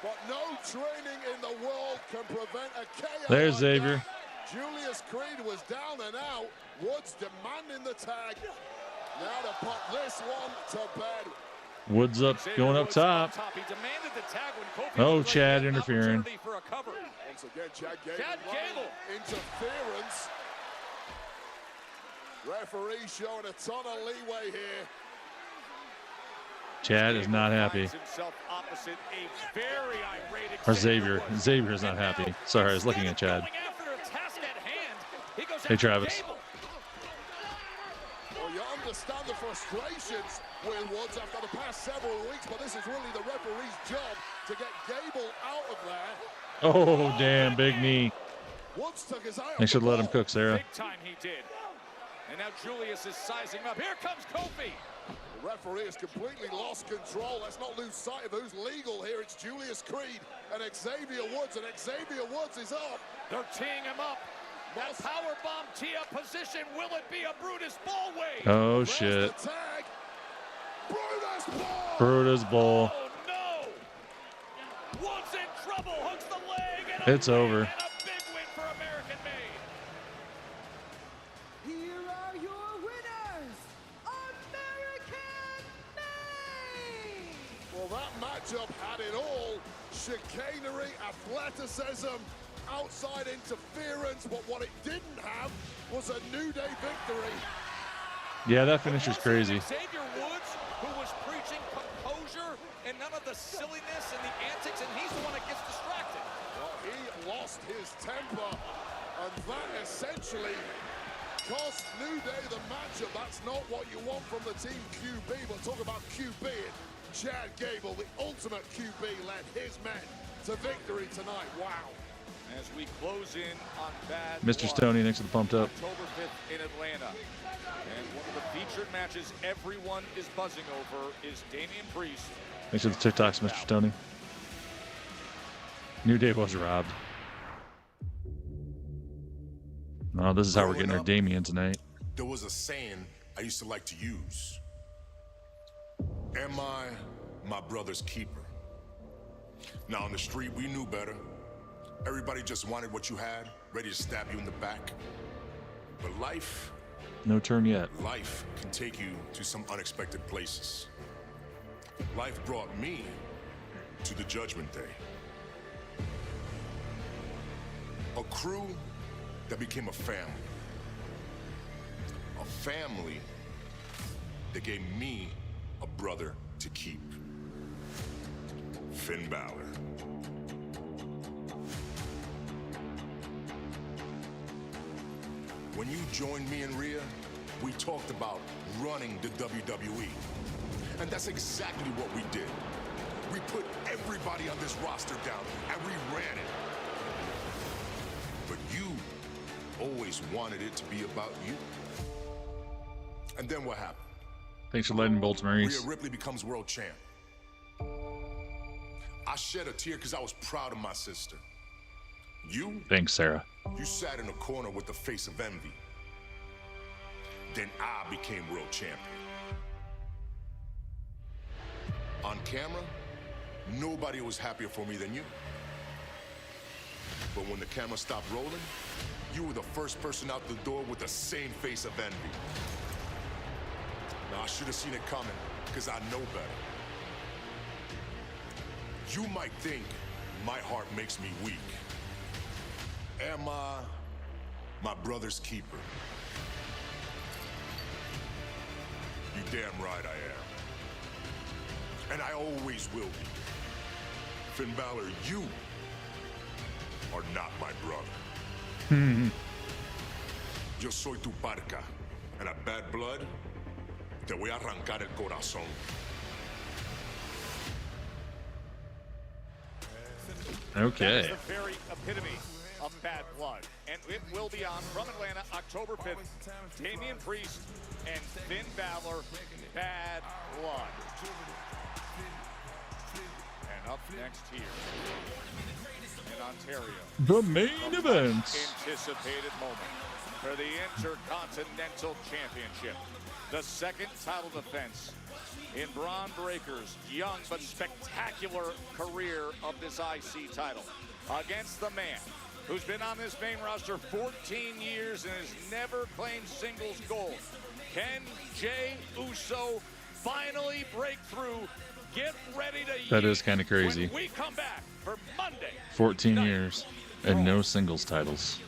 But no training in the world can prevent a KO. There's like Xavier. that. Julius Creed was down and out. Woods demanding the tag. Now to put this one to bed. Woods up, going up top. He demanded the tag when Kofi Oh, was Chad ready, an interfering. opportunity for a cover. Once again, Chad Chad Gable. Interference. Referee showing a ton of leeway here. Chad is not happy. Or Xavier. Xavier's not happy. Sorry, I was looking at Chad. After a task at hand, he goes Hey, Travis. Well, understand the frustrations, Will Woods, after the past several weeks, but this is really the referee's job to get Gable out of there. Oh, damn, big knee. Woods took his eye off They should the let him ball. cook, Sarah. Big time he did. And now Julius is sizing up. Here comes Kofi. The referee has completely lost control. Let's not lose sight of who's legal here. It's Julius Creed and Xavier Woods, and Xavier Woods is up. They're teeing him up. That powerbomb tee-up position. Will it be a Brutus ball wave? Oh, shit. Tag. Brutus ball. Brutus ball. Oh, no. Woods in trouble. Hooks the leg. And It's over. And a big win for American Made. Here are your winners, American Made! Well, that matchup had it all. Chicanery, athleticism, outside interference, but what it didn't have was a New Day victory. Yeah, that finish was crazy. Xavier Woods, who was preaching composure and none of the silliness and the antics, and he's the one that gets distracted. Well, he lost his temper, and that essentially cost New Day the matchup. That's not what you want from the team QB, but talk about QB. Chad Gable, the ultimate QB, led his men to victory tonight. Wow. As we close in on Bad Mr. Blood, Stoney next to the pumped up. October 5th in Atlanta. And one of the featured matches everyone is buzzing over is Damian Priest. Thanks for the TikToks, Mr. Stoney. New Day was robbed. No, this is how we're getting our Damien tonight. There was a saying I used to like to use. Am I my brother's keeper? Now on the street, we knew better. Everybody just wanted what you had, ready to stab you in the back. But life No turn yet. Life can take you to some unexpected places. Life brought me to the Judgment Day. A crew that became a family. A family that gave me a brother to keep. Finn Balor. When you joined me and Rhea, we talked about running the WWE. And that's exactly what we did. We put everybody on this roster down and we ran it. But you always wanted it to be about you. And then what happened? Thanks for letting Bolts Maurice. Rhea Ripley becomes world champ. I shed a tear because I was proud of my sister. You? Thanks, Sarah. You sat in a corner with the face of envy. Then I became world champion. On camera, nobody was happier for me than you. But when the camera stopped rolling, you were the first person out the door with the same face of envy. Now, I should have seen it coming, because I know better. You might think my heart makes me weak. Am I my brother's keeper? You damn right I am. And I always will be. Finn Balor, you are not my brother. Yo soy tu parca, and a bad blood, te voy a arrancar el corazón. Okay. That's the very epitome of Bad Blood. And it will be on from Atlanta, October 5th. Damian Priest and Finn Balor, Bad Blood. And up next here in Ontario. The main event. Anticipated moment for the Intercontinental Championship. The second title defense in Bronn Breaker's young but spectacular career of this IC title against the man who's been on this main roster 14 years and has never claimed singles gold. Can Jey Uso finally break through? Get ready to That is kind of crazy. when we come back for Monday. 14 years and no singles titles.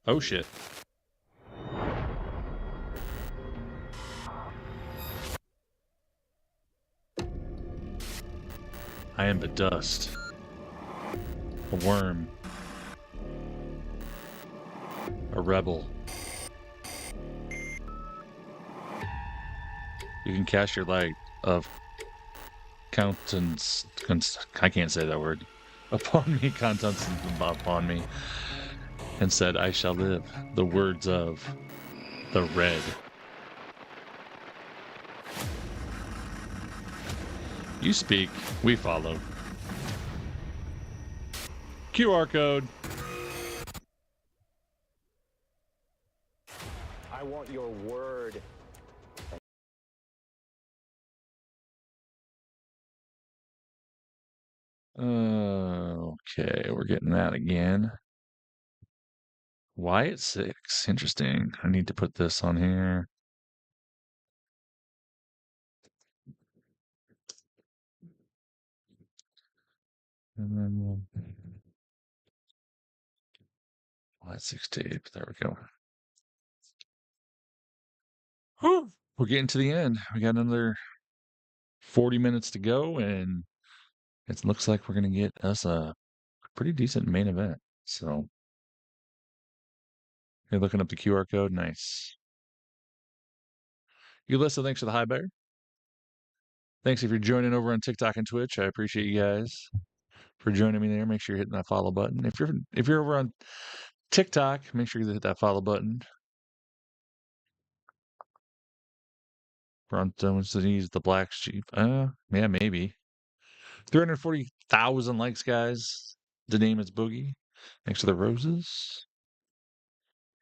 Oh shit. I am but dust. A worm. A rebel. You can cast your light of countenance. I can't say that word. Upon me, countenance upon me, and said, "I shall live." The words of the Red. You speak, we follow. QR code. I want your word. Okay, we're getting that again. Why at 6? Interesting. I need to put this on here. And then why at 6 tape? There we go. Whew, we're getting to the end. We got another 40 minutes to go, and it looks like we're going to get us a pretty decent main event. So, you're looking up the QR code? Nice. Ulissa, thanks for the hi, bear. Thanks if you're joining over on TikTok and Twitch. I appreciate you guys for joining me there. Make sure you're hitting that follow button. If you're over on TikTok, make sure you hit that follow button. Bronson says he's the black sheep. Yeah, maybe. 340,000 likes, guys. The name is Boogie. Thanks for the roses.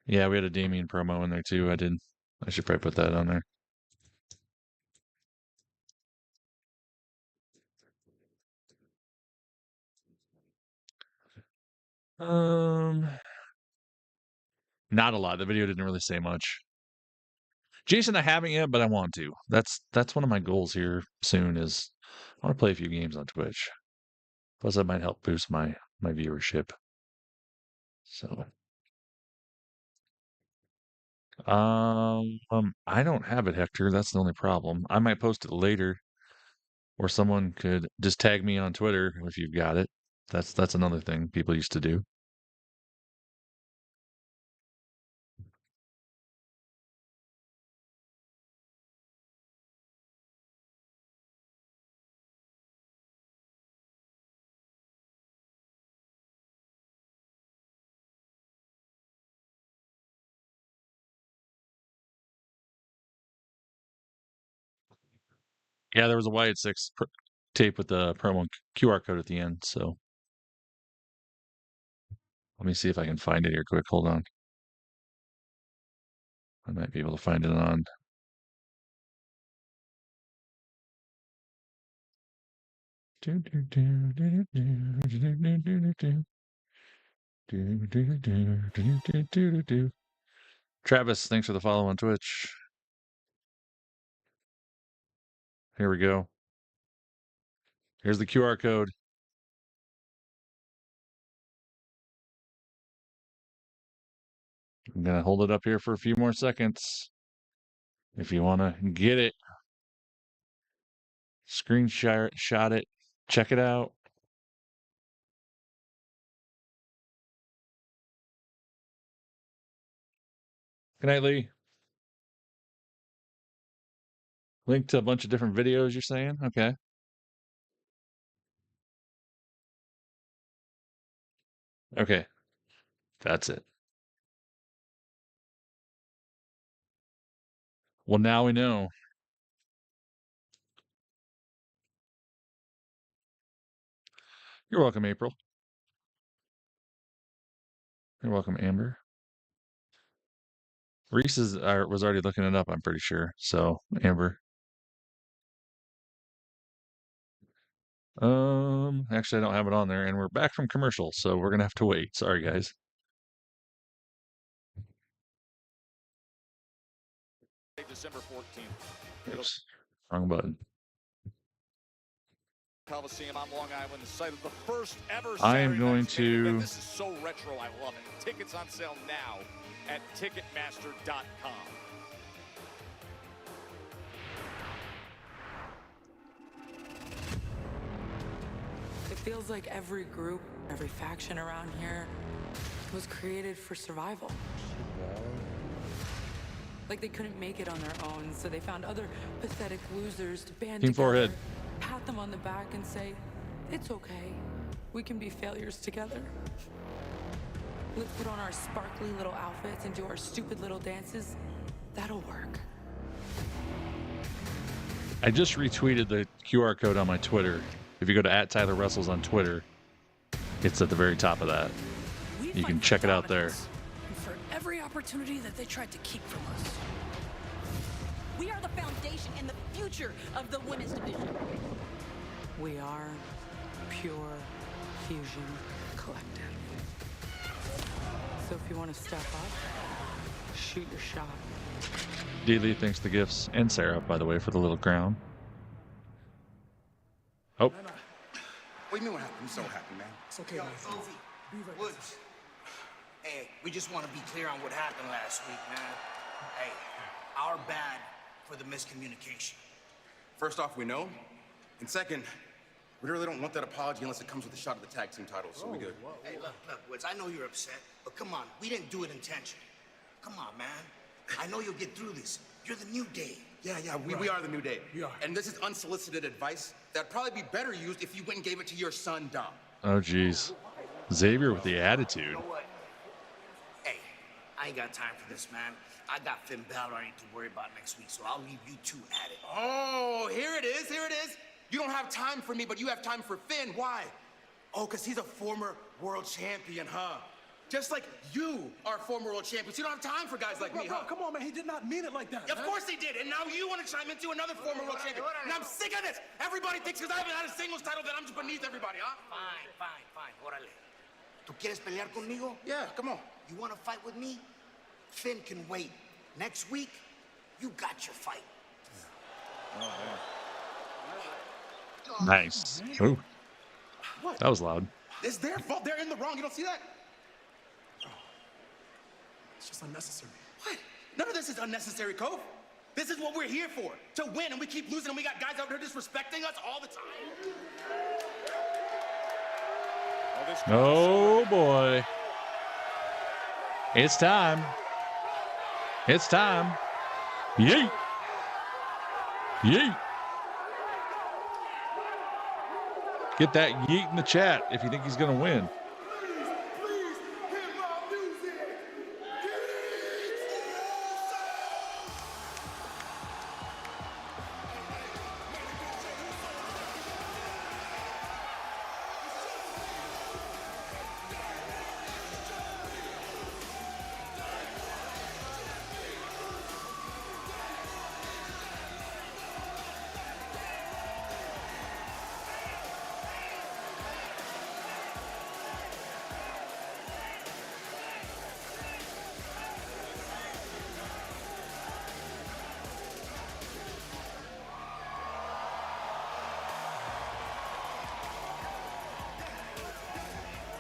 Yeah, we had a Damien promo in there too. I should probably put that on there. Not a lot. The video didn't really say much. Jason, I haven't yet, but I want to. That's one of my goals here soon is I want to play a few games on Twitch. Plus that might help boost my viewership. So I don't have it, Hector. That's the only problem. I might post it later, or someone could just tag me on Twitter if you've got it. That's another thing people used to do. Yeah, there was a Wyatt 6 tape with the promo QR code at the end. So let me see if I can find it here quick. Hold on. I might be able to find it on. Travis, thanks for the follow on Twitch. Here we go. Here's the QR code. I'm going to hold it up here for a few more seconds. If you want to get it, screenshot it, check it out. Good night, Lee. Link to a bunch of different videos, you're saying? Okay. Okay. That's it. Well, now we know. You're welcome, April. You're welcome, Amber. Reese was already looking it up, I'm pretty sure. So, Amber. Actually, I don't have it on there, and we're back from commercial, so we're gonna have to wait. Sorry, guys. December 14th. Oops. Wrong button. Coliseum on Long Island, the site of the first ever I am going to. This is so retro, I love it. Tickets on sale now at Ticketmaster.com. It feels like every group, every faction around here was created for survival. Like they couldn't make it on their own, so they found other pathetic losers to band Team together, forehead. pat them on the back and say, it's okay. We can be failures together. Let's put on our sparkly little outfits and do our stupid little dances. That'll work. I just retweeted the QR code on my Twitter. If you go to @TylerWrestles on Twitter, it's at the very top of that. You can check it out there. And for every opportunity that they tried to keep from us. We are the foundation and the future of the women's division. We are Pure Fusion Collective. So if you want to step up, shoot your shot. Dealey, thanks the gifts. And Sarah, by the way, for the little crown. Oh. What do you mean what happened? I'm so happy, man. It's okay, Yo, man. Ovi, Woods. Hey, we just want to be clear on what happened last week, man. Hey, our bad for the miscommunication. First off, we know. And second, we really don't want that apology unless it comes with a shot at the tag team titles, so we good. Hey, look, Woods, I know you're upset, but come on, we didn't do it intentionally. Come on, man. I know you'll get through this. You're the New Day. Yeah, we are the New Day. We are. And this is unsolicited advice that'd probably be better used if you went and gave it to your son, Dom. Oh, geez. Xavier with the attitude. You know what? Hey, I ain't got time for this, man. I got Finn Balor I need to worry about next week, so I'll leave you two at it. Oh, here it is. You don't have time for me, but you have time for Finn. Why? Oh, because he's a former world champion, huh? Just like you are former world champions. You don't have time for guys like me, huh? Come on, man. He did not mean it like that. Of course he did, and now you want to chime into another former world champion. And I'm sick of this. Everybody thinks because I haven't had a singles title that I'm just beneath everybody, huh? Fine. Órale. ¿Tú quieres pelear conmigo? Yeah, come on. You want to fight with me? Finn can wait. Next week, you got your fight. Nice. Ooh. What? That was loud. It's their fault. They're in the wrong. You don't see that? It's just unnecessary. What? None of this is unnecessary, Cove. This is what we're here for, to win, and we keep losing, and we got guys out there disrespecting us all the time. Oh, boy. It's time. It's time. Yeet. Yeet. Get that yeet in the chat if you think he's going to win.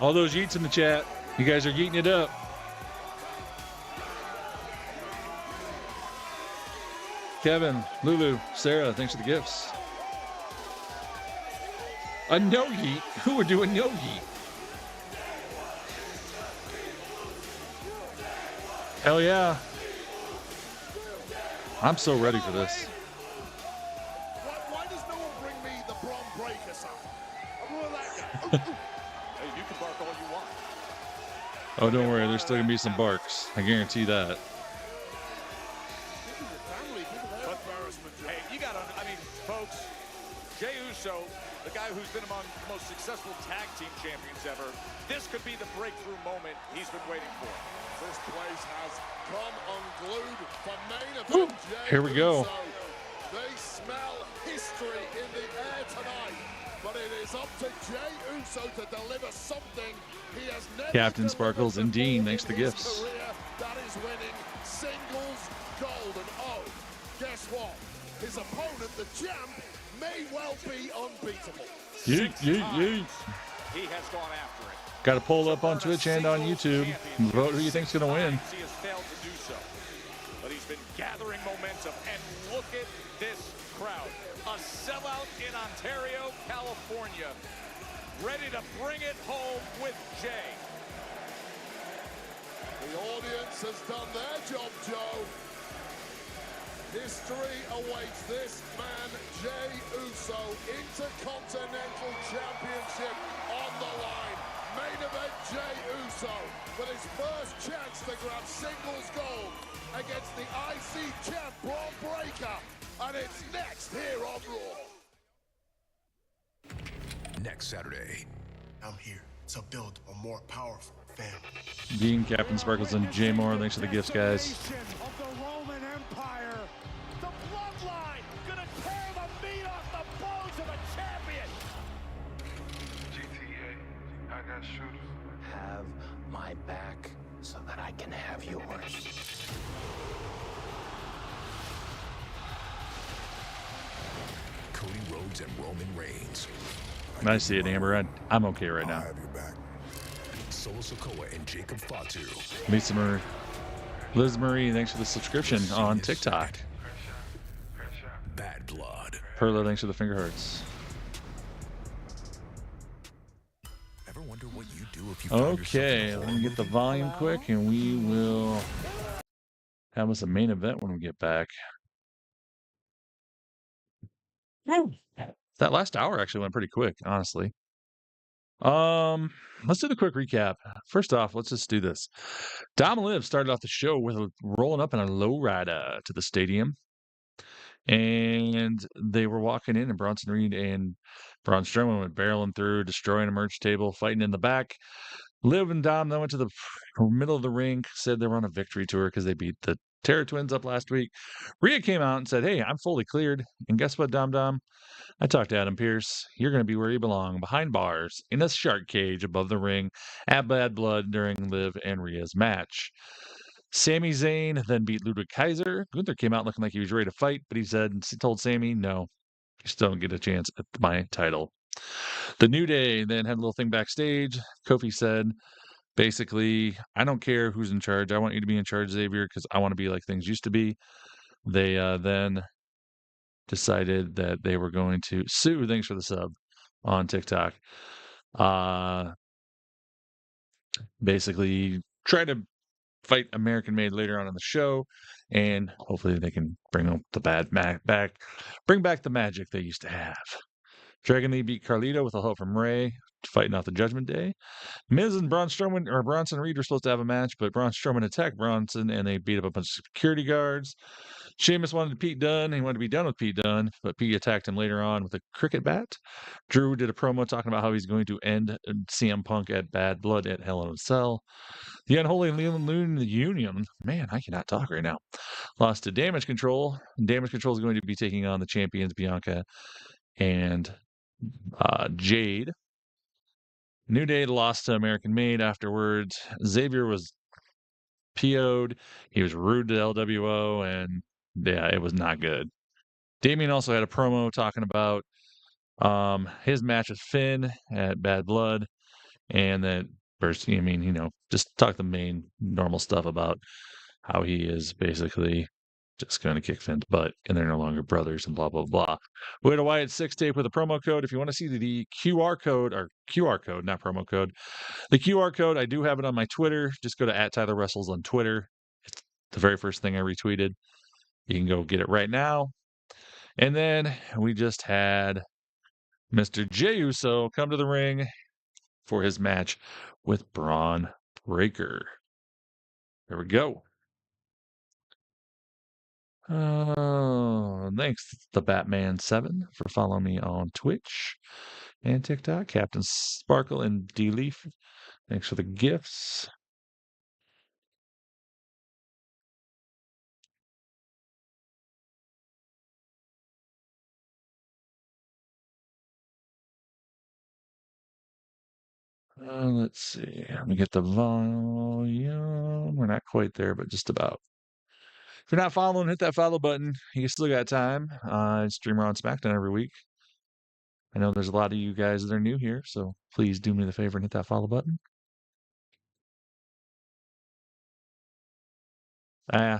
All those yeets in the chat. You guys are yeeting it up. Kevin, Lulu, Sarah, thanks for the gifts. A no yeet? Who are doing no yeet? Hell yeah. I'm so ready for this. Why does no one bring me the Bronn Breaker song? I'm all that guy. Hey, you can bark all you want. Oh, don't worry. There's still going to be some barks. I guarantee that. Hey, you got to, folks, Jey Uso, the guy who's been among the most successful tag team champions ever, this could be the breakthrough moment he's been waiting for. This place has come unglued for main event. Here we go. They smell history in the air tonight, but it is up to Jey Uso to deliver something he has never Captain Sparkles and Dean, thanks for the gifts. career. That is winning singles gold. And oh, guess what? His opponent, the champ, may well be unbeatable. Yeet, yeet, yeet. He has gone after it. Got to pull up on Twitch and on YouTube. Vote who you think's going to win. He has failed to do so, but he's been gathering momentum. And look at this crowd. A sellout in Ontario, California, ready to bring it home with Jey. The audience has done their job, Joe. History awaits this man, Jey Uso, Intercontinental Championship on the line. Main event, Jey Uso, with his first chance to grab singles gold against the IC champ, Bronn Breakker. And it's next here on Raw. Next Saturday. I'm here to build a more powerful family. Dean, Captain Sparkles, and Jay Moore, thanks for the gifts, guys. Of the Roman Empire, the bloodline gonna tear the meat off the bones of a champion. GTA, I got shooters. Have my back so that I can have yours. Cody Rhodes and Roman Reigns. I see it, Amber. I'm okay right now. Solo Sikoa and Jacob Fatu. Liz Marie, thanks for the subscription on TikTok. Bad Blood. Perla, thanks for the finger hearts. Ever wonder what you do if you Okay, let me get the volume quick, and we will have us a main event when we get back. That last hour actually went pretty quick, honestly. Let's do the quick recap. First off, let's just do this. Dom and Liv started off the show with rolling up in a lowrider to the stadium, and they were walking in, and Bronson Reed and Braun Strowman went barreling through, destroying a merch table, fighting in the back. Liv and Dom then went to the middle of the ring, said they were on a victory tour because they beat the Terror Twins up last week. Rhea came out and said, "Hey, I'm fully cleared." And guess what, Dom? I talked to Adam Pearce. You're going to be where you belong, behind bars, in a shark cage above the ring, at Bad Blood during Liv and Rhea's match. Sami Zayn then beat Ludwig Kaiser. Gunther came out looking like he was ready to fight, but he told Sami, "No, you still don't get a chance at my title." The New Day then had a little thing backstage. Kofi said, basically, "I don't care who's in charge. I want you to be in charge, Xavier, because I want to be like things used to be." They then decided that they were going to sue. Thanks for the sub on TikTok. Basically, try to fight American Made later on in the show, and hopefully they can bring up the bring back the magic they used to have. Dragon Lee beat Carlito with a help from Ray, fighting off the Judgment Day. Miz and Bronson Reed were supposed to have a match, but Braun Strowman attacked Bronson, and they beat up a bunch of security guards. Sheamus wanted Pete Dunne. He wanted to be done with Pete Dunne, but Pete attacked him later on with a cricket bat. Drew did a promo talking about how he's going to end CM Punk at Bad Blood at Hell in a Cell. The Unholy Union, man, I cannot talk right now, lost to Damage Control. Damage Control is going to be taking on the champions, Bianca and Jade. New Day lost to American Made afterwards. Xavier was PO'd. He was rude to LWO, and yeah, it was not good. Damien also had a promo talking about his match with Finn at Bad Blood, and that first, just talk the main normal stuff about how he is basically just going to kick Finn's butt, and they're no longer brothers, and blah, blah, blah. We had a Wyatt 6 tape with a promo code. If you want to see the QR code, not promo code, the QR code, I do have it on my Twitter. Just go to @TylerWrestles on Twitter. It's the very first thing I retweeted. You can go get it right now. And then we just had Mr. Jey Uso come to the ring for his match with Bronn Breakker. There we go. Thanks, the Batman7, for following me on Twitch and TikTok. Captain Sparkle and D-Leaf, thanks for the gifts. Let's see. Let me get the volume. We're not quite there, but just about. If you're not following, hit that follow button. You still got time. I stream on SmackDown every week. I know there's a lot of you guys that are new here, so please do me the favor and hit that follow button.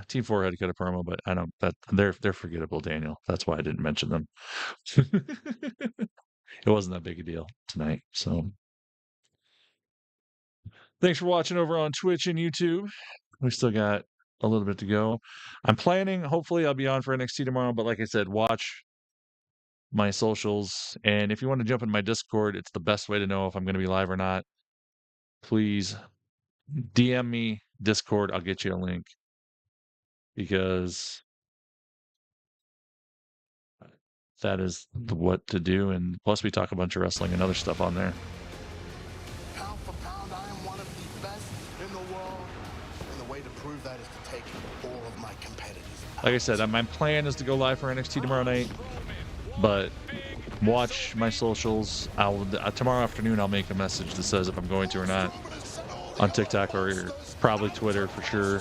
Team 4 had to cut a promo, but I don't. They're forgettable, Daniel. That's why I didn't mention them. It wasn't that big a deal tonight. So, thanks for watching over on Twitch and YouTube. We still got a little bit to go. I'm planning, hopefully I'll be on for NXT tomorrow, but like I said, watch my socials. And if you want to jump in my Discord, it's the best way to know if I'm going to be live or not. Please DM me Discord. I'll get you a link because that is what to do. And plus, we talk a bunch of wrestling and other stuff on there. Pound for pound, I am one of the best in the world. And the way to prove that is to take all of my competitors out. Like I said, my plan is to go live for NXT tomorrow night, but watch my socials. Tomorrow afternoon I'll make a message that says if I'm going to or not on TikTok or probably Twitter for sure.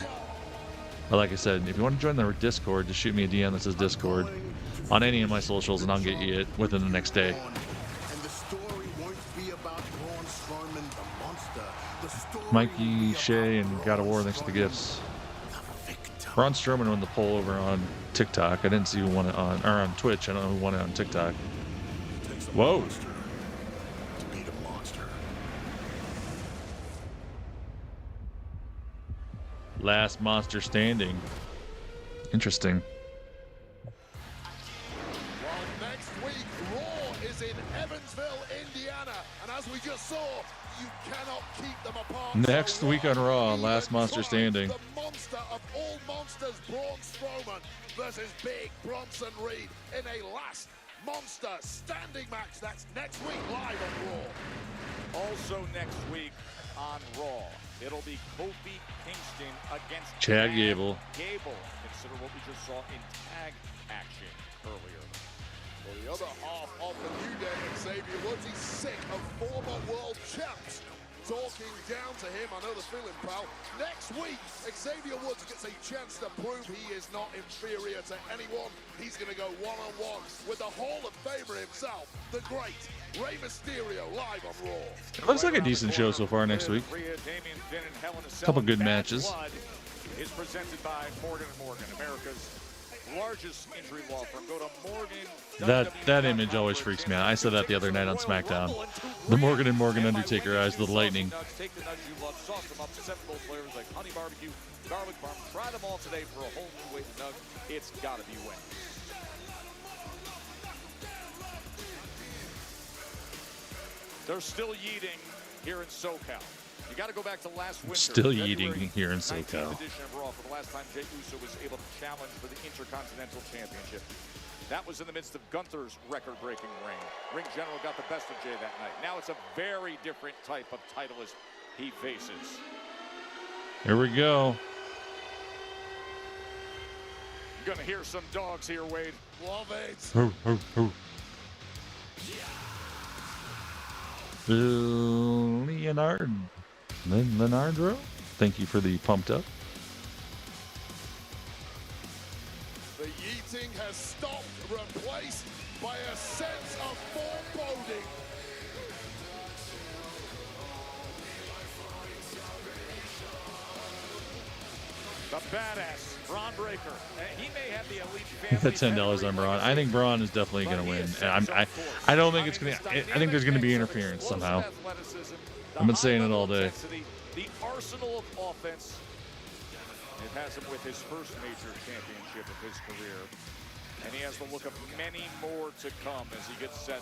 But like I said, if you want to join the Discord, just shoot me a DM that says Discord on any of my socials, and I'll get you it within the next day. And the story won't be about Braun Strowman, the monster. The story Mikey, Shay, and God of War, thanks for the gifts. Braun Strowman won the poll over on TikTok. I didn't see who won it on Twitch. I don't know who won it on TikTok. Whoa. To beat a monster. Last monster standing. Interesting. Well, next week, Raw is in Evansville, Indiana. And as we just saw, you cannot keep them apart. Next week on Raw, last monster standing. The monster of all monsters, Braun Strowman versus Big Bronson Reed in a last monster standing match. That's next week live on Raw. Also next week on Raw, it'll be Kofi Kingston against Chad Gable. Consider what we just saw in tag action earlier. Well, the other half of the New Day, Xavier Woods, he's sick of former world champs talking down to him. I know the feeling, pal. Next week, Xavier Woods gets a chance to prove he is not inferior to anyone. He's going to go one-on-one with the Hall of Famer himself, the great Rey Mysterio, live on Raw. It looks like a decent show so far next week. Couple good matches. Is presented by Morgan & Morgan, America's largest injury law firm. Go to Morgan. That image always freaks me out. I said that the other night on SmackDown. The Morgan & Morgan Undertaker eyes, the lightning. Take the nuts you love, sauce them up, 7 bold flavors like honey barbecue, garlic parm. Try them all today for a whole new way to nug. It's got to be Wendy's. They're still yeeting here in SoCal. You got to go back to last winter. Still yeeting here in SoCal. Edition of Raw for the last time Jey Uso was able to challenge for the Intercontinental Championship. That was in the midst of Gunther's record-breaking reign. Ring General got the best of Jey that night. Now it's a very different type of titleist he faces. Here we go. You're gonna hear some dogs here, Wade. Love it. Leonardo, thank you for the pumped up. The yeeting has stopped, replaced by a sense of foreboding. The badass Bronn Breakker. He may have the elite The $10 on Braun. I think Braun is definitely going to win. I don't think it's going to. I think there's going to be interference somehow. I've been saying it all day. The arsenal of offense. It has him with his first major championship of his career. And he has the look of many more to come as he gets set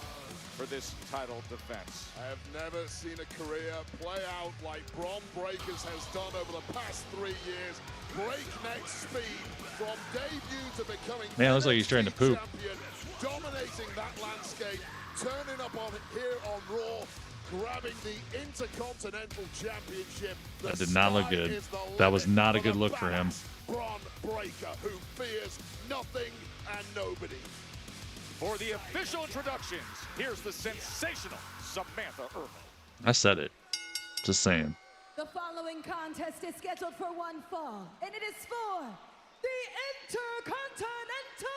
for this title defense. I have never seen a career play out like Bronn Breakkers has done over the past 3 years. Breakneck speed from debut to becoming Man, it looks like he's trying to poop. champion, dominating that landscape, turning up on here on Raw, grabbing the Intercontinental Championship. That did not look good. That was not a good look for him. Bronn Breakker, who fears nothing and nobody. For the official introductions, here's the sensational Samantha Irvin. I said it. Just saying. The following contest is scheduled for one fall, and it is for the Intercontinental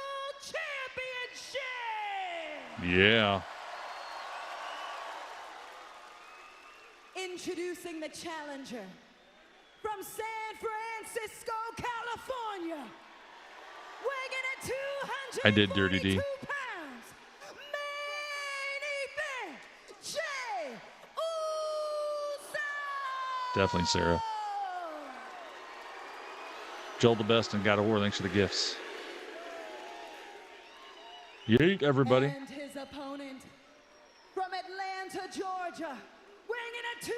Championship! Yeah. Introducing the challenger from San Francisco, California, weighing in at 242 I did Dirty D. pounds, main event, Jey Uso! Definitely Sarah. Joel the Best and God of War. Thanks for the gifts. Yeet, everybody. And his opponent from Atlanta, Georgia, weighing in at 250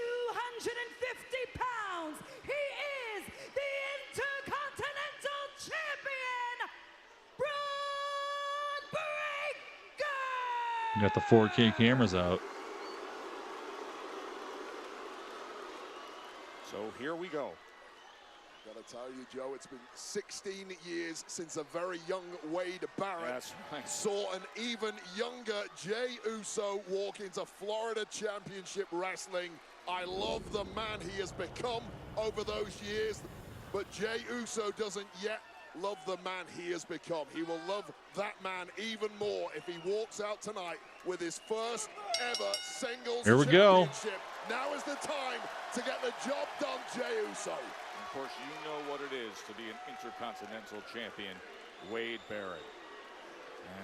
pounds, he is the Intercontinental Champion, Bronn Breakker! Got the 4K cameras out. So here we go. Gotta tell you, Joe, it's been 16 years since a very young Wade Barrett saw an even younger Jey Uso walk into Florida Championship Wrestling. I love the man he has become over those years, but Jey Uso doesn't yet love the man he has become. He will love that man even more if he walks out tonight with his first ever singles Here we go. championship. Now is the time to get the job done, Jey Uso. Of course, you know what it is to be an Intercontinental Champion, Wade Barrett.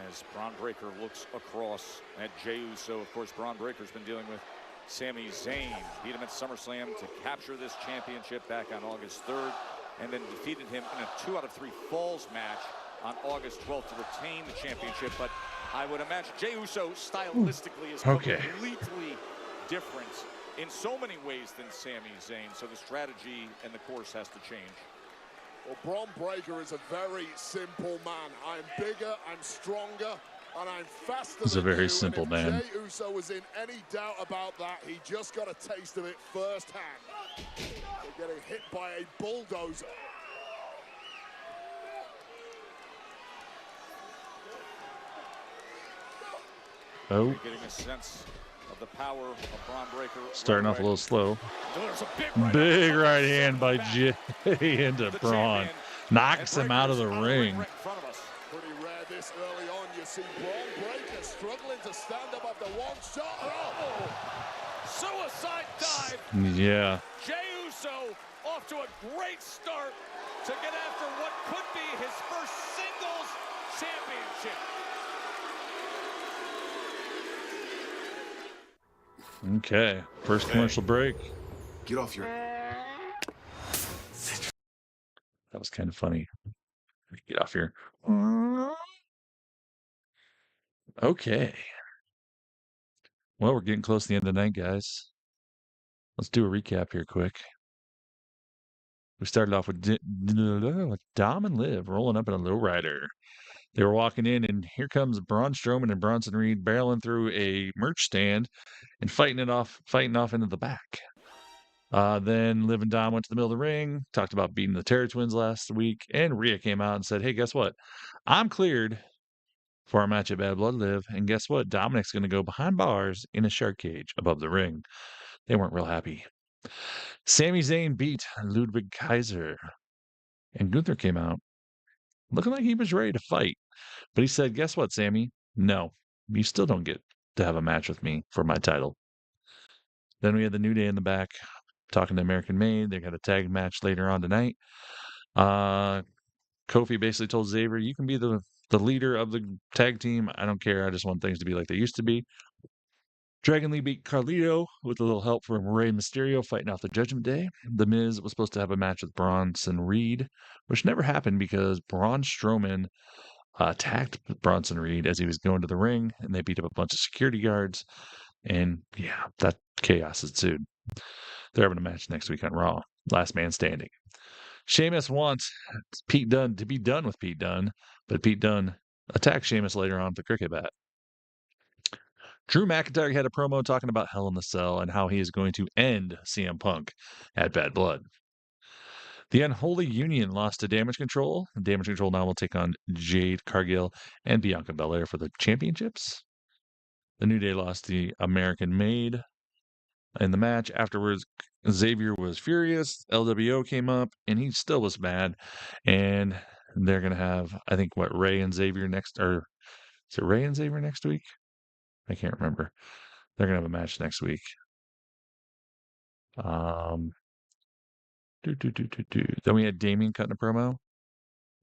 As Bronn Breakker looks across at Jey Uso, of course, Bronn Breakker's been dealing with Sami Zayn. Beat him at SummerSlam to capture this championship back on August 3rd, and then defeated him in a 2 out of 3 falls match on August 12th to retain the championship. But I would imagine Jey Uso stylistically is completely different in so many ways than Sami Zayn, so the strategy and the course has to change. Well, Bronn Breakker is a very simple man. I'm bigger, I'm stronger, and I'm faster He's a than very you. simple And if man. Jey Uso was in any doubt about that, he just got a taste of it firsthand. They're getting hit by a bulldozer. Oh, Getting a sense of the power of Bronn Breakker. starting off a little slow. There's a Big right hand by Jey into Bronn. Knocks him out of the ring. Pretty rare this early on. You see Bronn Breakker struggling to stand up after one shot. Oh! Suicide dive. Yeah. Jey Uso off to a great start to get after what could be his first singles championship. Okay. First commercial break. Get off your... That was kind of funny. Get off here. Okay. Well, we're getting close to the end of the night, guys. Let's do a recap here quick. We started off with Dom and Liv rolling up in a lowrider. They were walking in, and here comes Braun Strowman and Bronson Reed barreling through a merch stand and fighting off into the back. Then Liv and Dom went to the middle of the ring, talked about beating the Terror Twins last week, and Rhea came out and said, hey, guess what? I'm cleared for our match at Bad Blood, Liv, and guess what? Dominic's going to go behind bars in a shark cage above the ring. They weren't real happy. Sami Zayn beat Ludwig Kaiser, and Gunther came out looking like he was ready to fight. But he said, guess what, Sammy? No, you still don't get to have a match with me for my title. Then we had the New Day in the back talking to American Made. They got a tag match later on tonight. Kofi basically told Xavier, you can be the leader of the tag team. I don't care. I just want things to be like they used to be. Dragon Lee beat Carlito with a little help from Rey Mysterio fighting off the Judgment Day. The Miz was supposed to have a match with Bronson Reed, which never happened because Braun Strowman attacked Bronson Reed as he was going to the ring, and they beat up a bunch of security guards. And yeah, that chaos ensued. They're having a match next week on Raw. Last man standing. Sheamus wants Pete Dunne to be done with Pete Dunne, but Pete Dunne attacked Sheamus later on with the cricket bat. Drew McIntyre had a promo talking about Hell in the Cell and how he is going to end CM Punk at Bad Blood. The Unholy Union lost to Damage Control. Damage Control now will take on Jade Cargill and Bianca Belair for the championships. The New Day lost the American Made in the match. Afterwards, Xavier was furious. LWO came up, and he still was mad. And they're going to have, I think, Ray and Xavier next, or is it Ray and Xavier next week? I can't remember. They're going to have a match next week. Then we had Damian cutting a promo.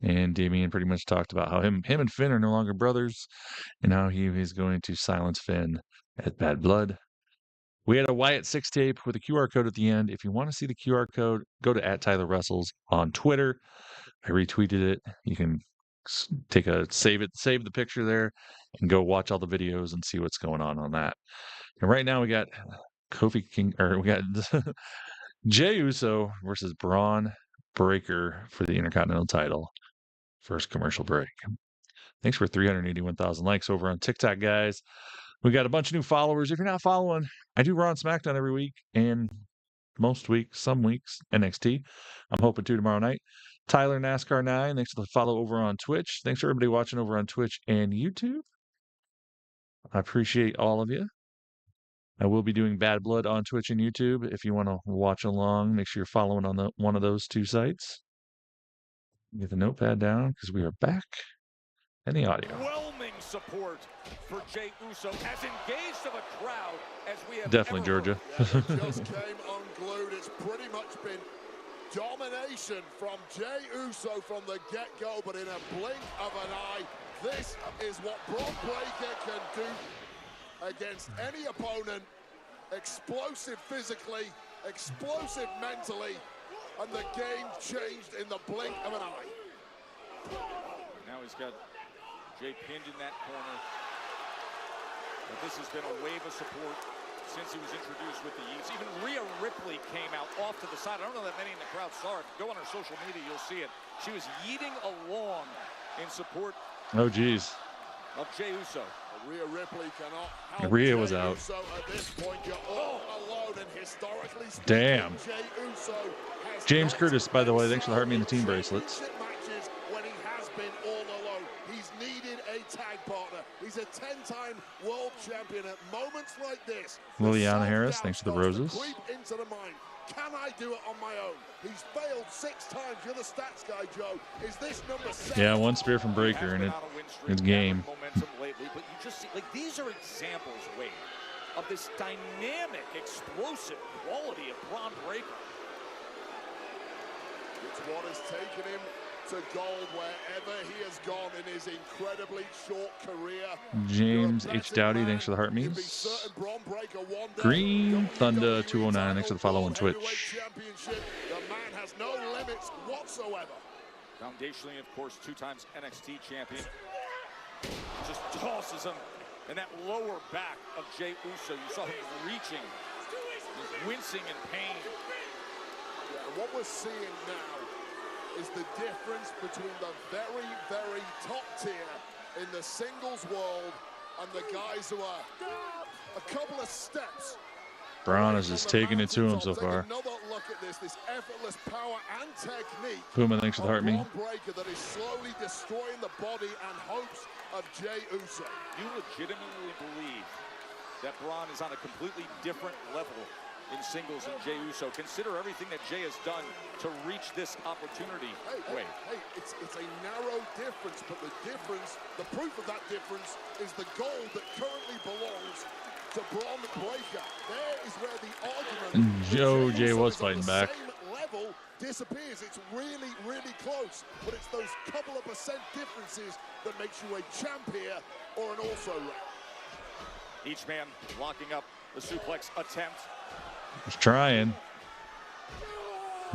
And Damian pretty much talked about how him and Finn are no longer brothers and how he's going to silence Finn at Bad Blood. We had a Wyatt 6 tape with a QR code at the end. If you want to see the QR code, go to @TylerWrestles on Twitter. I retweeted it. You can save the picture there, and go watch all the videos and see what's going on that. And right now we got we got Jey Uso versus Bronn Breakker for the Intercontinental title. First commercial break. Thanks for 381,000 likes over on TikTok, guys. We got a bunch of new followers. If you're not following, I do Raw and SmackDown every week, and most weeks, some weeks, NXT. I'm hoping to tomorrow night. Tyler NASCAR 9, thanks for the follow over on Twitch. Thanks for everybody watching over on Twitch and YouTube. I appreciate all of you. I will be doing Bad Blood on Twitch and YouTube. If you want to watch along, make sure you're following on one of those two sites. Get the notepad down because we are back in the audio. Overwhelming support for Jey Uso, as engaged of a crowd as we have Definitely Georgia. Yeah, they just came unglued. It's pretty much been domination from Jey Uso from the get-go, but in a blink of an eye, this is what Bronn Breakker can do against any opponent. Explosive physically, explosive mentally, and the game changed in the blink of an eye. Now he's got Jey pinned in that corner. But this has been a wave of support since he was introduced with the Yeats. Even Rhea Ripley came out off to the side. I don't know that many in the crowd saw it. Go on her social media, you'll see it. She was yeeting along in support. Oh, geez. Of Jey Uso. Rhea Ripley cannot help. Rhea was out. Uso at this point, you're all alone, and historically speaking, damn. Jey Uso has James Curtis, by the way, thanks for the Heart Me and the Team bracelets. Matches when he has been all alone. He's needed a tag partner. He's a 10-time world champion. At moments like this, Liliana Harris, thanks for the roses. creep into the mind. Can I do it on my own? He's failed 6 times. You're the stats guy, Joe. Is this number 7? Yeah, one spear from Breakker, and it's game. Momentum lately, but you just see, like, these are examples, Wade, of this dynamic, explosive quality of Bronn Breakker. It's what has taken him to gold wherever he has gone in his incredibly short career. James H. Dowdy, thanks for the heart memes. Green Thunder 209, thanks for the follow on Twitch. The man has no limits whatsoever. Foundationally, of course, 2 times NXT champion. Just tosses him in that lower back of Jey Uso. You saw him reaching. He's wincing in pain. Yeah, and what we're seeing now is the difference between the very, very top tier in the singles world and the guys who are a couple of steps. Bronn is just taking it to him so far. Another look at this effortless power and technique. Puma, thanks for the heart me. Breakker that is slowly destroying the body and hopes of Jey Uso. You legitimately believe that Bronn is on a completely different level in singles and Jey Uso. Consider everything that Jey has done to reach this opportunity. Hey, it's a narrow difference, but the proof of that difference is the gold that currently belongs to Bronn Breakker. There is where the argument Jey was fighting back. Same level disappears. It's really, really close, but it's those couple of percent differences that makes you a champ here or an also ran. Each man locking up the suplex attempt. He's trying.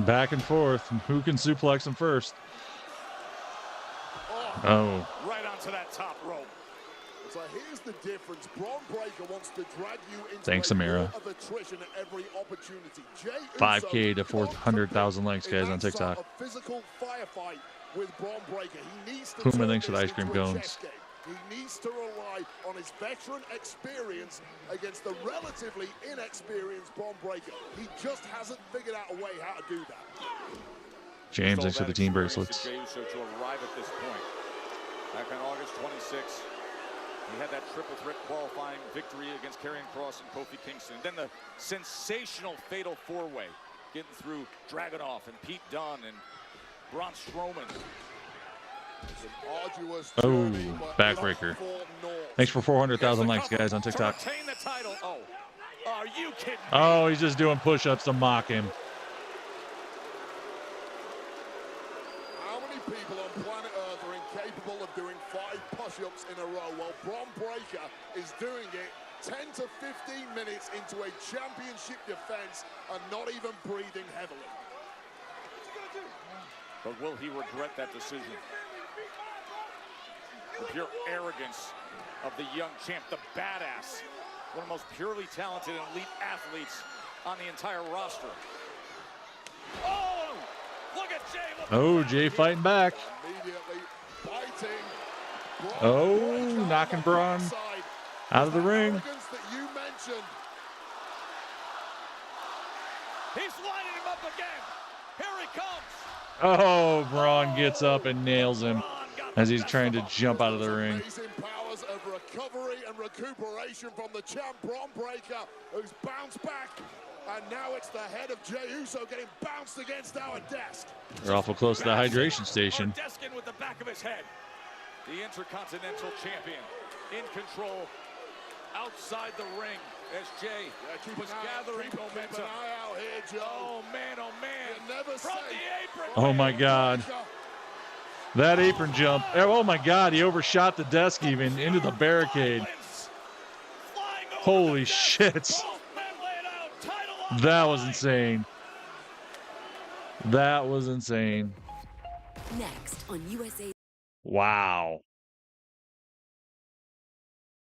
Back and forth. Who can suplex him first? Oh. Right onto that top rope. So here's the difference. Bronn Breakker wants to drag you into Thanks, Amira. of attrition at every opportunity. 5K to 400,000 likes, guys, on TikTok. A physical firefight with Bronn Breakker. He needs to Puma, thanks for the ice cream cones. He needs to rely on his veteran experience against the relatively inexperienced Bronn Breakker. He just hasn't figured out a way how to do that. James, thanks for the team bracelets. Jey Uso to arrive at this point. Back on August 26th, he had that triple threat qualifying victory against Karrion Kross and Kofi Kingston. Then the sensational fatal 4-way, getting through Dragunov and Pete Dunne and Braun Strowman. Oh, backbreaker. Thanks for 400,000 likes, guys, on TikTok. Retain the title. Oh, are you kidding me? Oh, he's just doing push-ups to mock him. How many people on planet Earth are incapable of doing 5 push-ups in a row? Well, Bronn Breakker is doing it 10 to 15 minutes into a championship defense and not even breathing heavily. But will he regret that decision? The pure arrogance of the young champ, the badass, one of the most purely talented and elite athletes on the entire roster. Oh, look at Jey. Oh, Jey fighting back. Immediately biting. Oh, knocking Bronn out of the ring. Arrogance that you mentioned. He's lining him up again. Here he comes. Oh, Bronn gets up and nails him as he's trying to jump out of the ring. Amazing powers of recovery and recuperation from the champ Bron Breakker, who's bounced back. And now it's the head of Jey Uso getting bounced against our desk. They're awful close to the hydration station. Deskin with the back of his head. The Intercontinental Champion in control outside the ring as Jey was gathering momentum. Keep an eye out here, Joe. Oh, man, oh, man. You never From say. the apron. Oh, my God. That apron jump. Oh, my God. He overshot the desk even into the barricade. Holy shit. That was insane. That was insane. Next on USA. Wow.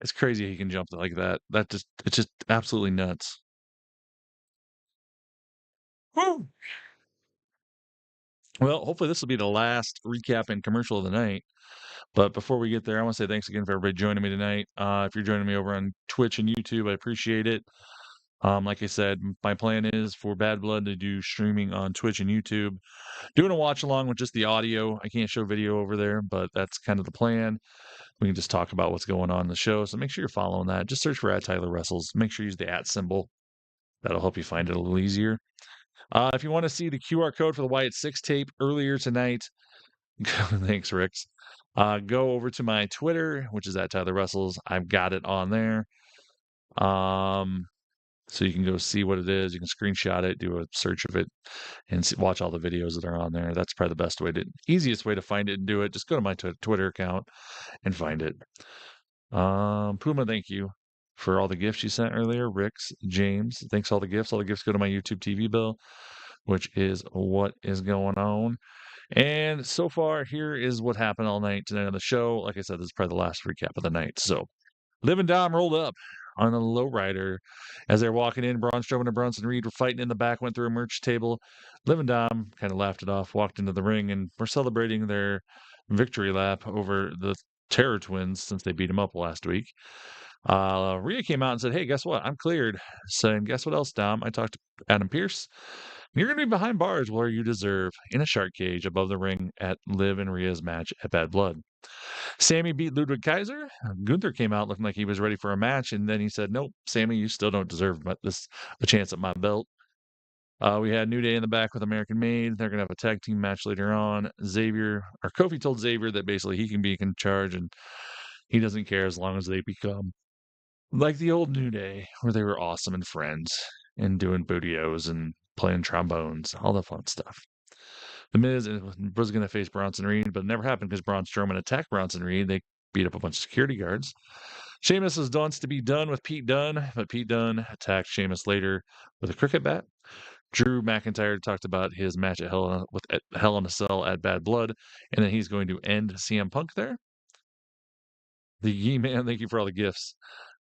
It's crazy he can jump like that. It's just absolutely nuts. Woo! Well, hopefully this will be the last recap and commercial of the night. But before we get there, I want to say thanks again for everybody joining me tonight. If you're joining me over on Twitch and YouTube, I appreciate it. Like I said, my plan is for Bad Blood to do streaming on Twitch and YouTube. Doing a watch along with just the audio. I can't show video over there, but that's kind of the plan. We can just talk about what's going on in the show. So make sure you're following that. Just search for @TylerWrestles. Make sure you use the @ symbol. That'll help you find it a little easier. If you want to see the QR code for the Wyatt 6 tape earlier tonight, thanks, Ricks. Go over to my Twitter, which is @TylerWrestles. I've got it on there. So you can go see what it is. You can screenshot it, do a search of it, and watch all the videos that are on there. That's probably the best way easiest way to find it and do it. Just go to my Twitter account and find it. Puma, thank you for all the gifts you sent earlier. Ricks, James, thanks for all the gifts. All the gifts go to my YouTube TV bill, which is what is going on. And so far, here is what happened all night tonight on the show. Like I said, this is probably the last recap of the night. So, Liv and Dom rolled up on a lowrider. As they're walking in, Braun Strowman and Bronson Reed were fighting in the back, went through a merch table. Liv and Dom kind of laughed it off, walked into the ring, and were celebrating their victory lap over the Terror Twins since they beat them up last week. Rhea came out and said, hey, guess what? I'm cleared. Saying, guess what else, Dom? I talked to Adam Pearce. You're going to be behind bars where you deserve, in a shark cage above the ring at Liv and Rhea's match at Bad Blood. Sammy beat Ludwig Kaiser. Gunther came out looking like he was ready for a match, and then he said, nope, Sammy, you still don't deserve a chance at my belt. We had New Day in the back with American Made. They're going to have a tag team match later on. Kofi told Xavier that basically he can be in charge, and he doesn't care as long as they become like the old New Day, where they were awesome and friends and doing bootios and playing trombones, all the fun stuff. The Miz was going to face Bronson Reed, but it never happened because Braun Strowman attacked Bronson Reed. They beat up a bunch of security guards. Sheamus wants to be done with Pete Dunne, but Pete Dunne attacked Sheamus later with a cricket bat. Drew McIntyre talked about his match at Hell in a Cell at Bad Blood, and then he's going to end CM Punk there. The Ye-Man, thank you for all the gifts.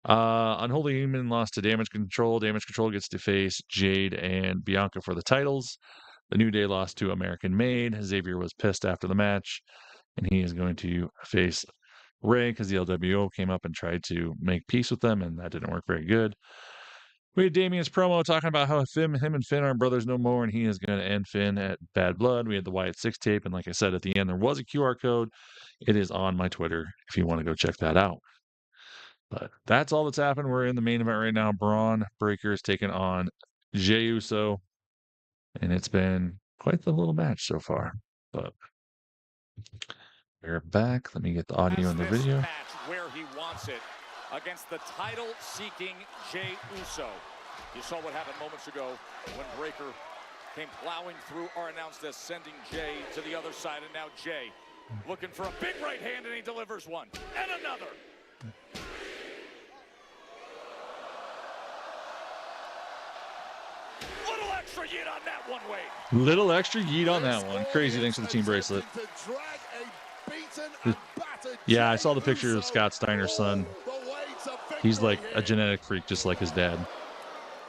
Unholy Human lost to Damage Control. Damage Control gets to face Jade and Bianca for the titles. The New Day lost to American Made. Xavier was pissed after the match, and he is going to face Ray because the LWO came up and tried to make peace with them, and that didn't work very good. We had Damien's promo talking about how him and Finn are brothers no more, and he is going to end Finn at Bad Blood. We had the Wyatt 6 tape, and like I said, at the end, there was a QR code. It is on my Twitter if you want to go check that out. But that's all that's happened. We're in the main event right now. Bron Breakker is taking on Jey Uso, and it's been quite the little match so far. But we're back. Let me get the audio and the video. Match where he wants it against the title-seeking Jey Uso. You saw what happened moments ago when Breakker came plowing through our announced as sending Jey to the other side, and now Jey looking for a big right hand, and he delivers one and another. Little extra yeet on that one, Wade. Little extra yeet on that one. Crazy. Thanks for the team bracelet. Yeah, I saw the picture of Scott Steiner's son. He's like a genetic freak, just like his dad.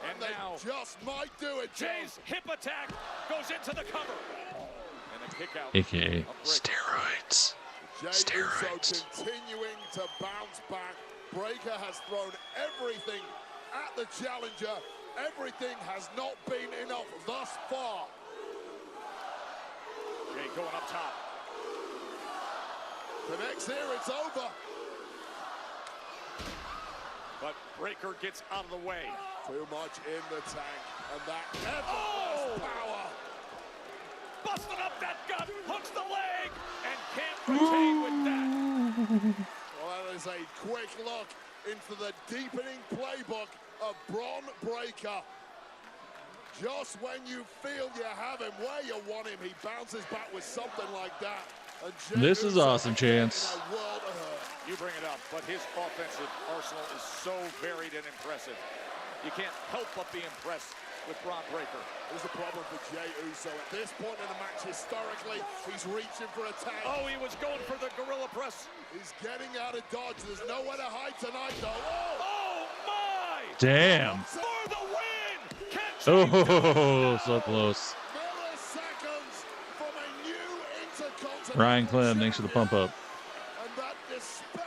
And now, just might do it. Jey's hip attack goes into the cover. And a kick out. AKA steroids. Jey Uso continuing to bounce back. Breaker has thrown everything at the challenger. Everything has not been enough thus far. Jey going up top. Connects here, it's over. But Breaker gets out of the way. Too much in the tank, and that effortless power. Busting up that gut, hooks the leg, and can't retain with that. Well, that is a quick look into the deepening playbook of Bronn Breaker. Just when you feel you have him where you want him, he bounces back with something like that. This is awesome, Chance. You bring it up, but his offensive arsenal is so varied and impressive. You can't help but be impressed with Bronn Breaker. There's a problem for Jey Uso. At this point in the match, historically, he's reaching for a tag. Oh, he was going for the gorilla press. He's getting out of dodge. There's nowhere to hide tonight, though. Oh my! Damn. For the win! Oh, so close. Milliseconds from a new Intercontinental. Ryan Clem, thanks for the pump up. And that despair.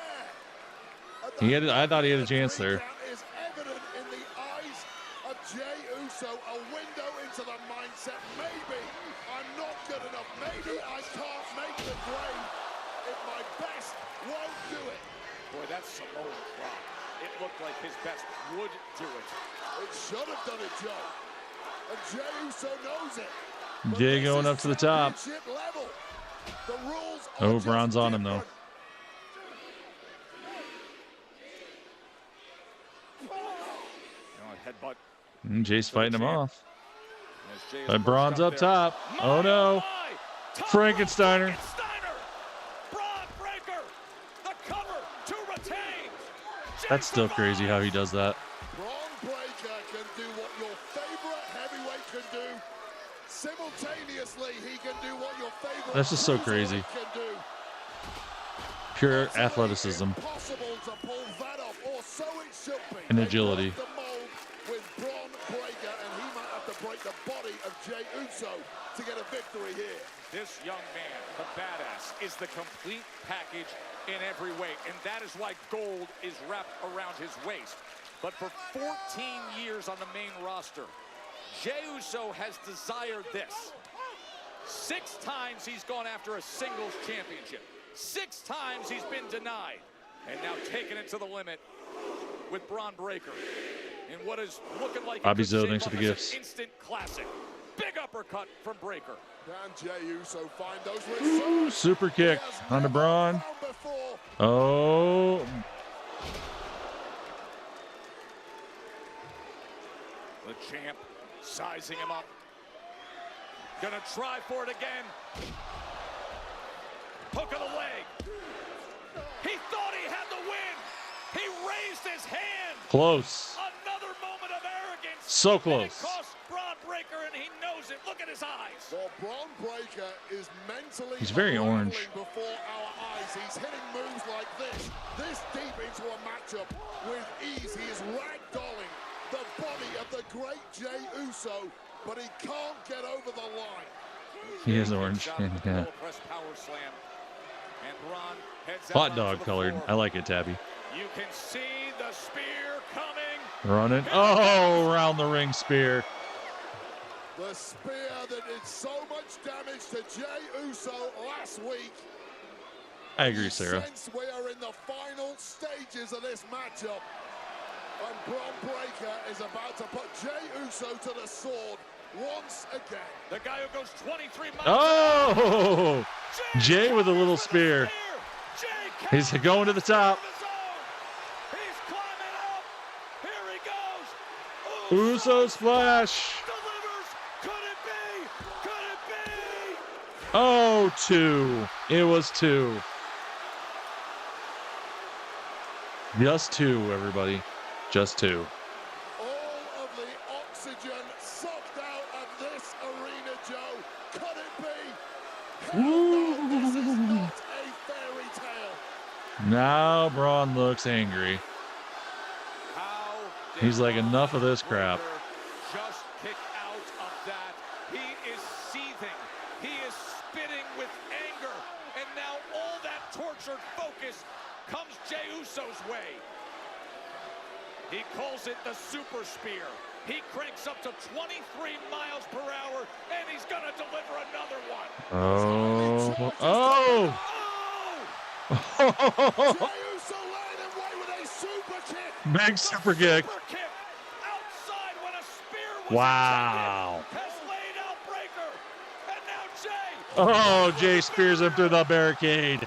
I thought he had a chance there. Is evident in the eyes of Jey Uso. A window into the mindset. Maybe I'm not good enough. Maybe I can't make the grade. If my best won't do it. Boy, that Samoan drop. It looked like his best would do it. It should have done it, Joe. And Jey Uso knows it. Jey going up to the top. Level. The rules Oh, Bronn's on him, though. Headbutt. Jay's fighting him off. But Bronn's up top. Oh, no. Frankensteiner. Bronn Breaker. The cover to retain. That's still crazy how he does that. Bronn Breaker can do what your favorite heavyweight can do. Simultaneously, he can do what your favorite That's just so crazy. can do. Pure athleticism Impossible to pull that off, or so it should be. and agility. The mold with Bronn Breaker, and he might have to break the body of Jey Uso to get a victory here. This young man, the badass, is the complete package in every way, and that is why gold is wrapped around his waist. But for 14 years on the main roster, Jey Uso has desired this. 6 times he's gone after a singles championship. 6 times he's been denied. And now taking it to the limit with Bronn Breaker in what is looking like Bobby Zoe, thanks for the gifts. An instant classic. Big uppercut from Breaker. Can Jey Uso find those Ooh, super kick onto Bronn. Oh. The champ sizing him up. Gonna try for it again. Hook of the leg. He thought he had the win. He raised his hand. Close. Another moment of arrogance. So close. And it cost Bronn Breaker, and he knows it. Look at his eyes. Well, Bronn Breaker is mentally He's very orange. before our eyes. He's hitting moves like this deep into a matchup with ease. He is ragdolling the body of the great Jey Uso, but he can't get over the line. He is orange. Yeah. Hot dog colored. I like it, Tabby. You can see the spear coming. Running. Oh, around the ring spear. The spear that did so much damage to Jey Uso last week. I agree, Sarah. Since we are in the final stages of this matchup, and Bronn Breaker is about to put Jey Uso to the sword once again. The guy who goes 23 miles. Oh, Jey with a little spear. He's going to the top. He's climbing up. Here he goes. Uso splash. Delivers. Could it be? Could it be? Oh, 2. It was 2. Just 2, everybody. Just 2. All of the oxygen sucked out of Now Bronn looks angry. He's like, enough of this crap. Just kick out of that. He is seething. He is spitting with anger. And now all that tortured focus comes Jey Uso's way. He calls it the super spear. He cranks up to 23 miles per hour, and he's going to deliver another one. Oh. Oh. Jey Uso laying him away with a super kick. Big super kick. Outside when a spear was Wow. has laid out Breaker. And now Jey. Oh, Jey spears him through the barricade.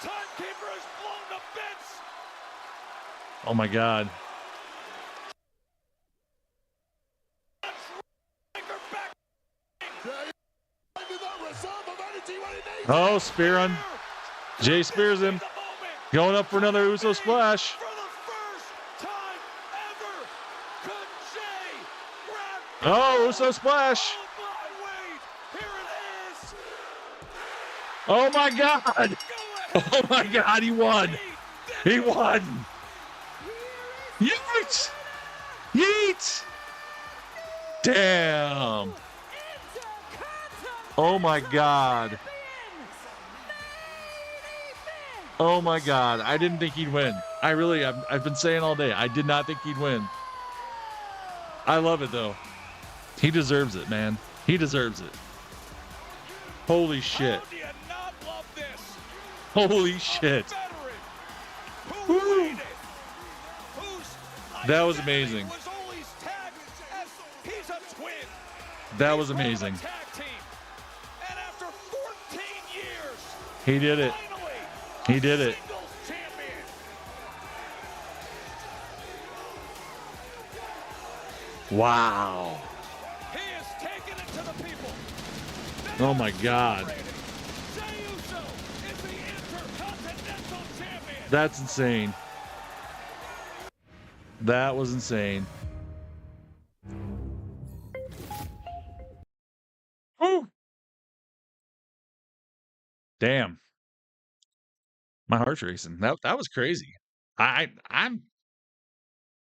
Timekeeper has blown to bits. Oh my God. Oh, spear on. Jey spears him. Going up for another Uso splash. Oh, Uso splash. Oh my God. Oh my God, he won. He won. Yeet. Yeet. Damn. Oh my God. Oh my God. I didn't think he'd win. I've been saying all day, I did not think he'd win. I love it though. He deserves it, man. He deserves it. Holy shit. Holy shit. Woo. That was amazing. That was amazing. He did it. He did it. Wow. Oh my God. That's insane. That was insane. Whew. Damn. My heart's racing. That was crazy. I'm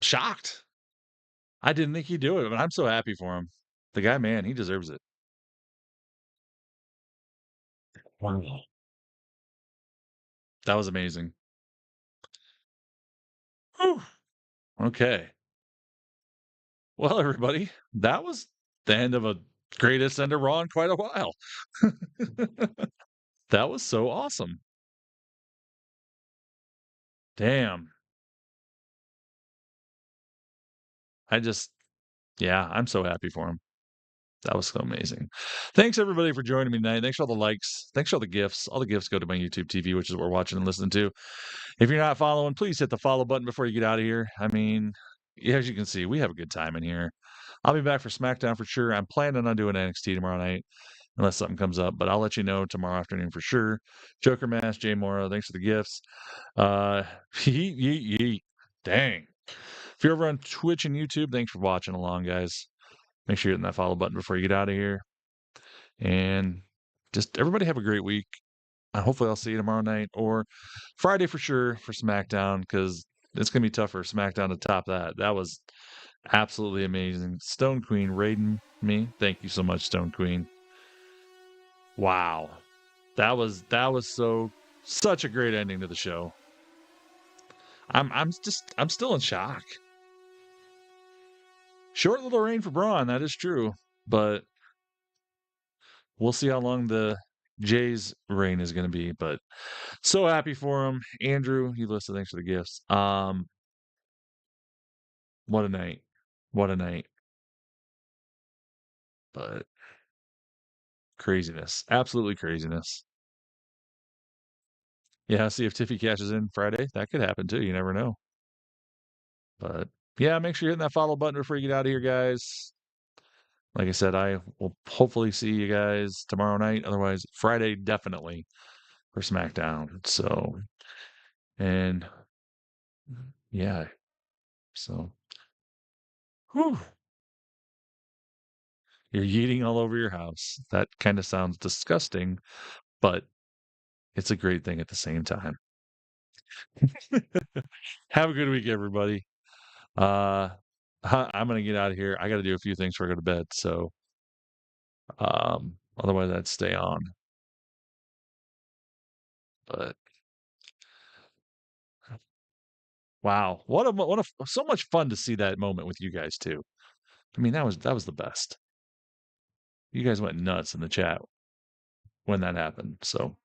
shocked. I didn't think he'd do it, but I'm so happy for him. The guy, man, he deserves it. Wow. That was amazing. Whew. Okay. Well, everybody, that was the end of a greatest end of Raw in quite a while. That was so awesome. Damn. Yeah, I'm so happy for him. That was so amazing. Thanks everybody for joining me tonight. Thanks for all the likes. Thanks for all the gifts. All the gifts go to my YouTube TV, which is what we're watching and listening to. If you're not following, please hit the follow button before you get out of here. I mean, as you can see, we have a good time in here. I'll be back for SmackDown for sure. I'm planning on doing NXT tomorrow night, unless something comes up, but I'll let you know tomorrow afternoon for sure. Joker Mask, Jay Morrow, thanks for the gifts. Yeet. Dang. If you're over on Twitch and YouTube, thanks for watching along, guys. Make sure you're hitting that follow button before you get out of here. And just everybody have a great week. Hopefully I'll see you tomorrow night or Friday for sure for SmackDown, because it's going to be tough for SmackDown to top that. That was absolutely amazing. Stone Queen raiding me. Thank you so much, Stone Queen. Wow. That was such a great ending to the show. I'm still in shock. Short little reign for Bronn, that is true, but we'll see how long the Jay's reign is going to be. But so happy for him, Andrew. You listed. Thanks for the gifts. What a night! What a night! But craziness, absolutely craziness. Yeah, see if Tiffy cashes in Friday. That could happen too. You never know. But yeah, make sure you're hitting that follow button before you get out of here, guys. Like I said, I will hopefully see you guys tomorrow night. Otherwise, Friday definitely for SmackDown. So, and yeah, so whew. You're yeeting all over your house. That kind of sounds disgusting, but it's a great thing at the same time. Have a good week, everybody. I'm gonna get out of here. I got to do a few things before I go to bed. So, otherwise I'd stay on. But wow, so much fun to see that moment with you guys too. I mean, that was the best. You guys went nuts in the chat when that happened. So